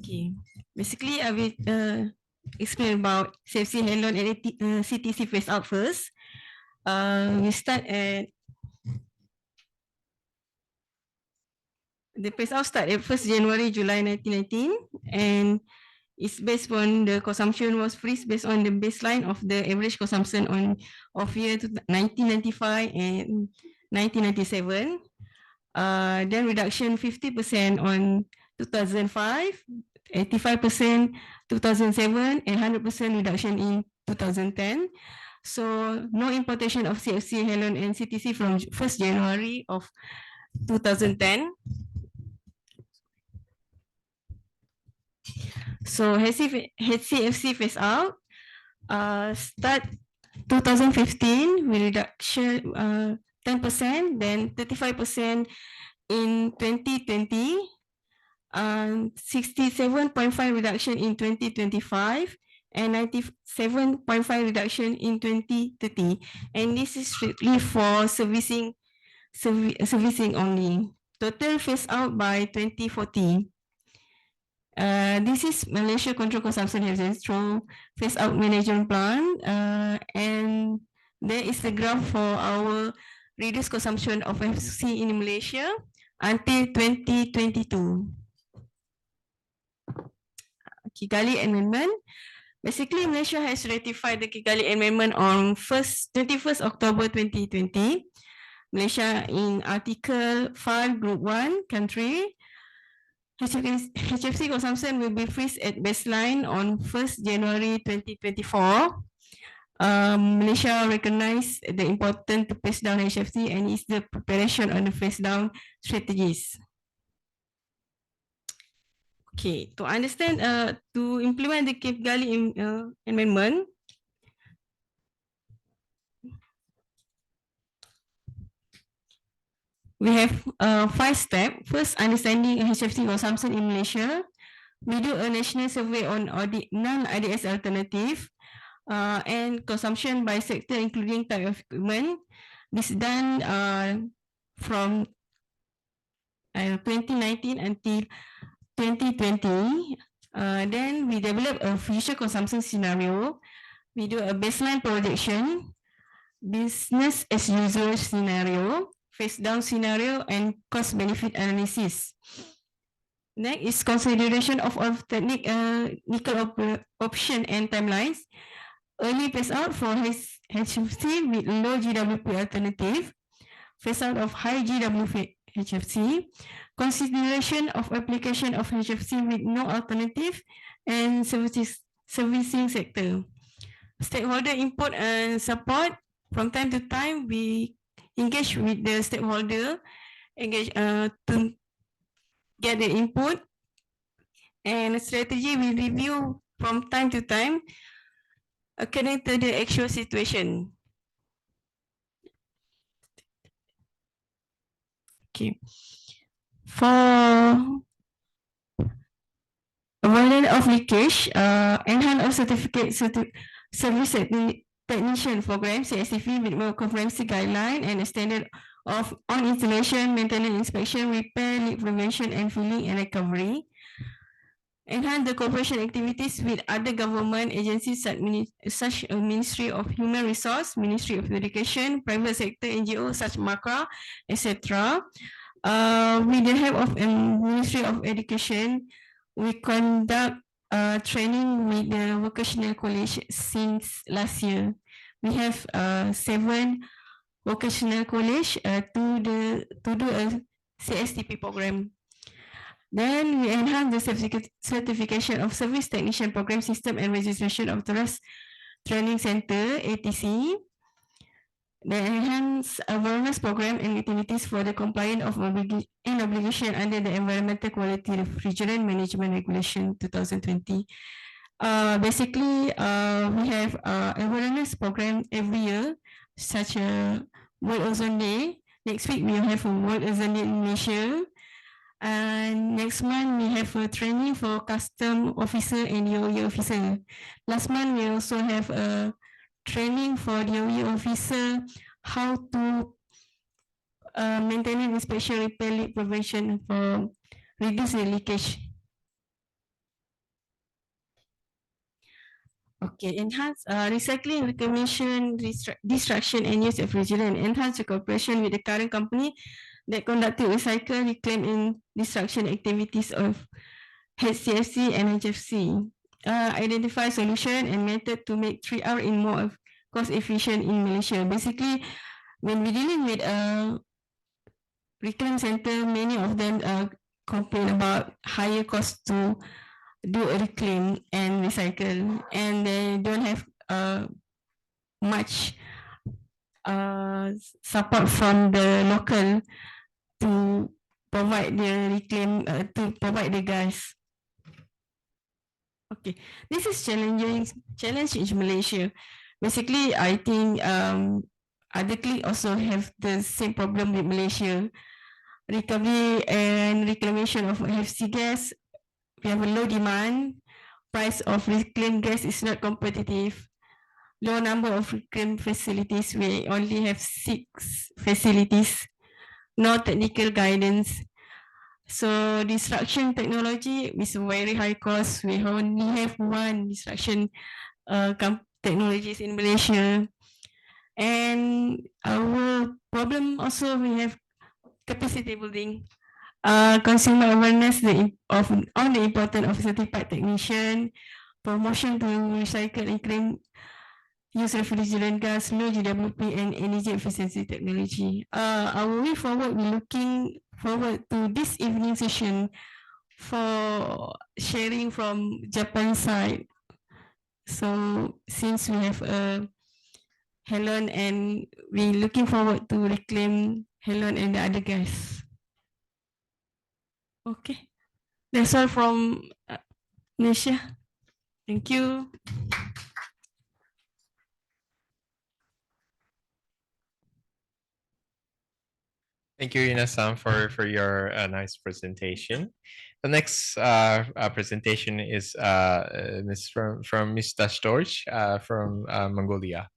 Okay, basically I will explain about CFC, Helon, and CTC phase out first. We start at the phase out start at 1st January, July 1919, and it's based on the consumption was freeze based on the baseline of the average consumption of year 1995 and 1997. Then reduction 50% on 2005, 85% 2007, and 100% reduction in 2010. So no importation of CFC, Helon, and CTC from 1st January of 2010. So HCFC phase out start 2015 with reduction 10%, then 35% in 2020, 67.5 reduction in 2025, and 97.5 reduction in 2030. And this is strictly for servicing only. Total phase out by 2040. This is Malaysia Control Consumption Through phase out management plan, and there is the graph for our reduced consumption of FCC in Malaysia until 2022. Kigali Amendment. Basically, Malaysia has ratified the Kigali Amendment on 21st October 2020. Malaysia in Article 5, Group 1, country. HFC consumption will be freeze at baseline on 1st January 2024. Malaysia recognize the importance to phase down HFC and is the preparation on the phase down strategies. Okay, to understand, to implement the Kigali Amendment, we have 5 steps. First, understanding HFC consumption in Malaysia. We do a national survey on non-IDS alternative and consumption by sector, including type of equipment. This is done from 2019 until 2020. Then we develop a future consumption scenario. We do a baseline projection. business as usual scenario, face down scenario, and cost benefit analysis. Next is consideration of technical option and timelines. Early phase out for HFC with low GWP alternative, phase out of high GWP HFC, consideration of application of HFC with no alternative, and servicing sector. Stakeholder input and support. From time to time, we engage with the stakeholder, to get the input, and strategy we review from time to time according to the actual situation. Okay. For avoidance of leakage, enhanced certificate service technician program CSTV with more comprehensive guideline and a standard of on installation, maintenance, inspection, repair, leak prevention, and filling and recovery. Enhance the cooperation activities with other government agencies such as Ministry of Human Resource, Ministry of Education, private sector NGO such MACRA, etc. With the help of Ministry of Education, we conduct training with the vocational college since last year. We have 7 vocational college to do a CSTP program. Then we enhance the certification of service technician program system and registration of Trust Training Center, ATC. The enhanced awareness program and activities for the compliance of obligation under the Environmental Quality Refrigerant Management Regulation 2020. Basically, we have awareness program every year, such as World Ozone Day. Next week, we have a World Ozone Day in Malaysia. And next month, we have a training for custom officer and DOE officer. Last month, we also have a training for DOE officer how to maintain inspection, repair, leak prevention for reduce the leakage. Okay, enhance recycling, reclamation, destruction, and use of refrigerant. Enhance the cooperation with the current company that conducted recycle, reclaim, and destruction activities of HCFC and HFC. Identify solution and method to make 3R in more cost efficient in Malaysia. Basically, when we're dealing with a reclaim center, many of them complain about higher cost to do a reclaim and recycle, and they don't have much support from the local to provide the reclaim, to provide the gas. Okay, this is challenge in Malaysia. Basically, I think other cliques also have the same problem with Malaysia. Recovery and reclamation of HFC gas, we have a low demand. Price of reclaimed gas is not competitive. Low number of reclaim facilities. We only have 6 facilities. No technical guidance. So destruction technology is very high cost. We only have 1 destruction technologies in Malaysia. And our problem also, we have capacity building. Consumer awareness on the importance of certified technician, promotion to recycle and claim use refrigerant gas, low GWP, and energy efficiency technology. Our way forward, we're looking forward to this evening session for sharing from Japan side. So since we have Helen, and we're looking forward to reclaim Helen and the other guys. Okay, that's all from Malaysia. Thank you. Thank you, Ina-san, for your nice presentation. The next presentation is from Mr. Storch from Mongolia.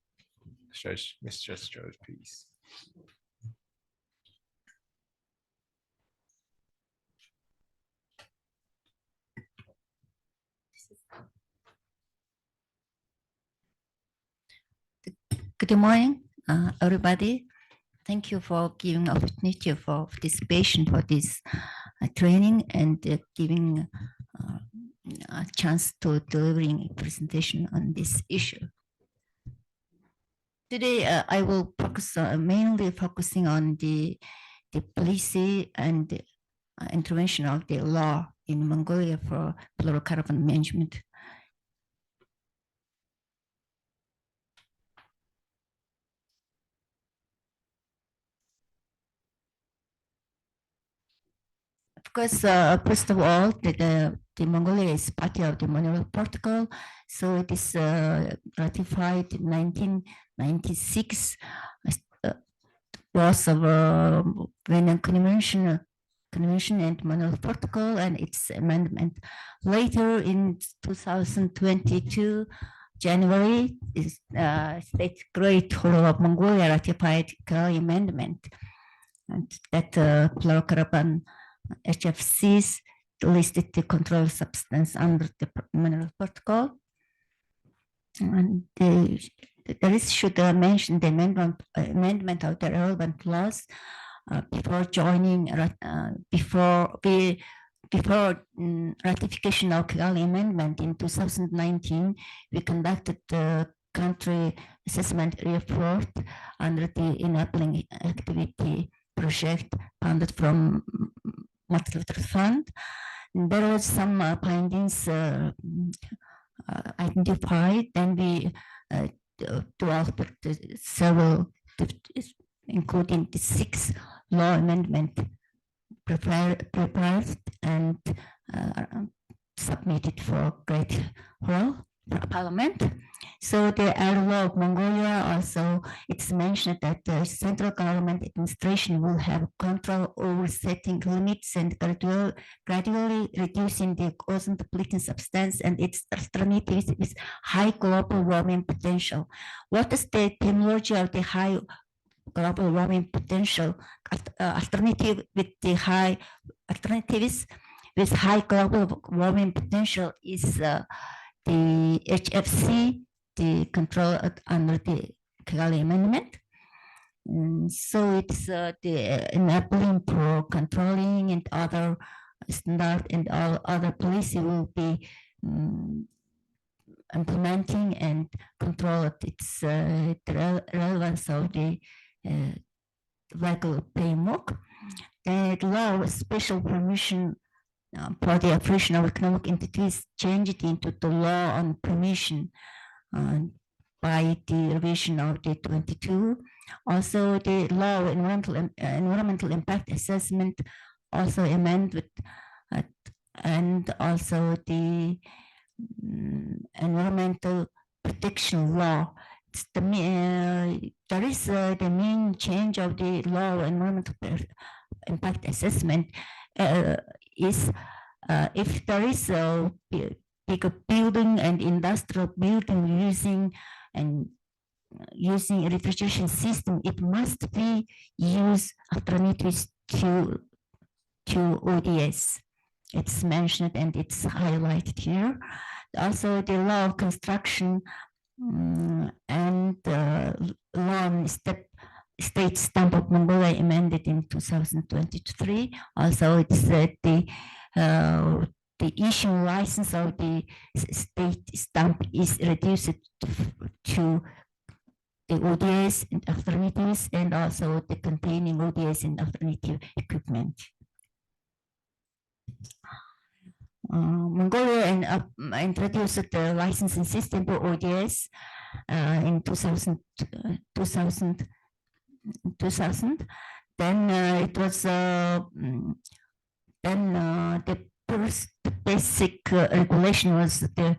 Mr. Storch, please. Good morning. everybody. Thank you for giving opportunity for participation for this training and giving a chance to delivering a presentation on this issue. Today, I will focus mainly focusing on the policy and intervention of the law in Mongolia for fluorocarbon management. Of course, first of all, the Mongolia is party of the Monreal Protocol, so it is ratified in 1996. Was of Vienna Convention and Monreal Protocol and its amendment. Later in 2022, January, State Great Hall of Mongolia ratified Kigali Amendment, and that fluorocarbon HFCs listed the controlled substance under the Monreal Protocol. And should mention the amendment of the relevant laws before joining, before ratification of Kigali Amendment in 2019. We conducted the country assessment report under the enabling activity project funded from multilateral fund. And there was some findings identified. Then we developed several, including the 6 law amendment prepared and submitted for Great Hall Parliament. So the law of Mongolia also, it's mentioned that the central government administration will have control over setting limits and gradually reducing the ozone depleting substance and its alternatives with high global warming potential. What is the terminology of the high global warming potential? Alternative with the high alternatives with high global warming potential is the HFC, the control under the Kigali Amendment. So it's the enabling for controlling and other standard and all other policy will be implementing and control its the relevance of the legal framework. The law of special permission for the operation of economic entities changed into the law on permission by the revision of the 22. Also, the law of environmental impact assessment also amended, and also the environmental protection law. There is the main change of the law of environmental impact assessment is if there is a big building and industrial building using a refrigeration system, it must be used alternatives to ODS. It's mentioned and it's highlighted here. Also, the law of construction and law on state stamp of Mongolia amended in 2023. Also, it said the issue license of the state stamp is reduced to the ODS and alternatives, and also the containing ODS and alternative equipment. Mongolia introduced the licensing system for ODS in 2000. Then it was then the first basic regulation was the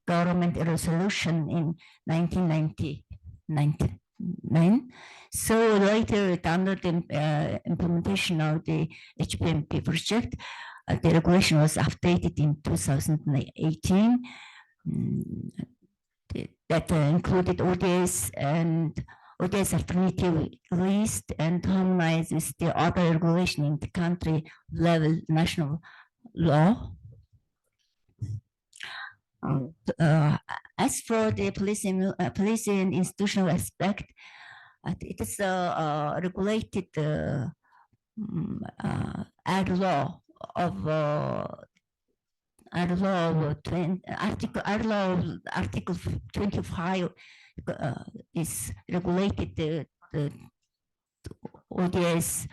government resolution in 1999. So later, under the implementation of the HPMP project, the regulation was updated in 2018. That included ODS and ODS alternative list and harmonized with the other regulation in the country level national law. As for the policy and institutional aspect, it is regulated ad law of Article 25 is regulated the ODS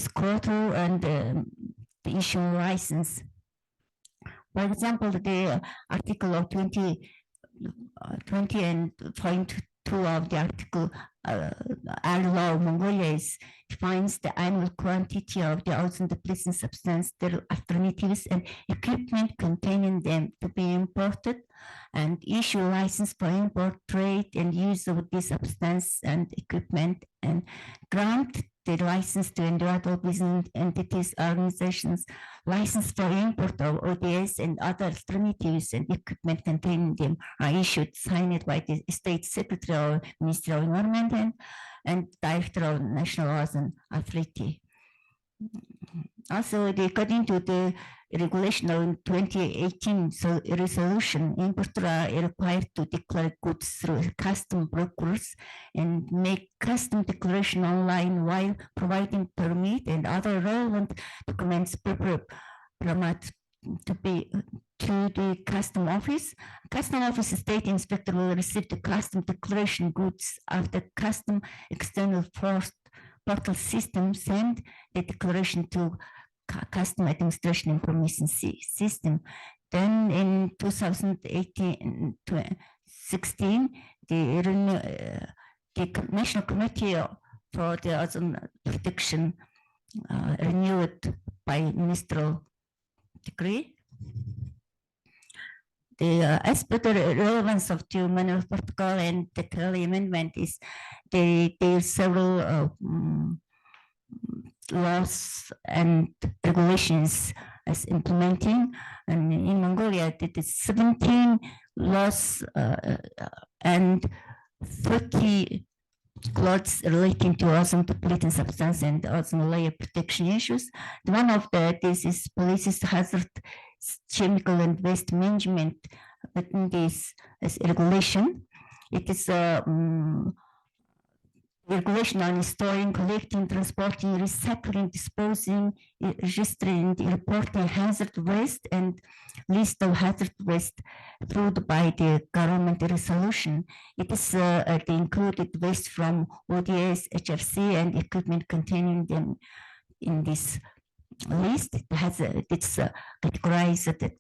quarter and the issue license. For example, the article of 20 and point 2 of the article law of Mongolia defines the annual quantity of the ozone depleting substance, their alternatives, and equipment containing them to be imported, and issue license for import, trade, and use of this substance and equipment, and grant the license to individual business entities, organizations, license for import of ODS and other alternatives and equipment containing them are issued, signed by the State Secretary of Ministry of Environment and Director of National Ozone Authority. Also, according to the regulation of 2018 resolution, importers are required to declare goods through custom brokers and make custom declaration online while providing permit and other relevant documents to the custom office. Custom office state inspector will receive the custom declaration goods after custom external portal system send the declaration to custom administration information system. Then in 2016, the National Committee for the Ozone Protection renewed by ministerial decree. As per the relevance of the manual protocol and the Kigali amendment is there are several laws and regulations as implementing, and in Mongolia it is 17 laws and 30 laws relating to ozone depleting substance and ozone layer protection issues. One of this is police hazard chemical and waste management. Within this as regulation, it is regulation on storing, collecting, transporting, recycling, disposing, registering, reporting hazard waste and list of hazard waste approved by the government resolution. It is the included waste from ODS, HFC, and equipment containing them in this list. It's categorized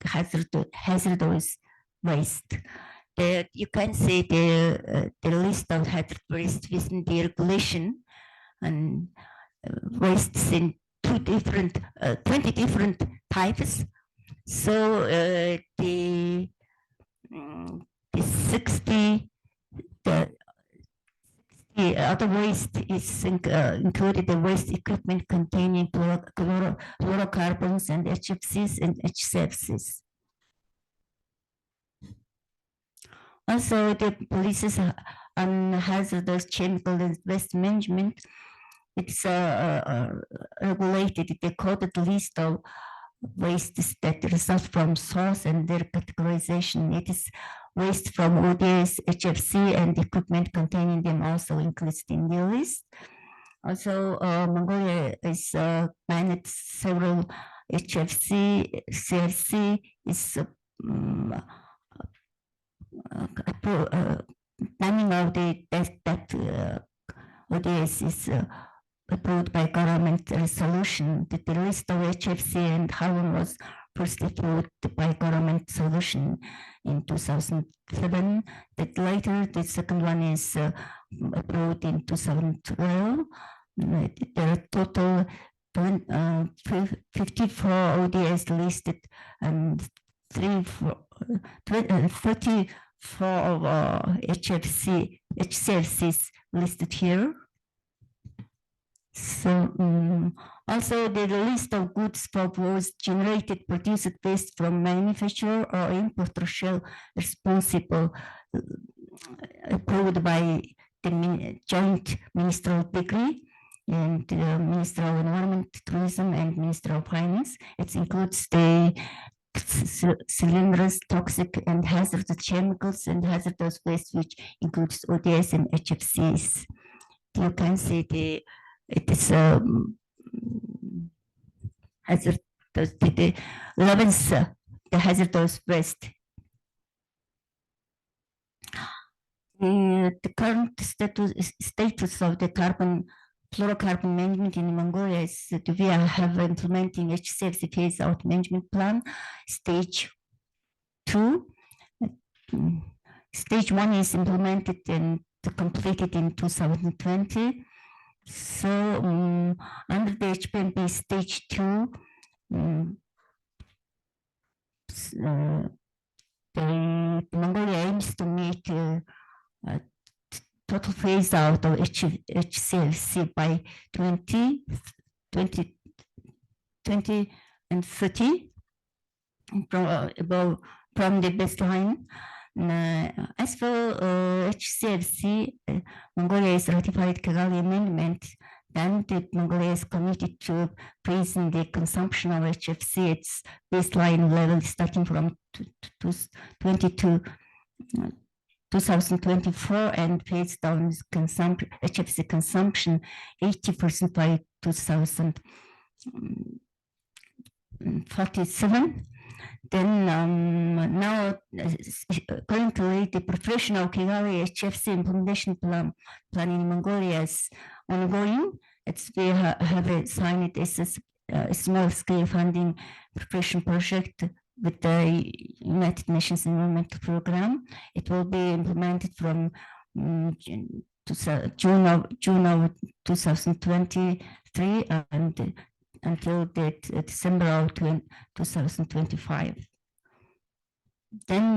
hazardous waste. You can see the list of hazardous waste within the regulation, and wastes in 20 different types. So the 60 other waste is included the waste equipment containing fluorocarbons and HFCs and HCFCs. Also, the policies on hazardous chemical and waste management, it's regulated the coded list of wastes that result from source and their categorization. It is waste from ODS, HFC, and equipment containing them also included in the list. Also, Mongolia is banned several HFC, CRC is banning of that ODS is approved by government resolution. The list of HFC and Harvard was first approved by government solution in 2007. That later, the second one is approved in 2012. There are total 54 ODS listed and 34 of HCFCs listed here. So also the list of goods for both generated produced waste from manufacturer or importer shall responsible approved by the joint ministerial decree and the Minister of Environment, Tourism, and Minister of Finance. It includes the cylinders, toxic and hazardous chemicals and hazardous waste, which includes ODS and HFCs. You can see it is hazardous, the 11th, the hazardous waste. The current status of the fluorocarbon management in Mongolia is that we have implementing HCFC phase out management plan, stage 2. Stage 1 is implemented and completed in 2020. So under the HPMP stage 2, Mongolia aims to make total phase out of HCFC by 2020 and 30 from the baseline. As for HCFC, Mongolia has ratified Kigali Amendment, and Mongolia is committed to raising the consumption of HFC its baseline level starting from 2024 and phase down HFC consumption 80% by 2047. Then now, currently, the professional Kigali HFC implementation plan in Mongolia is ongoing. We have signed a small scale funding preparation project with the United Nations Environment Program. It will be implemented from June of 2023 and until December of 2025. Then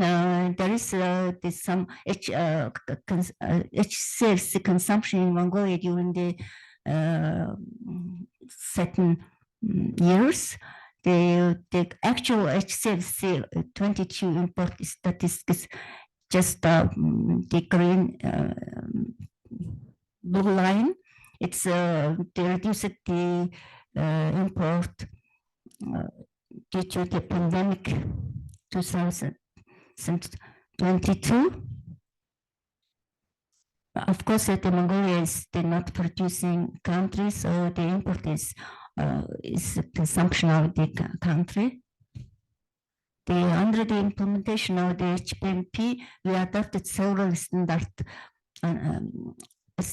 there is some HCFC consumption in Mongolia during the certain years. The actual HCFC 22 import statistics, just the green blue line. It's they reduced the import due to the pandemic 2022. Of course, the Mongolia is not producing country, so the import is consumption of the country. Under the implementation of the HPMP, we adopted several standard. The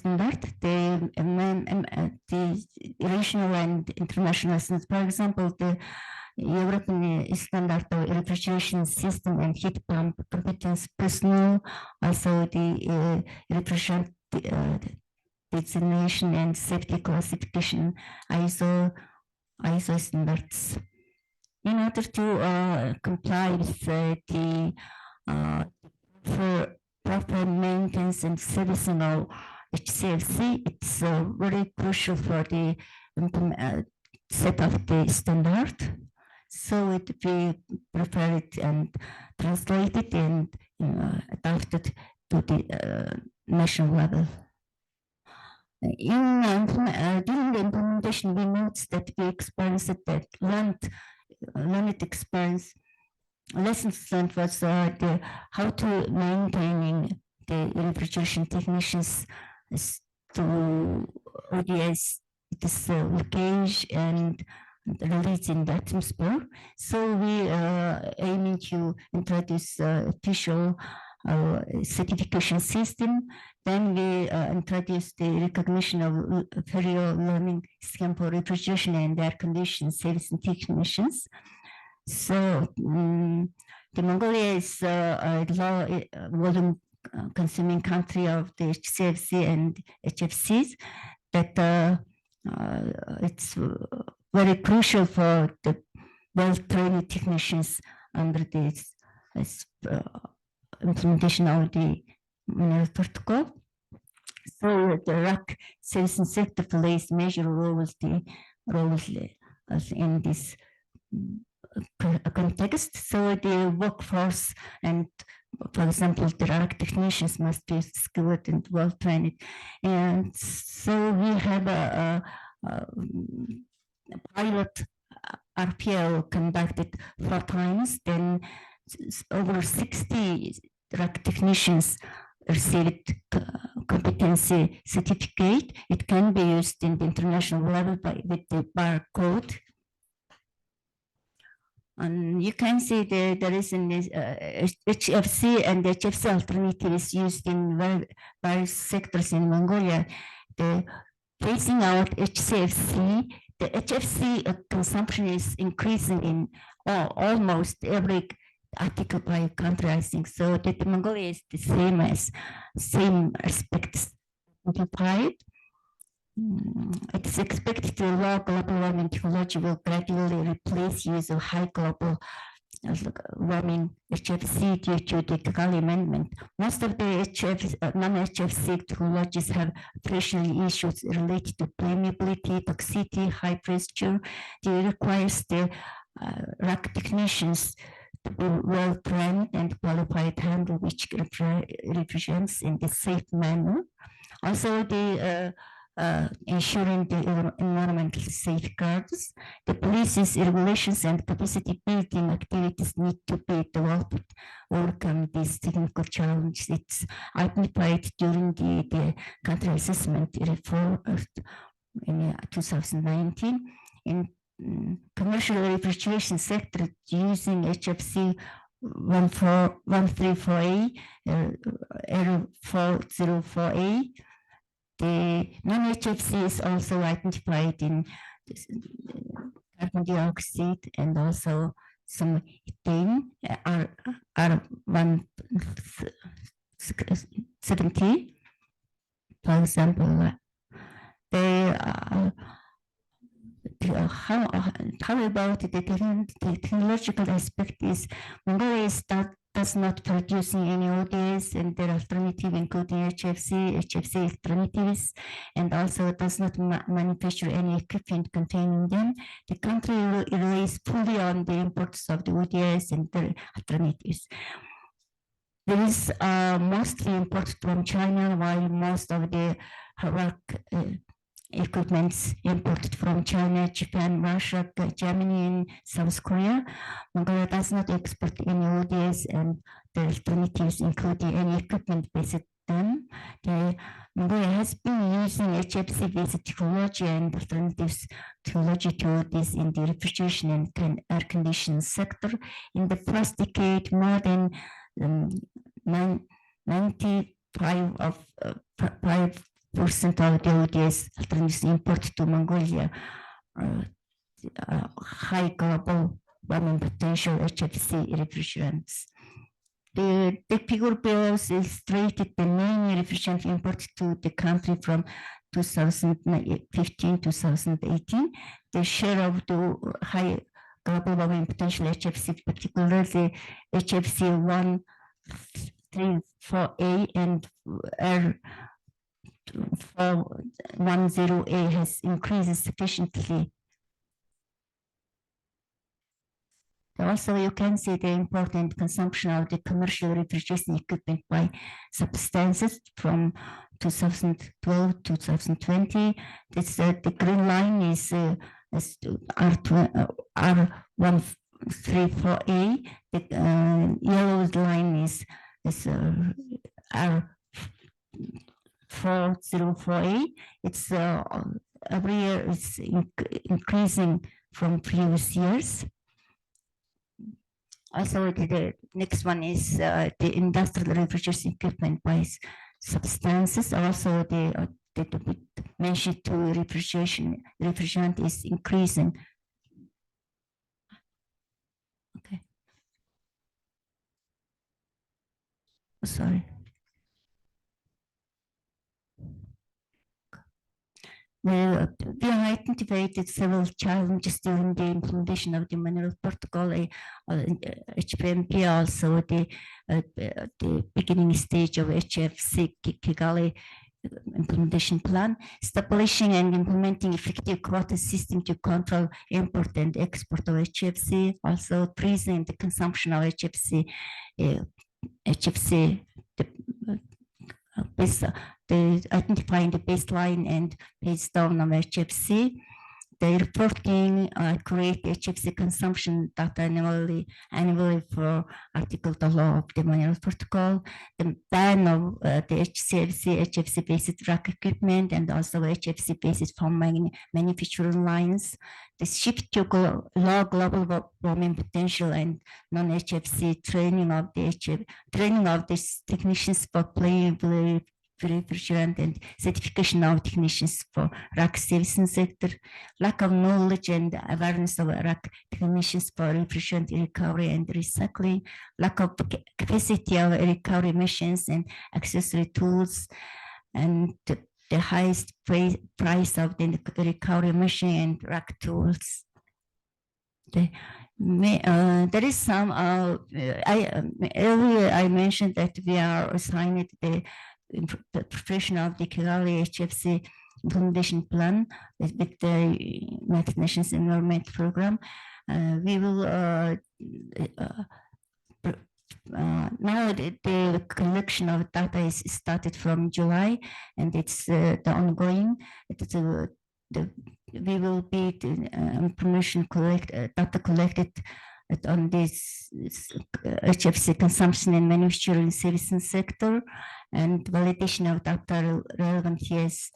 regional and international standards. For example, the European standard of refrigeration system and heat pump competence personnel, also the refrigerant designation and safety classification ISO standards. In order to comply with the proper maintenance and servicing of HCFC, it's very crucial for the set of the standard. So it be prepared and translated and adapted to the national level. During the implementation, we noticed that we experienced that learned experience. Lessons learned was how to maintaining the refrigeration technicians to ODS, this leakage and release in the atmosphere. So we aiming to introduce official certification system. Then we introduced the recognition of federal learning scheme for refrigeration and air conditioning service and technicians. So the Mongolia is a low volume consuming country of the HCFC and HFCs, that it's very crucial for the well-trained technicians under this implementation of the mineral protocol. So the RAC citizen sector plays major roles in this context. So the workforce and, for example, the RAC technicians must be skilled and well-trained. And so we have a pilot RPO conducted 4 times, then over 60 RAC technicians received competency certificate. It can be used in the international level with the barcode. And you can see there is an HFC and HFC alternatives used in various sectors in Mongolia. The phasing out HCFC, the HFC consumption is increasing in almost every article by country, I think. So that Mongolia is the same aspects identified. It's expected the low global warming technology will gradually replace use of high global warming HFC due to the Kigali Amendment. Most of the non-HFC technologies have operational issues related to flammability, toxicity, high pressure. They requires the RAC technicians to be well trained and qualified to handle which refrigerants in the safe manner. Also, the ensuring the environmental safeguards. The policies, regulations, and capacity building activities need to be developed to overcome these technical challenges. It's identified during the country assessment report in 2019. In commercial refrigeration sector using HFC 134A, 404A. The non-HFC is also identified in carbon dioxide and also some ethane, R170, for example. How about the technological aspect is Mongolia does not producing any ODS and their alternative including HFC alternatives, and also does not manufacture any equipment containing them. The country relies fully on the imports of the ODS and their alternatives. There is mostly imported from China, while most of the equipments imported from China, Japan, Russia, Germany, and South Korea. Mongolia does not export any ODS and the alternatives, including any equipment based on them. Mongolia has been using HFC-based technology and alternatives technology to this in the refrigeration and air conditioning sector. In the past decade, more than 95% of the ODS alternatives imported to Mongolia high global warming potential HFC refrigerants. The figure below illustrated the main refrigerant imported to the country from 2015-2018. The share of the high global warming potential HFC, particularly HFC 134A and R410A has increased sufficiently. Also, you can see the important consumption of the commercial refrigeration equipment by substances from 2012 to 2020. This, the green line is R134A. The yellow line is R404A. It's every year it's increasing from previous years. Also, the next one is the industrial refrigeration equipment by substances. Also, the mentioned to refrigerant is increasing. Okay. Sorry. We identified several challenges during the implementation of the Mineral Protocol, HPMP, also the beginning stage of HFC Kigali implementation plan, establishing and implementing effective quota system to control import and export of HFC, also freezing the consumption of HFC, identifying the baseline and base down of HFC, the reporting, create HFC consumption data annually for Article 12 of the Montreal Protocol, the ban of the HFC-based drug equipment, and also HFC-based foam manufacturing lines, the shift to low global warming potential and non-HFC training of these technicians for playing refrigerant and certification of technicians for RAC servicing sector, lack of knowledge and awareness of RAC technicians for refrigerant recovery and recycling, lack of capacity of recovery machines and accessory tools, and the highest price of the recovery machine and RAC tools. There is some, earlier I mentioned that we are assigned the preparation of the Kigali HFC implementation plan with the United Nations Environment Program. We will now the collection of data is started from July, and it's the ongoing. We will be information data collected on this HFC consumption and manufacturing servicing sector, and validation of data relevant years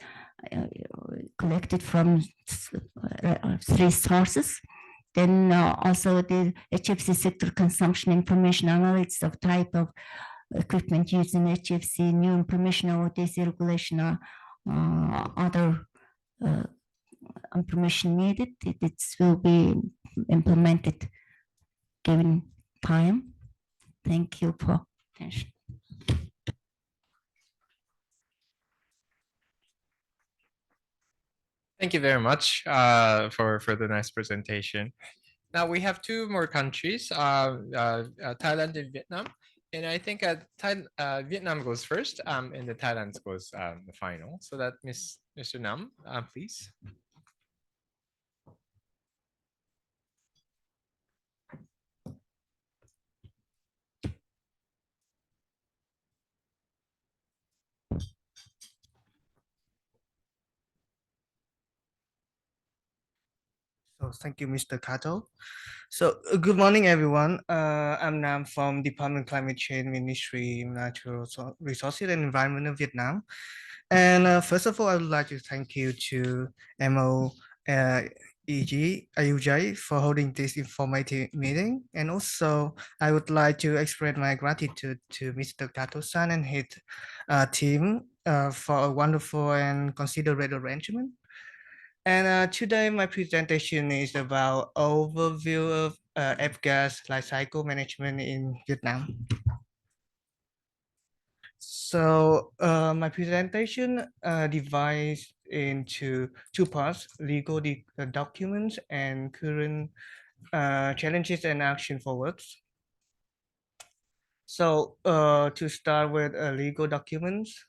collected from 3 sources. Then also the HFC sector consumption information analysis of type of equipment used in HFC, new information about this regulation, other information needed. It will be implemented given time. Thank you for attention. Thank you very much for the nice presentation. Now we have 2 more countries, Thailand and Vietnam. And I think Vietnam goes first, and the Thailand goes the final. So that Mr. Nam, please. So thank you, Mr. Kato. So good morning, everyone. I'm Nam from Department of Climate Change Ministry, Natural Resources and Environment of Vietnam. And first of all, I would like to thank you to MOEJ for holding this informative meeting. And also, I would like to express my gratitude to Mr. Kato-san and his team for a wonderful and considerate arrangement. And today my presentation is about overview of F-gas life cycle management in Vietnam. So my presentation divides into 2 parts: legal documents and current challenges and action forwards. So to start with legal documents.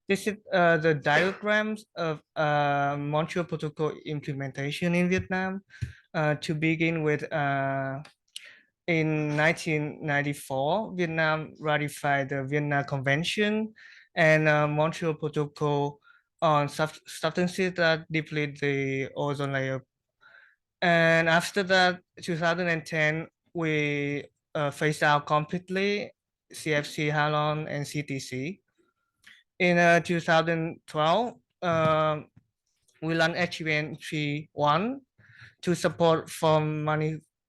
This is the diagrams of Montreal Protocol implementation in Vietnam. To begin with, in 1994, Vietnam ratified the Vienna Convention and Montreal Protocol on substances that deplete the ozone layer. And after that, 2010, we phased out completely CFC, halon, and CTC. In 2012, we launched HVN31 to support from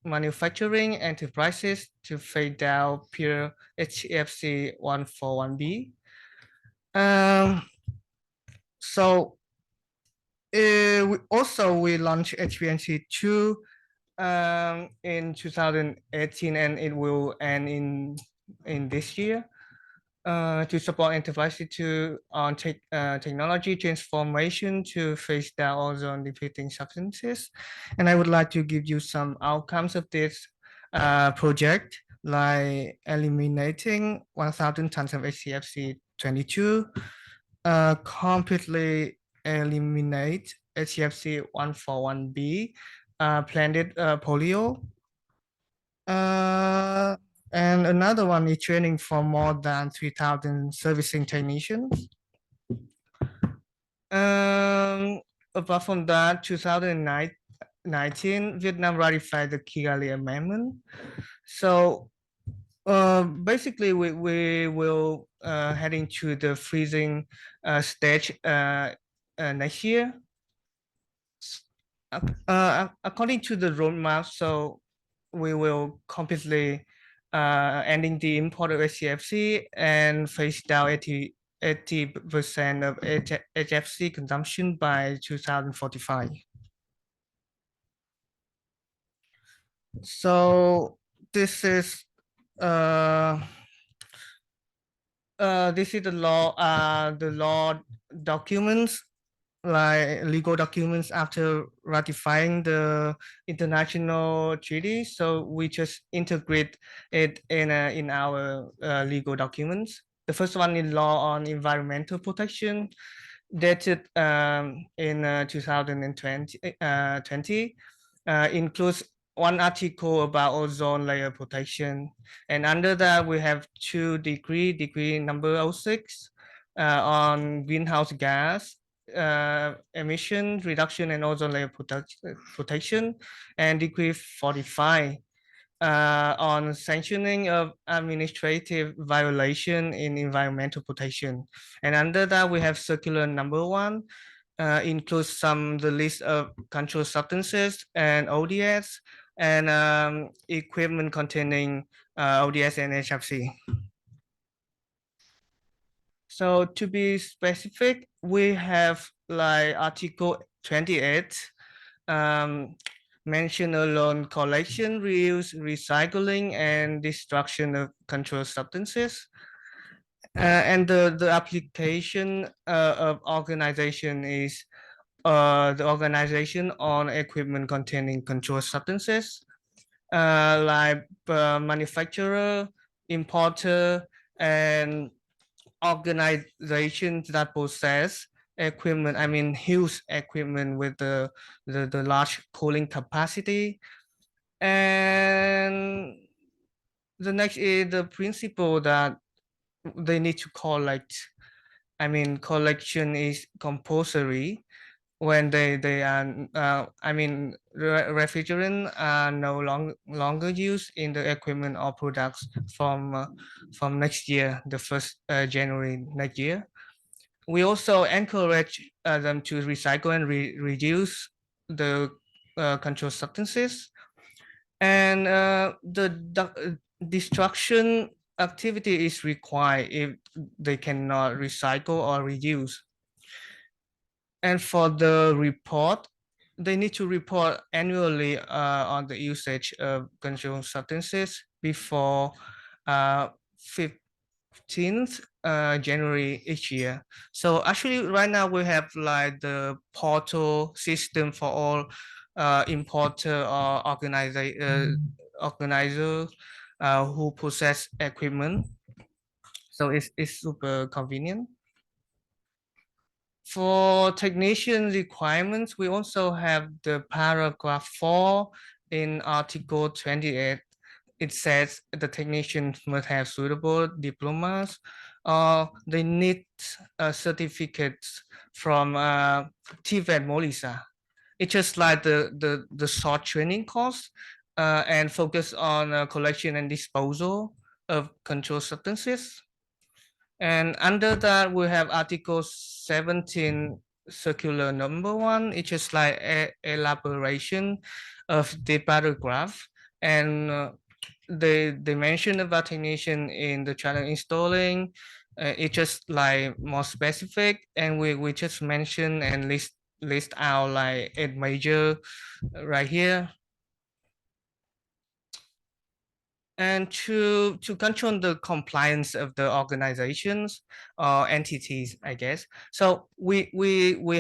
manufacturing enterprises to fade out pure HFC 141B. So we launched HVNC2 in 2018, and it will end in this year. To support enterprises on technology transformation to phase down ozone depleting substances. And I would like to give you some outcomes of this project, like eliminating 1,000 tons of HCFC 22, completely eliminate HCFC 141B, planted polio. And another one is training for more than 3,000 servicing technicians. apart from that, 2019, Vietnam ratified the Kigali Amendment. So basically, we will heading to the freezing stage next year. According to the roadmap, so we will completely ending the import of HCFC and phase down 80% of HFC consumption by 2045. So this is the law documents, like legal documents after ratifying the international treaty. So we just integrate it in our legal documents. The first one is law on environmental protection, dated in 2020, includes one article about ozone layer protection. And under that, we have two decree number 06 on greenhouse gas emission reduction and ozone layer protection, and decree 45 on sanctioning of administrative violation in environmental protection. And under that, we have circular number 1, includes the list of controlled substances and ODS, and equipment containing ODS and HFC. So to be specific, we have like Article 28, mention alone collection, reuse, recycling, and destruction of controlled substances. And the application of organization is the organization on equipment containing controlled substances, like manufacturer, importer, and organizations that possess equipment, I mean huge equipment with the large cooling capacity. And the next is the principle that they need to collect. I mean, collection is compulsory when they are I mean refrigerant are no longer used in the equipment or products from next year, the 1st January next year. We also encourage them to recycle and reduce the controlled substances, and the destruction activity is required if they cannot recycle or reduce. And for the report, they need to report annually on the usage of controlled substances before 15th January each year. So actually right now we have like the portal system for all importer or organizers who possess equipment. So it's super convenient. For technician requirements, we also have the paragraph 4 in Article 28. It says the technicians must have suitable diplomas, or they need certificates from TVET Molisa. It's just like the short training course and focus on collection and disposal of controlled substances. And under that, we have Article 17, circular number 1. It's just like elaboration of the paragraph. And they mention about technician in the channel installing. It's just like more specific. And we just mention and list out like 8 major right here. And to control the compliance of the organizations or entities, I guess. So we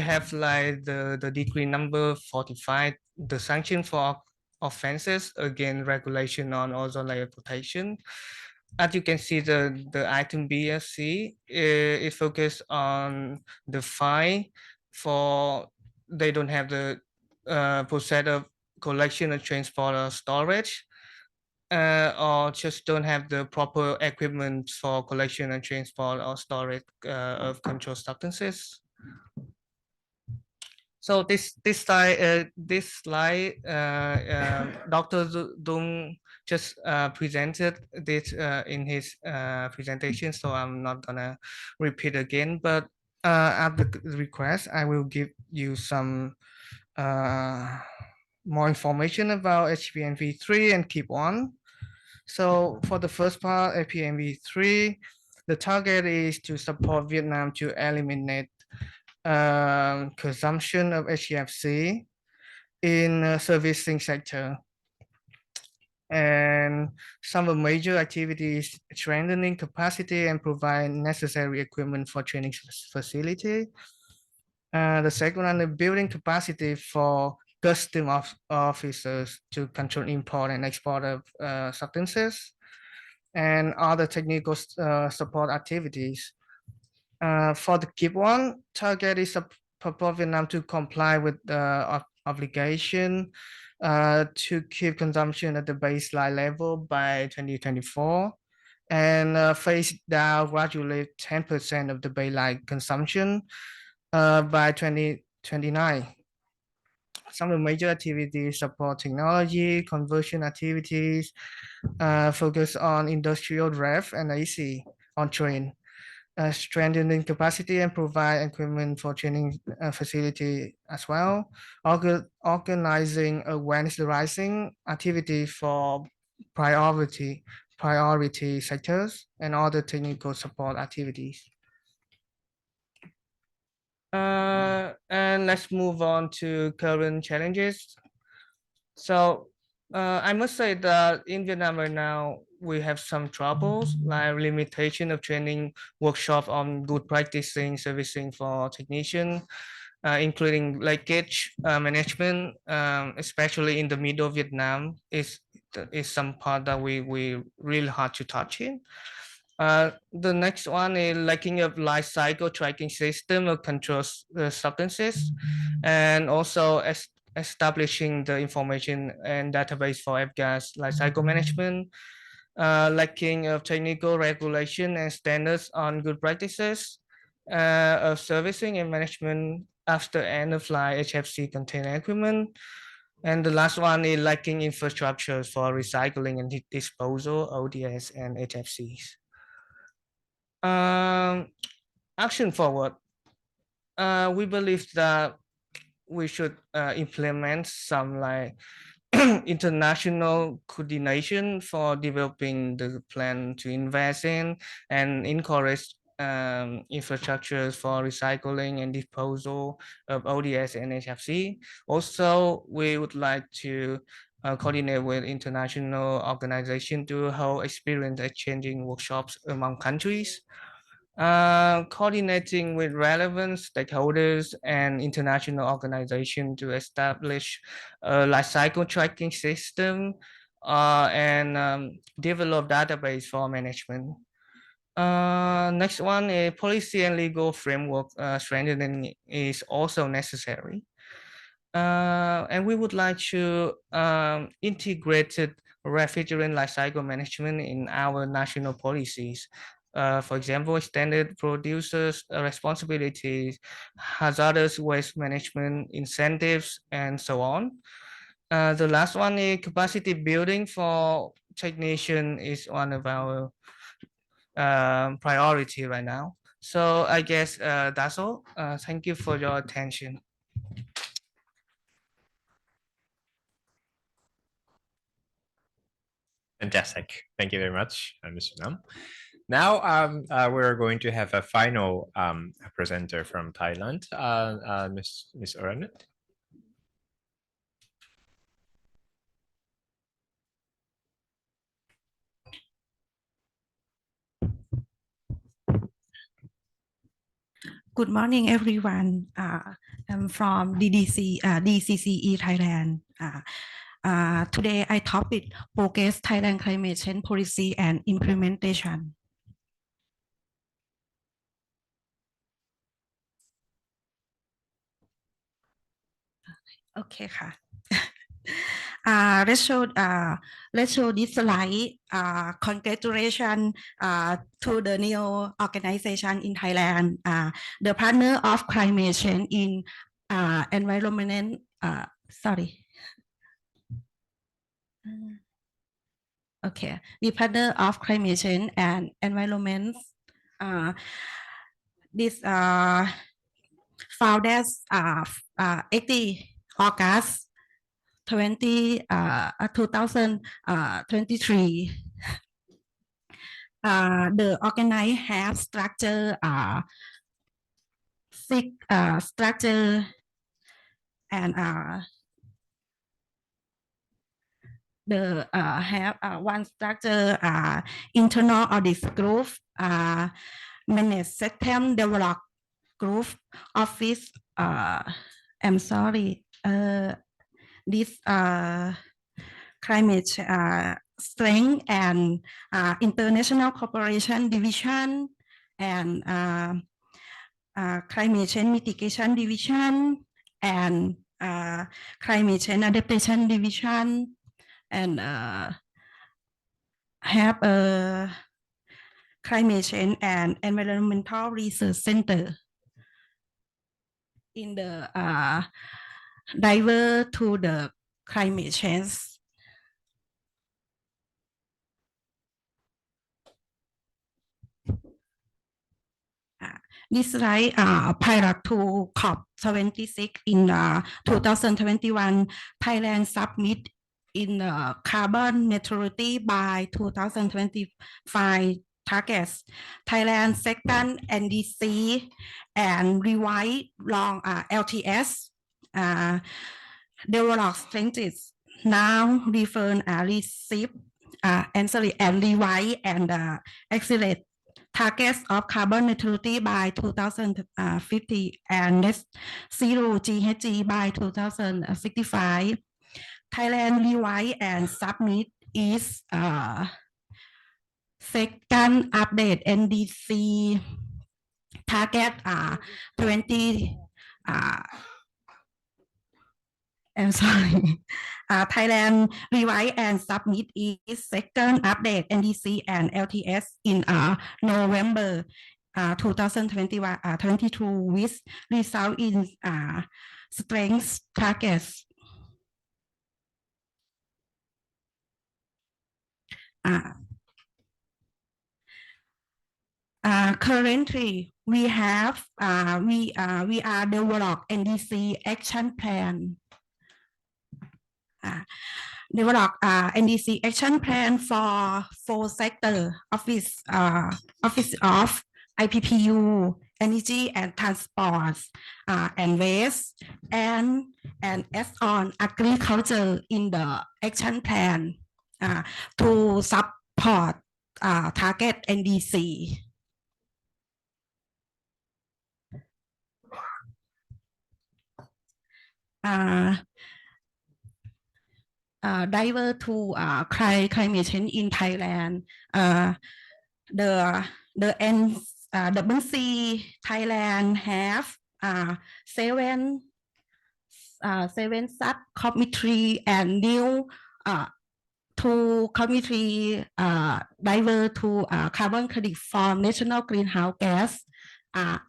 have like the decree number 45, the sanction for offenses against regulation on ozone layer protection. As you can see, the item B and C is focused on the fine for they don't have the process of collection and transport or storage. Or just don't have the proper equipment for collection and transport or storage of controlled substances. So this slide, Dr. Dung just presented this in his presentation, so I'm not gonna repeat again. But at the request, I will give you some more information about HPNV3 and keep on. So for the first part, HPNV3, the target is to support Vietnam to eliminate consumption of HEFC in servicing sector. And some of major activities, strengthening capacity and provide necessary equipment for training facility. The second one, the building capacity for custom officers to control import and export of substances and other technical support activities. For the KIP one, target is for Vietnam to comply with the obligation to keep consumption at the baseline level by 2024 and phase down gradually 10% of the baseline consumption by 2029. Some of the major activities support technology, conversion activities, focus on industrial ref and AC on train. Strengthening capacity and provide equipment for training facility as well. Organizing awareness raising activity for priority sectors and other technical support activities. And let's move on to current challenges. So I must say that in Vietnam right now, we have some troubles like limitation of training workshop on good practicing servicing for technician, including leakage management, especially in the middle Vietnam is some part that we really hard to touch in. The next one is lacking of life cycle tracking system of control substances, and also establishing the information and database for F-gas life cycle management, lacking of technical regulation and standards on good practices of servicing and management after end of life HFC container equipment. And the last one is lacking infrastructure for recycling and disposal, ODS and HFCs. Action forward. We believe that we should implement some like international coordination for developing the plan to invest in and encourage infrastructures for recycling and disposal of ODS and HFC. Also, we would like to coordinate with international organizations to hold experience exchanging workshops among countries. Coordinating with relevant stakeholders and international organizations to establish a life cycle tracking system and develop database for management. Next one, a policy and legal framework strengthening is also necessary. And we would like to integrated refrigerant life cycle management in our national policies. For example, extended producers' responsibilities, hazardous waste management incentives, and so on. The last one is capacity building for technician is one of our priority right now. So I guess that's all. Thank you for your attention. Fantastic. Thank you very much, Mr. Nam. Now we're going to have a final presenter from Thailand, Ms. Oranet. Good morning, everyone. I'm from DCCE Thailand. Today, I topic progress Thailand climate change policy and implementation. Okay, let's show this slide. Congratulations to the new organization in Thailand, the partner of climate change in environment, sorry. Okay, the partner of climate change and environment. This found as 80 August 2023. The organize have structure structure and the have one structure internal audit group, manage system develop group office. I'm sorry. This climate strength and international cooperation division and climate change mitigation division and climate change adaptation division and have a climate change and environmental research center in the diver to the climate change. This slide pilot to COP26 in 2021. Thailand submit in carbon neutrality by 2025 targets. Thailand second NDC and revise long LTS. Develop strengths now refer receive and revise and accelerate targets of carbon neutrality by 2050 and net zero GHG by 2065. Thailand revise and submit is second update NDC target 20 I'm sorry. Thailand revise and submit its second update NDC and LTS in November 2022 with result in strength targets. Currently, we have we are develop NDC action plan. Develop NDC action plan for 4 sector office of IPPU, energy and transport, and waste, and as on agriculture in the action plan to support target NDC. Diver to climate change in Thailand. The NDC Thailand have 7 subcommittee and new 2 committee diver to carbon credit from national greenhouse gas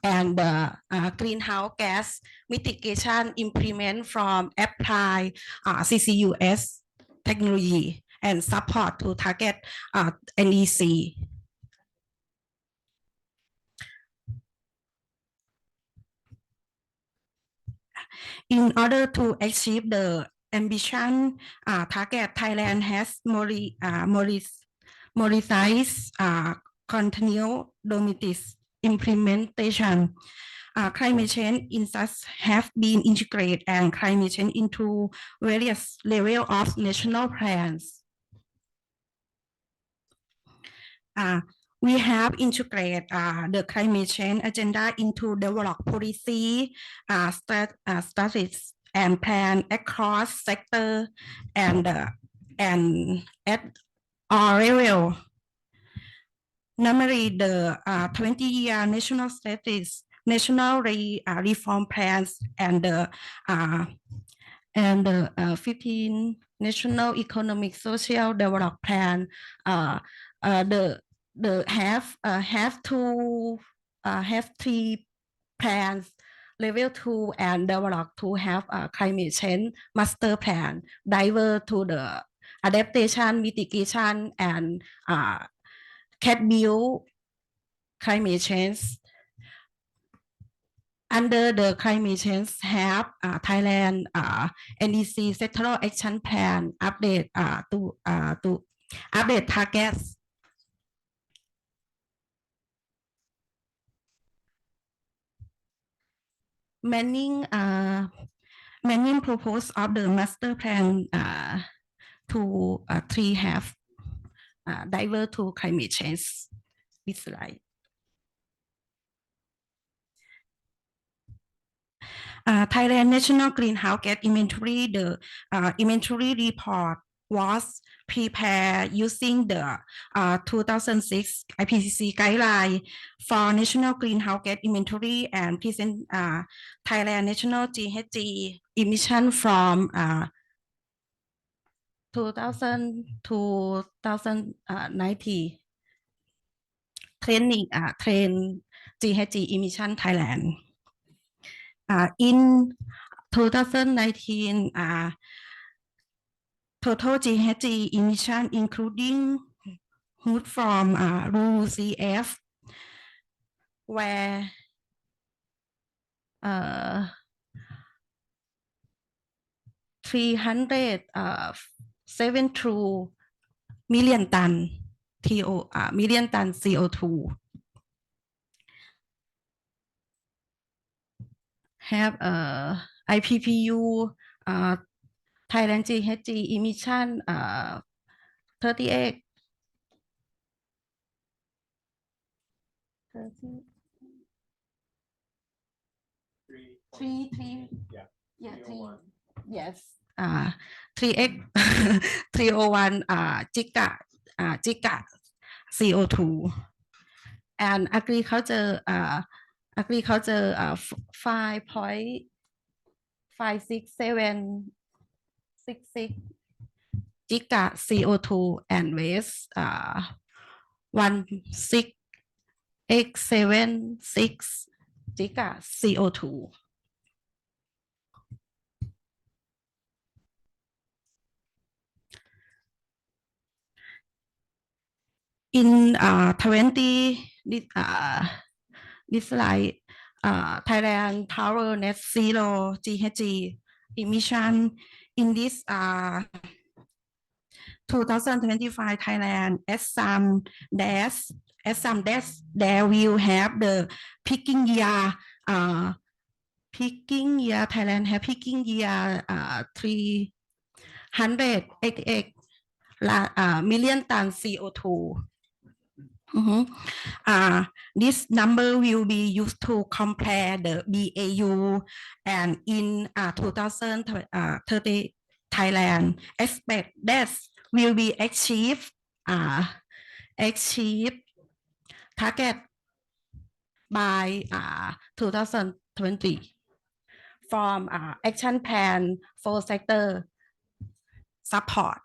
and greenhouse gas mitigation implement from apply CCUS technology and support to target NDC. In order to achieve the ambition target, Thailand has monetized continue domestic implementation. Climate change insights have been integrated and climate change into various levels of national plans. We have integrated the climate change agenda into developed policy, strategies, and plan across sector and at all levels. Normally, the 20-year national strategies, national reform plans, and the 15 national economic social development plan, have 3 plans level 2 and develop to have a climate change master plan, divert to the adaptation, mitigation, and can build climate change. Under the climate change have Thailand NDC sectoral action plan update to update targets. Many proposed of the master plan to three have divert to climate change. This slide. Thailand National Greenhouse Gas Inventory, the inventory report was prepared using the 2006 IPCC guideline for national greenhouse gas inventory and present Thailand national GHG emission from 2000 to 2019 trending trend GHG emission Thailand. In 2019, total GHG emission, including hood from RUCF, were 372 million ton CO2. Have IPPU Thailand GHG emission 38 3x 301 giga CO2 and agriculture 5.56766 giga CO2 and waste 16.876 giga CO2. In 20 this slide, Thailand power net zero GHG emission in this 2025 Thailand as some dash there will have the picking year Thailand have picking year 388 million ton CO2. This number will be used to compare the BAU and in 2030 Thailand expect that will be achieved target by 2020 from action plan for sector support.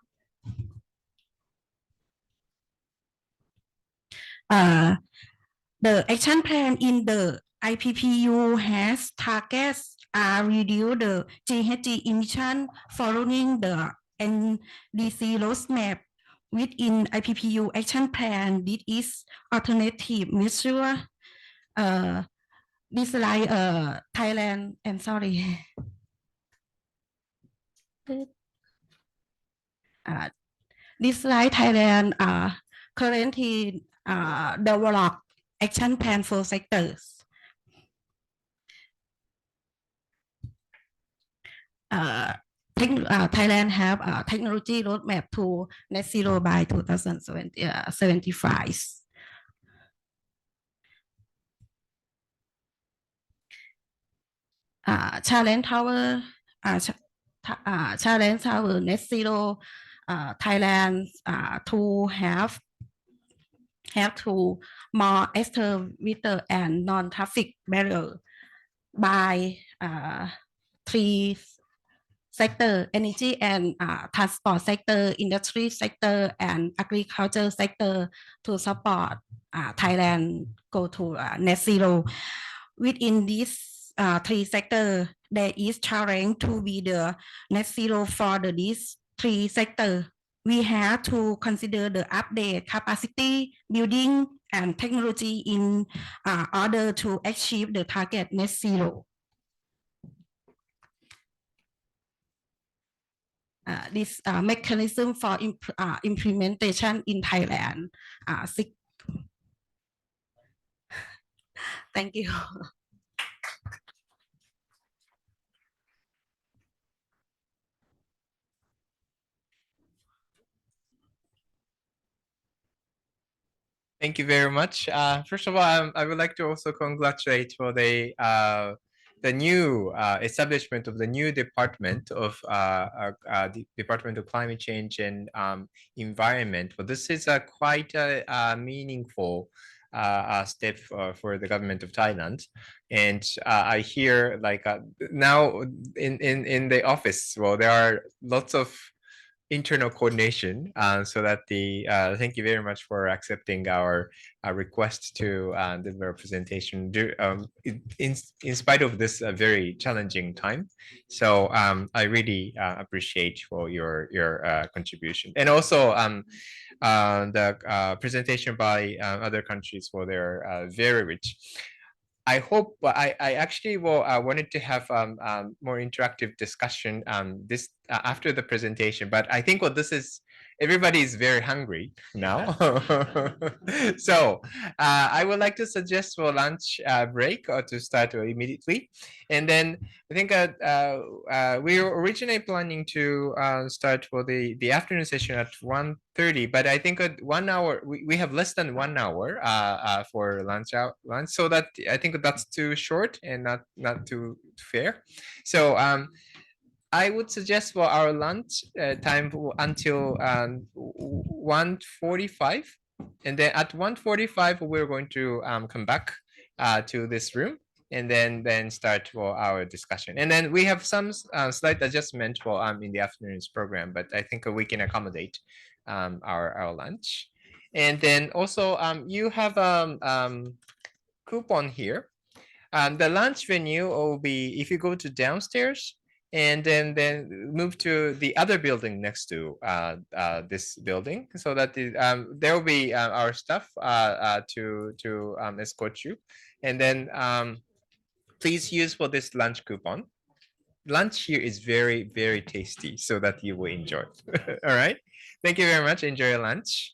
The action plan in the IPPU has targets reduce the GHG emission following the NDC roadmap within IPPU action plan. This is alternative measure. This like Thailand and sorry. This slide Thailand currently develop action plan for sectors. Thailand have a technology roadmap to net zero by 2075. Challenge Tower net zero Thailand to have to more excavator and non-traffic barrier by 3 sector: energy and transport sector, industry sector, and agriculture sector to support Thailand go to net zero. Within this three sectors, there is challenge to be the net zero for these three sectors. We have to consider the update capacity, building, and technology in order to achieve the target net zero. This mechanism for implementation in Thailand. Thank you. Thank you very much. First of all, I would like to also congratulate for the new establishment of the new department of the Department of Climate Change and Environment. Well, this is a quite a meaningful step for the government of Thailand, and I hear like now in the office, well, there are lots of internal coordination so that the thank you very much for accepting our request to deliver a presentation in spite of this very challenging time. So I really appreciate for your contribution, and also the presentation by other countries, for they're very rich. I hope I actually wanted to have more interactive discussion this after the presentation, but I think this is everybody is very hungry now. So I would like to suggest for lunch break or to start immediately, and then I think we were originally planning to start for the afternoon session at 1:30, but I think 1 hour we have less than 1 hour for lunch, so that I think that's too short and not too fair. So I would suggest for our lunch time until 1:45, and then at 1:45 we're going to come back to this room, and then start for our discussion. And then we have some slight adjustment for in the afternoon's program, but I think we can accommodate our lunch. And then also you have coupon here. The lunch venue will be, if you go to downstairs and then move to the other building next to this building, so that there will be our staff to escort you. And then please use for this lunch coupon. Lunch here is very, very tasty, so that you will enjoy. All right. Thank you very much. Enjoy your lunch.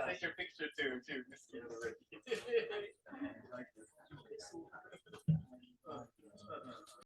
Take your picture too.